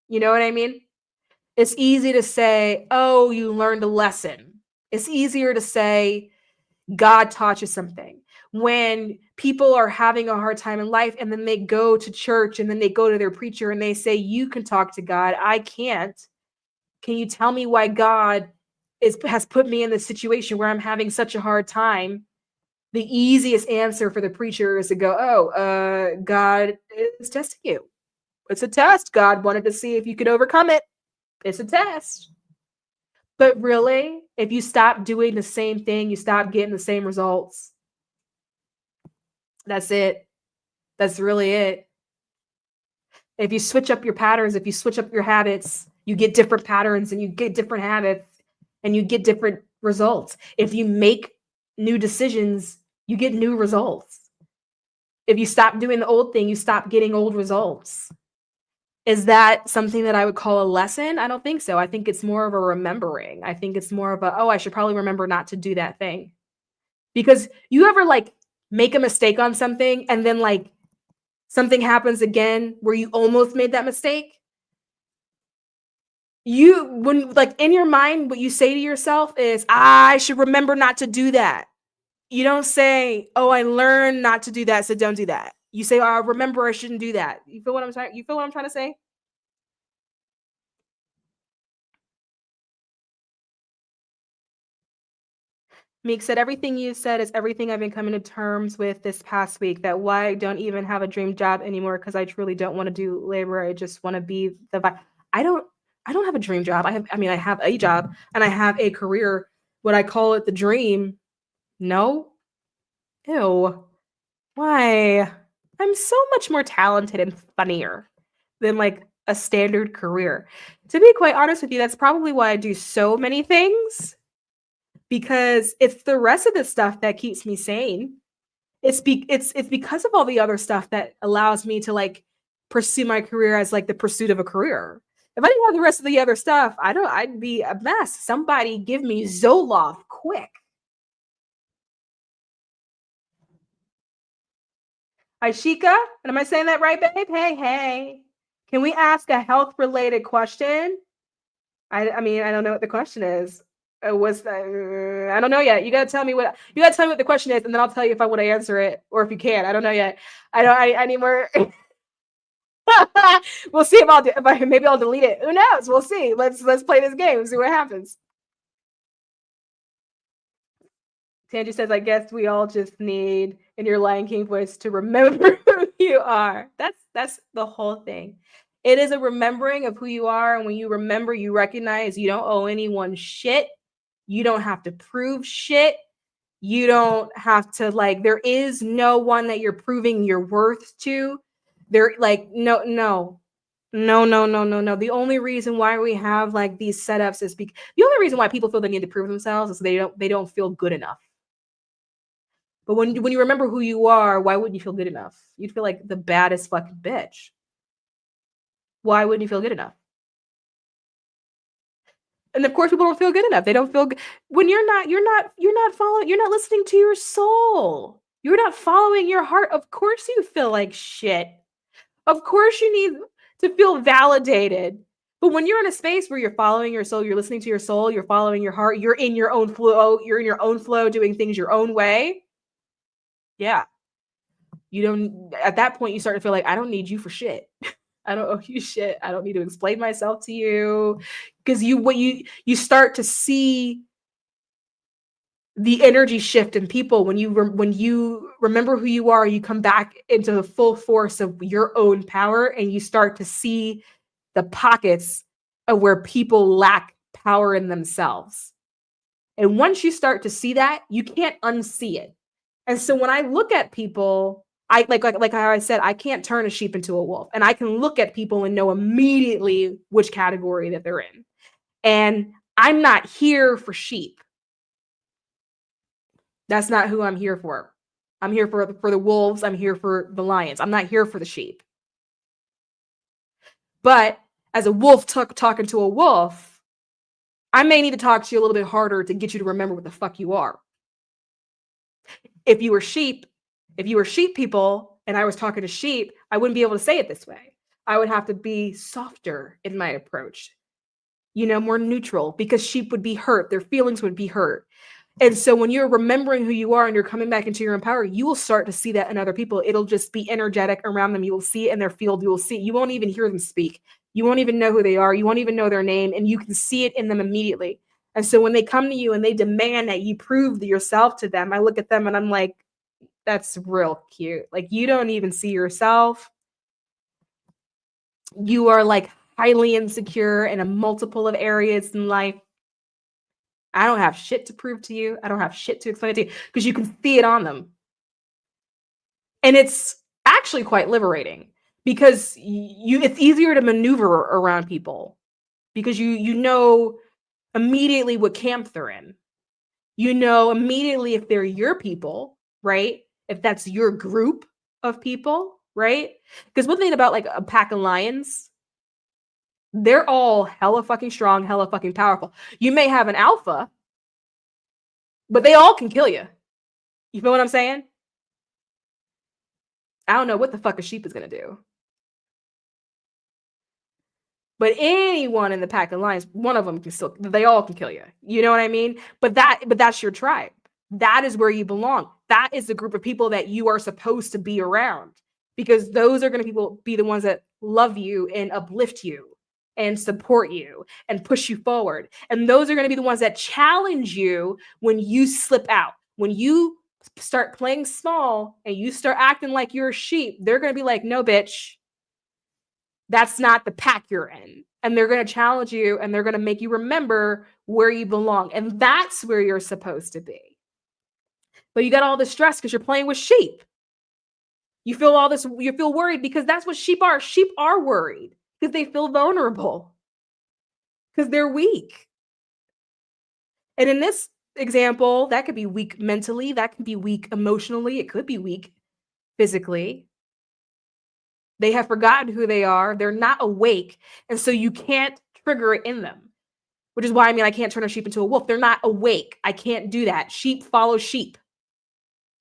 You know what I mean? It's easy to say, "Oh, you learned a lesson." It's easier to say, "God taught you something." When people are having a hard time in life and then they go to church and then they go to their preacher and they say, "You can talk to God, I can't. Can you tell me why God has put me in this situation where I'm having such a hard time?" The easiest answer for the preacher is to go, "Oh, God is testing you. It's a test. God wanted to see if you could overcome it. It's a test." But really, if you stop doing the same thing, you stop getting the same results. That's it. That's really it. If you switch up your patterns, if you switch up your habits, you get different patterns and you get different habits and you get different results. If you make new decisions, you get new results. If you stop doing the old thing, you stop getting old results. Is that something that I would call a lesson? I don't think so. I think it's more of a remembering. I think it's more of a, I should probably remember not to do that thing. Because you ever like make a mistake on something and then like something happens again where you almost made that mistake? When like in your mind, what you say to yourself is, "I should remember not to do that." You don't say, "Oh, I learned not to do that, so don't do that." You say, "Oh, I remember I shouldn't do that." You feel what I'm saying? You feel what I'm trying to say? Meek said, "Everything you said is everything I've been coming to terms with this past week. That why I don't even have a dream job anymore, because I truly don't want to do labor. I just want to be the vibe." I don't have a dream job. I have a job and I have a career. Would I call it the dream? No. Ew. Why? I'm so much more talented and funnier than like a standard career. To be quite honest with you, that's probably why I do so many things, because it's the rest of the stuff that keeps me sane. It's because of all the other stuff that allows me to like pursue my career as like the pursuit of a career. If I didn't have the rest of the other stuff, I'd be a mess. Somebody give me Zoloft quick. Aishika, and am I saying that right, babe? Hey. Can we ask a health-related question? I don't know what the question is. I don't know yet. You gotta tell me what the question is, and then I'll tell you if I want to answer it or if you can. I don't know yet. I need more. We'll see maybe I'll delete it. Who knows? We'll see. Let's play this game. See what happens. Tanji says, "I guess we all just need in your Lion King voice to remember who you are." That's the whole thing. It is a remembering of who you are, and when you remember, you recognize you don't owe anyone shit. You don't have to prove shit. You don't have to, like, there is no one that you're proving your worth to. They're like, no. The only reason why we have like these setups is because the only reason why people feel they need to prove themselves is they don't feel good enough. But when you remember who you are, why wouldn't you feel good enough? You'd feel like the baddest fucking bitch. Why wouldn't you feel good enough? And of course, people don't feel good enough. They don't feel good when you're not following. You're not listening to your soul. You're not following your heart. Of course, you feel like shit. Of course, you need to feel validated. But when you're in a space where you're following your soul, you're listening to your soul, you're following your heart, you're in your own flow. You're in your own flow, doing things your own way. Yeah. You don't, at that point, you start to feel like, I don't need you for shit. I don't owe you shit. I don't need to explain myself to you. Because you start to see the energy shift in people when you remember who you are, you come back into the full force of your own power, and you start to see the pockets of where people lack power in themselves. And once you start to see that, you can't unsee it. And so when I look at people, I like how I said, I can't turn a sheep into a wolf. And I can look at people and know immediately which category that they're in. And I'm not here for sheep. That's not who I'm here for. I'm here for the wolves. I'm here for the lions. I'm not here for the sheep. But as a wolf talking to a wolf, I may need to talk to you a little bit harder to get you to remember what the fuck you are. If you were sheep people and I was talking to sheep, I wouldn't be able to say it this way. I would have to be softer in my approach, more neutral, because sheep would be hurt. Their feelings would be hurt. And so when you're remembering who you are and you're coming back into your own power, you will start to see that in other people. It'll just be energetic around them. You will see it in their field. You won't even hear them speak. You won't even know who they are. You won't even know their name, and you can see it in them immediately. And so when they come to you and they demand that you prove yourself to them, I look at them and I'm like, that's real cute. Like, you don't even see yourself. You are like highly insecure in a multiple of areas in life. I don't have shit to prove to you. I don't have shit to explain it to you, because you can see it on them. And it's actually quite liberating, because it's easier to maneuver around people, because you know immediately what camp they're in. You know immediately if they're your people, right? If that's your group of people, right? Because one thing about like a pack of lions, they're all hella fucking strong, hella fucking powerful. You may have an alpha, but they all can kill you. You feel what I'm saying? I don't know what the fuck a sheep is going to do. But anyone in the pack of lions, one of them they all can kill you. You know what I mean? But that's your tribe. That is where you belong. That is the group of people that you are supposed to be around, because those are going to be the ones that love you and uplift you and support you and push you forward. And those are going to be the ones that challenge you when you slip out. When you start playing small and you start acting like you're a sheep, they're going to be like, no, bitch. That's not the pack you're in. And they're going to challenge you, and they're going to make you remember where you belong. And that's where you're supposed to be. But you got all this stress because you're playing with sheep. You feel all this, you feel worried because that's what sheep are. Sheep are worried because they feel vulnerable, because they're weak. And in this example, that could be weak mentally, that could be weak emotionally, it could be weak physically. They have forgotten who they are. They're not awake. And so you can't trigger it in them, which is why I can't turn a sheep into a wolf. They're not awake. I can't do that. Sheep follow sheep.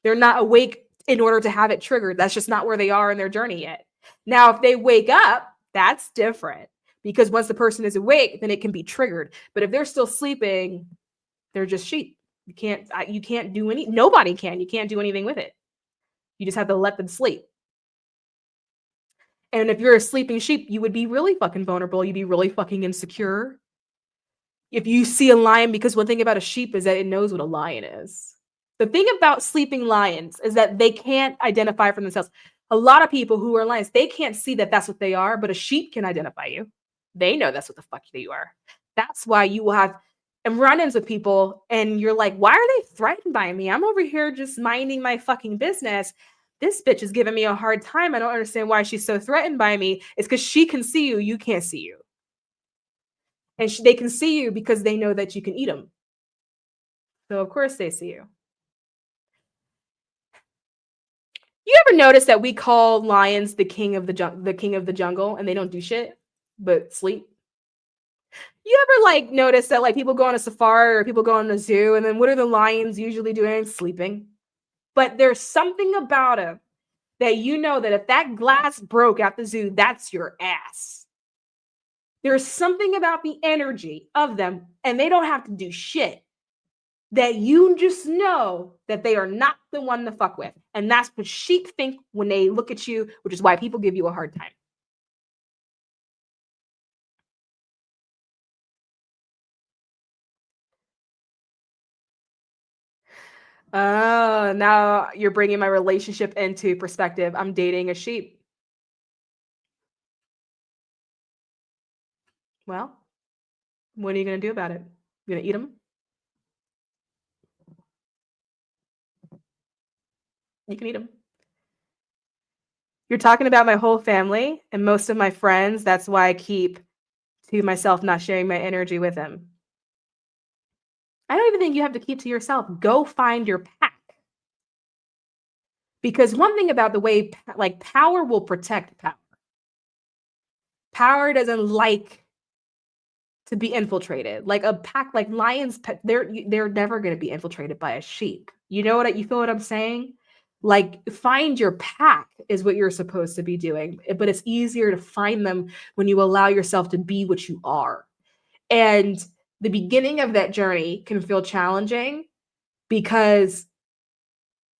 They're not awake in order to have it triggered. That's just not where they are in their journey yet. Now, if they wake up, that's different, because once the person is awake, then it can be triggered. But if they're still sleeping, they're just sheep. You can't do nobody can. You can't do anything with it. You just have to let them sleep. And if you're a sleeping sheep, you would be really fucking vulnerable. You'd be really fucking insecure. If you see a lion, because one thing about a sheep is that it knows what a lion is. The thing about sleeping lions is that they can't identify for themselves. A lot of people who are lions, they can't see that that's what they are, but a sheep can identify you. They know that's what the fuck you are. That's why you will have and run-ins with people, and you're like, why are they threatened by me? I'm over here just minding my fucking business. This bitch is giving me a hard time. I don't understand why she's so threatened by me. It's because she can see you, you can't see you. And they can see you because they know that you can eat them. So of course they see you. You ever notice that we call lions the king of the jungle, and they don't do shit but sleep? You ever like notice that like people go on a safari or people go on a zoo, and then what are the lions usually doing? Sleeping. But there's something about them that you know that if that glass broke at the zoo, that's your ass. There's something about the energy of them, and they don't have to do shit, that you just know that they are not the one to fuck with. And that's what sheep think when they look at you, which is why people give you a hard time. Oh, now you're bringing my relationship into perspective. I'm dating a sheep. Well, what are you going to do about it? You going to eat them? You can eat them. You're talking about my whole family and most of my friends. That's why I keep to myself, not sharing my energy with them. I don't even think you have to keep to yourself. Go find your pack. Because one thing about the way, like, power will protect power. Power doesn't like to be infiltrated. Like a pack, like lions, they're never going to be infiltrated by a sheep. You know what? You feel what I'm saying? Like, find your pack is what you're supposed to be doing, but it's easier to find them when you allow yourself to be what you are. And the beginning of that journey can feel challenging because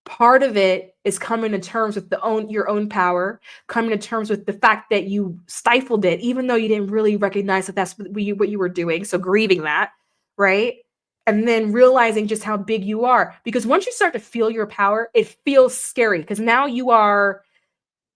part of it is coming to terms with your own power, coming to terms with the fact that you stifled it, even though you didn't really recognize that that's what you were doing. So grieving that, right? And then realizing just how big you are. Because once you start to feel your power, it feels scary because now you are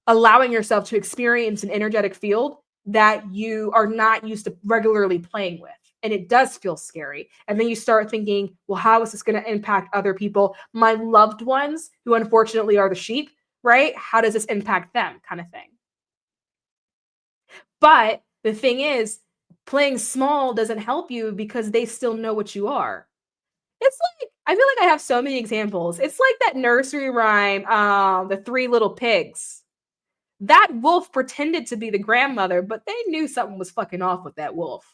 allowing yourself to experience an energetic field that you are not used to regularly playing with. And it does feel scary. And then you start thinking, well, how is this going to impact other people? My loved ones, who unfortunately are the sheep, right? How does this impact them, kind of thing? But the thing is, playing small doesn't help you because they still know what you are. It's like, I feel like I have so many examples. It's like that nursery rhyme, The Three Little Pigs. That wolf pretended to be the grandmother, but they knew something was fucking off with that wolf.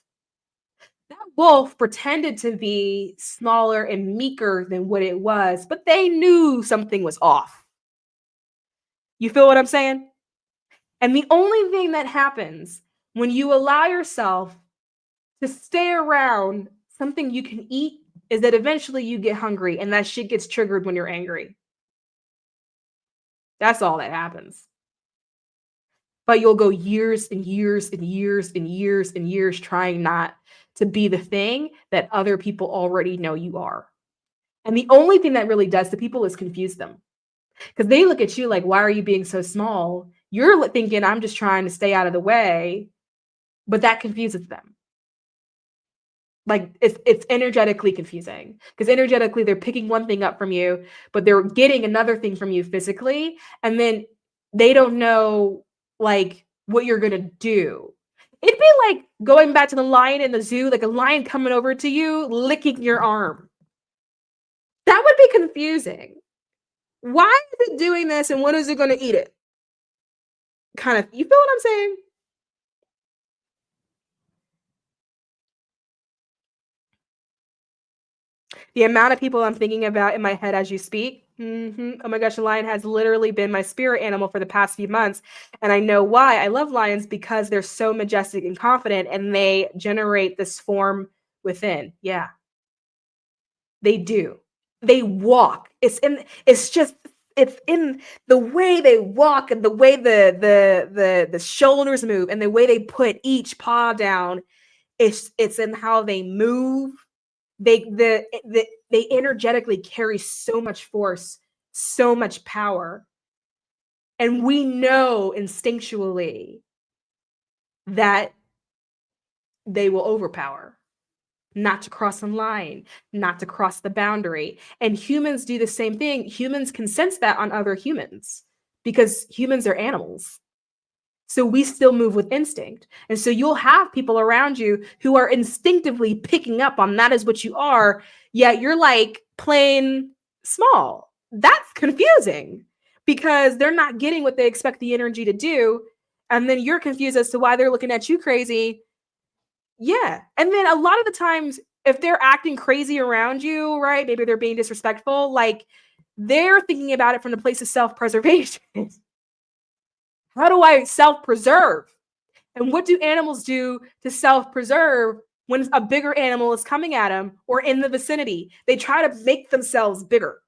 That wolf pretended to be smaller and meeker than what it was, but they knew something was off. You feel what I'm saying? And the only thing that happens when you allow yourself to stay around something you can eat is that eventually you get hungry, and that shit gets triggered when you're angry. That's all that happens. But you'll go years and years and years and years and years trying not to be the thing that other people already know you are. And the only thing that really does to people is confuse them. Because they look at you like, why are you being so small? You're thinking, I'm just trying to stay out of the way. But that confuses them. Like, it's energetically confusing. Because energetically, they're picking one thing up from you, but they're getting another thing from you physically. And then they don't know, like, what you're going to do. It'd be like going back to the lion in the zoo, like a lion coming over to you, licking your arm. That would be confusing. Why is it doing this, and when is it going to eat it? Kind of, you feel what I'm saying? The amount of people I'm thinking about in my head as you speak. Oh my gosh, the lion has literally been my spirit animal for the past few months. And I know why. I love lions because they're so majestic and confident, and they generate this form within. Yeah, they do. They walk. It's in the way they walk, and the way the shoulders move, and the way they put each paw down. It's in how they move. They energetically carry so much force, so much power. And we know instinctually that they will overpower. not to cross a line, not to cross the boundary. And humans do the same thing. Humans can sense that on other humans because humans are animals. So we still move with instinct. And so you'll have people around you who are instinctively picking up on that is what you are, yet you're like playing small. That's confusing because they're not getting what they expect the energy to do. And then you're confused as to why they're looking at you crazy. Yeah. And then a lot of the times, if they're acting crazy around you, right? Maybe they're being disrespectful, like they're thinking about it from the place of self-preservation. How do I self-preserve? And what do animals do to self-preserve when a bigger animal is coming at them or in the vicinity? They try to make themselves bigger.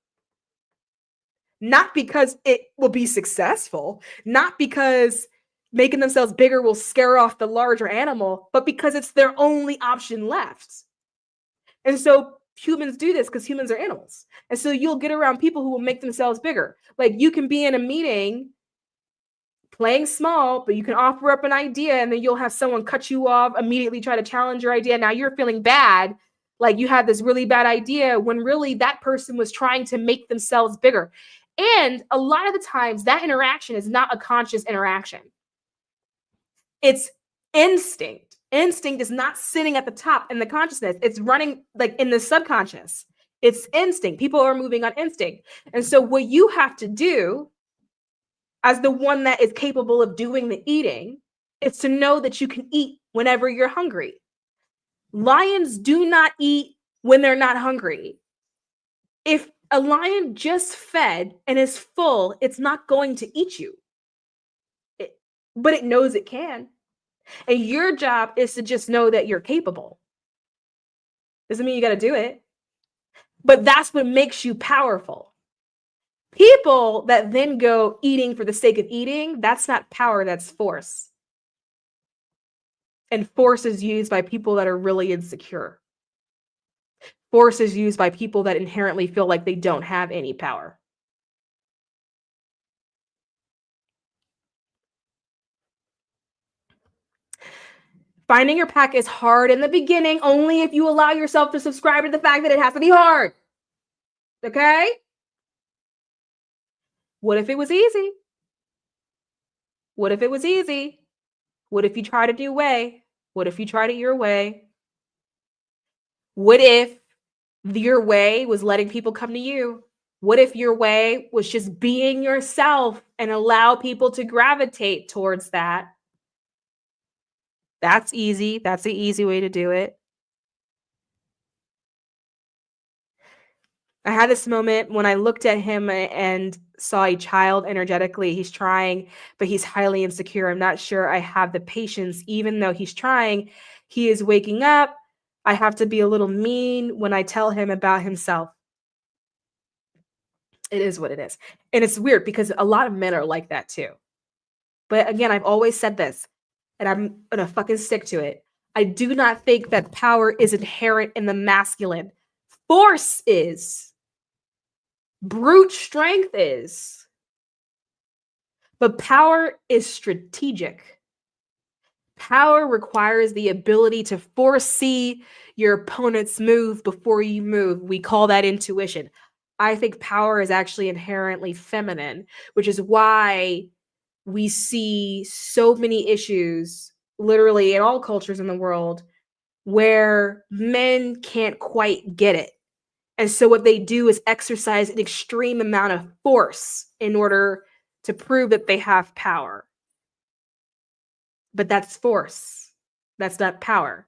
Not because it will be successful, not because making themselves bigger will scare off the larger animal, but because it's their only option left. And so humans do this because humans are animals. And so you'll get around people who will make themselves bigger. Like you can be in a meeting playing small, but you can offer up an idea and then you'll have someone cut you off, immediately try to challenge your idea. Now you're feeling bad, like you had this really bad idea when really that person was trying to make themselves bigger. And a lot of the times that interaction is not a conscious interaction. It's instinct. Instinct is not sitting at the top in the consciousness. It's running like in the subconscious. It's instinct. People are moving on instinct. And so what you have to do as the one that is capable of doing the eating, is to know that you can eat whenever you're hungry. Lions do not eat when they're not hungry. If a lion just fed and is full, it's not going to eat you. But it knows it can. And your job is to just know that you're capable. Doesn't mean you got to do it. But that's what makes you powerful. People that then go eating for the sake of eating, that's not power, that's force. And force is used by people that are really insecure. Force is used by people that inherently feel like they don't have any power. Finding your pack is hard in the beginning, only if you allow yourself to subscribe to the fact that it has to be hard. Okay? What if it was easy? What if it was easy? What if you try to do way? What if you tried it your way? What if your way was letting people come to you? What if your way was just being yourself and allow people to gravitate towards that? That's easy. That's the easy way to do it. I had this moment when I looked at him and saw a child energetically. He's trying, but he's highly insecure. I'm not sure I have the patience, even though he's trying. He is waking up. I have to be a little mean when I tell him about himself. It is what it is. And it's weird because a lot of men are like that too. But again, I've always said this, and I'm going to fucking stick to it. I do not think that power is inherent in the masculine. Force is. Brute strength is. But power is strategic. Power requires the ability to foresee your opponent's move before you move. We call that intuition. I think power is actually inherently feminine, which is why we see so many issues, literally in all cultures in the world, where men can't quite get it. And so what they do is exercise an extreme amount of force in order to prove that they have power. But that's force. That's not power.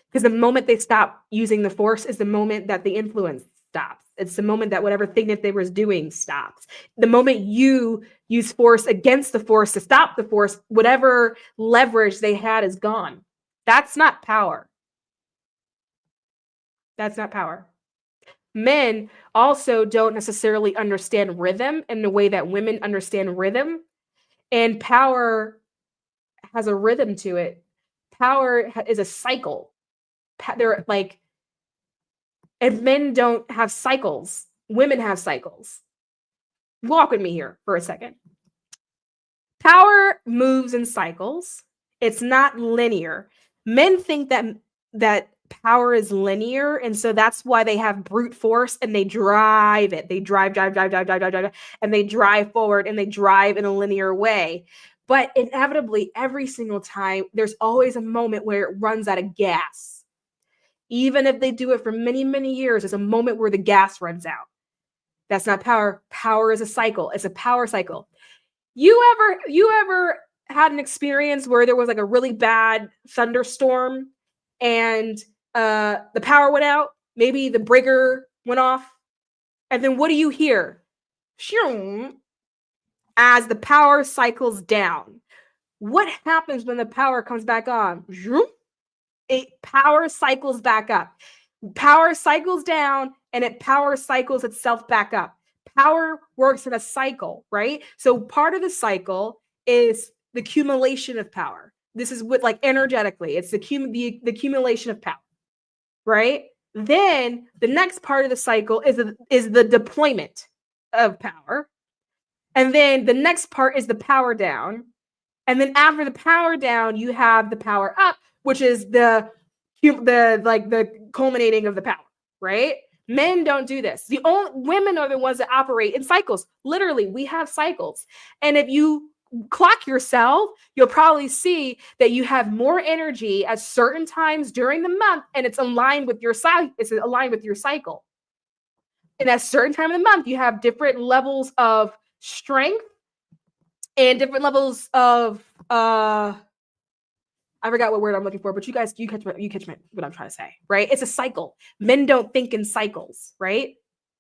Because the moment they stop using the force is the moment that the influence stops. It's the moment that whatever thing that they were doing stops. The moment you use force against the force to stop the force, whatever leverage they had is gone. That's not power. That's not power. Men also don't necessarily understand rhythm in the way that women understand rhythm. And power has a rhythm to it. Power is a cycle. They're like, and men don't have cycles. Women have cycles. Walk with me here for a second. Power moves in cycles. It's not linear. Men think that power is linear, and so that's why they have brute force and they drive it. They drive, and they drive forward and they drive in a linear way. But inevitably, every single time, there's always a moment where it runs out of gas. Even if they do it for many, many years, there's a moment where the gas runs out. That's not power. Power is a cycle. It's a power cycle. You ever had an experience where there was like a really bad thunderstorm and the power went out? Maybe the breaker went off, and then what do you hear? Shoo, as the power cycles down. What happens when the power comes back on? Power cycles back up. Power cycles down and it power cycles itself back up. Power works in a cycle, right? So part of the cycle is the accumulation of power. This is what, like, energetically, it's the accumulation of power, right? Then the next part of the cycle is the deployment of power. And then the next part is the power down. And then after the power down, you have the power up, which is the culminating of the power, right? Men don't do this. Women are the ones that operate in cycles. Literally, we have cycles. And if you clock yourself, you'll probably see that you have more energy at certain times during the month, and it's aligned with your cycle. And at a certain time of the month, you have different levels of strength and different levels of I forgot what word I'm looking for, but you catch what I'm trying to say, right? It's a cycle. Men don't think in cycles, right?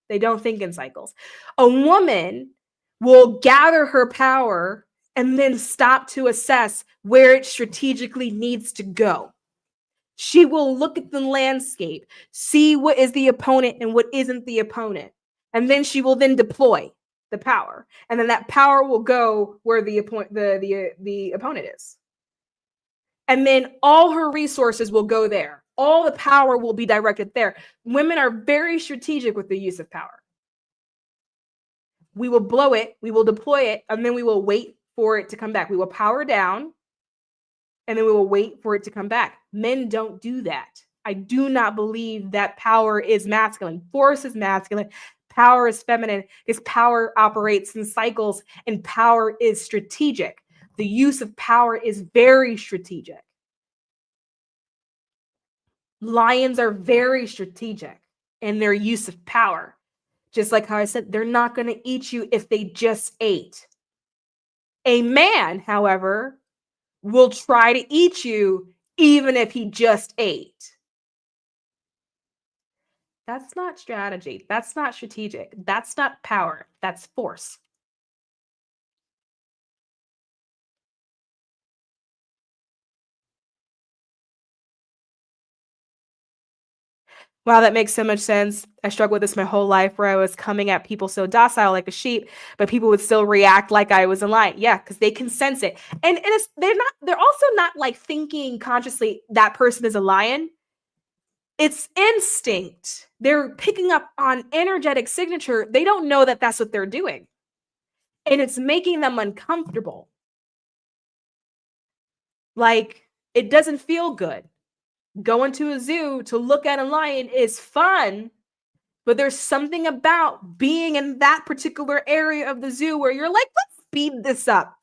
They don't think in cycles. A woman will gather her power and then stop to assess where it strategically needs to go. She will look at the landscape, see what is the opponent and what isn't the opponent, and then she will then deploy the power, and then that power will go where the opponent is. And then all her resources will go there. All the power will be directed there. Women are very strategic with the use of power. We will blow it, we will deploy it, and then we will wait for it to come back. We will power down, and then we will wait for it to come back. Men don't do that. I do not believe that power is masculine. Force is masculine. Power is feminine. Because power operates in cycles, and power is strategic. The use of power is very strategic. Lions are very strategic in their use of power. Just like how I said, they're not going to eat you if they just ate. A man, however, will try to eat you even if he just ate. That's not strategy. That's not strategic. That's not power. That's force. Wow, that makes so much sense. I struggled with this my whole life, where I was coming at people so docile like a sheep, but people would still react like I was a lion. Yeah, because they can sense it. And they're also not like thinking consciously that person is a lion. It's instinct. They're picking up on energetic signature. They don't know that that's what they're doing. And it's making them uncomfortable. Like, it doesn't feel good. Going to a zoo to look at a lion is fun, but there's something about being in that particular area of the zoo where you're like, let's speed this up.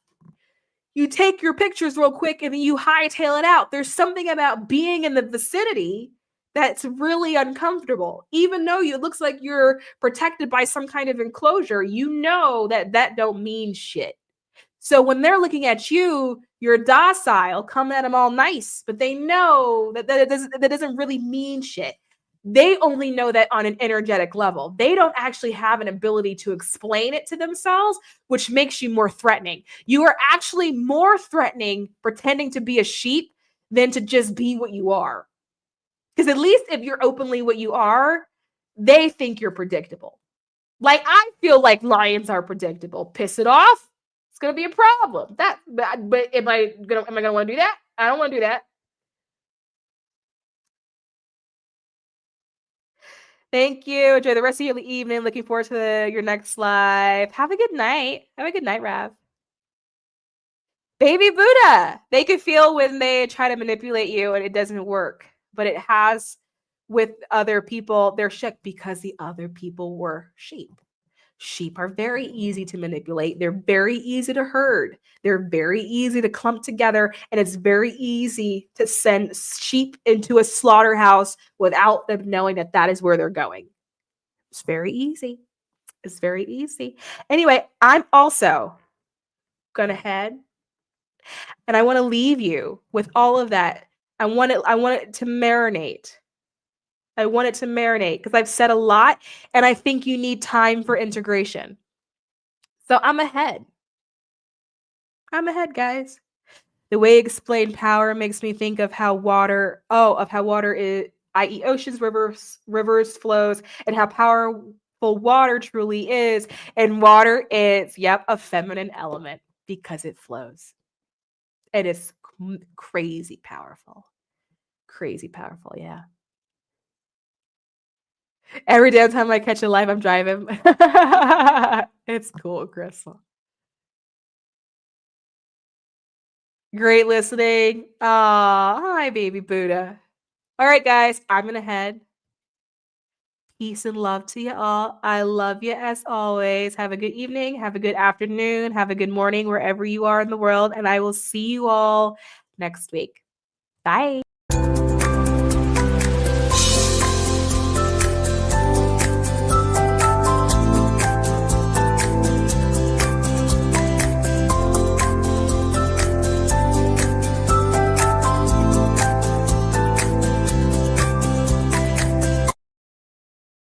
You take your pictures real quick and then you hightail it out. There's something about being in the vicinity that's really uncomfortable. Even though it looks like you're protected by some kind of enclosure, you know that don't mean shit. So when they're looking at you, you're docile, coming at them all nice, but they know that doesn't really mean shit. They only know that on an energetic level. They don't actually have an ability to explain it to themselves, which makes you more threatening. You are actually more threatening pretending to be a sheep than to just be what you are. Because at least if you're openly what you are, they think you're predictable. Like, I feel like lions are predictable. Piss it off, it's gonna be a problem. But am I gonna want to do that? I don't want to do that. Thank you. Enjoy the rest of your evening. Looking forward to your next live. Have a good night. Have a good night, Rav. Baby Buddha. They can feel when they try to manipulate you and it doesn't work. but it has with other people, they're shook because the other people were sheep. Sheep are very easy to manipulate. They're very easy to herd. They're very easy to clump together. And it's very easy to send sheep into a slaughterhouse without them knowing that that is where they're going. It's very easy. It's very easy. Anyway, I'm also going to head and I want to leave you with all of that. I want it to marinate. I want it to marinate because I've said a lot and I think you need time for integration. So I'm ahead. I'm ahead, guys. The way you explain power makes me think of how water is, i.e., oceans, rivers, flows, and how powerful water truly is. And water is, a feminine element because it flows. It is crazy powerful. Crazy powerful, yeah. Every damn time I catch a live, I'm driving. It's cool, Crystal. Great listening. Hi, baby Buddha. All right, guys, I'm going to head. Peace and love to you all. I love you as always. Have a good evening. Have a good afternoon. Have a good morning wherever you are in the world. And I will see you all next week. Bye.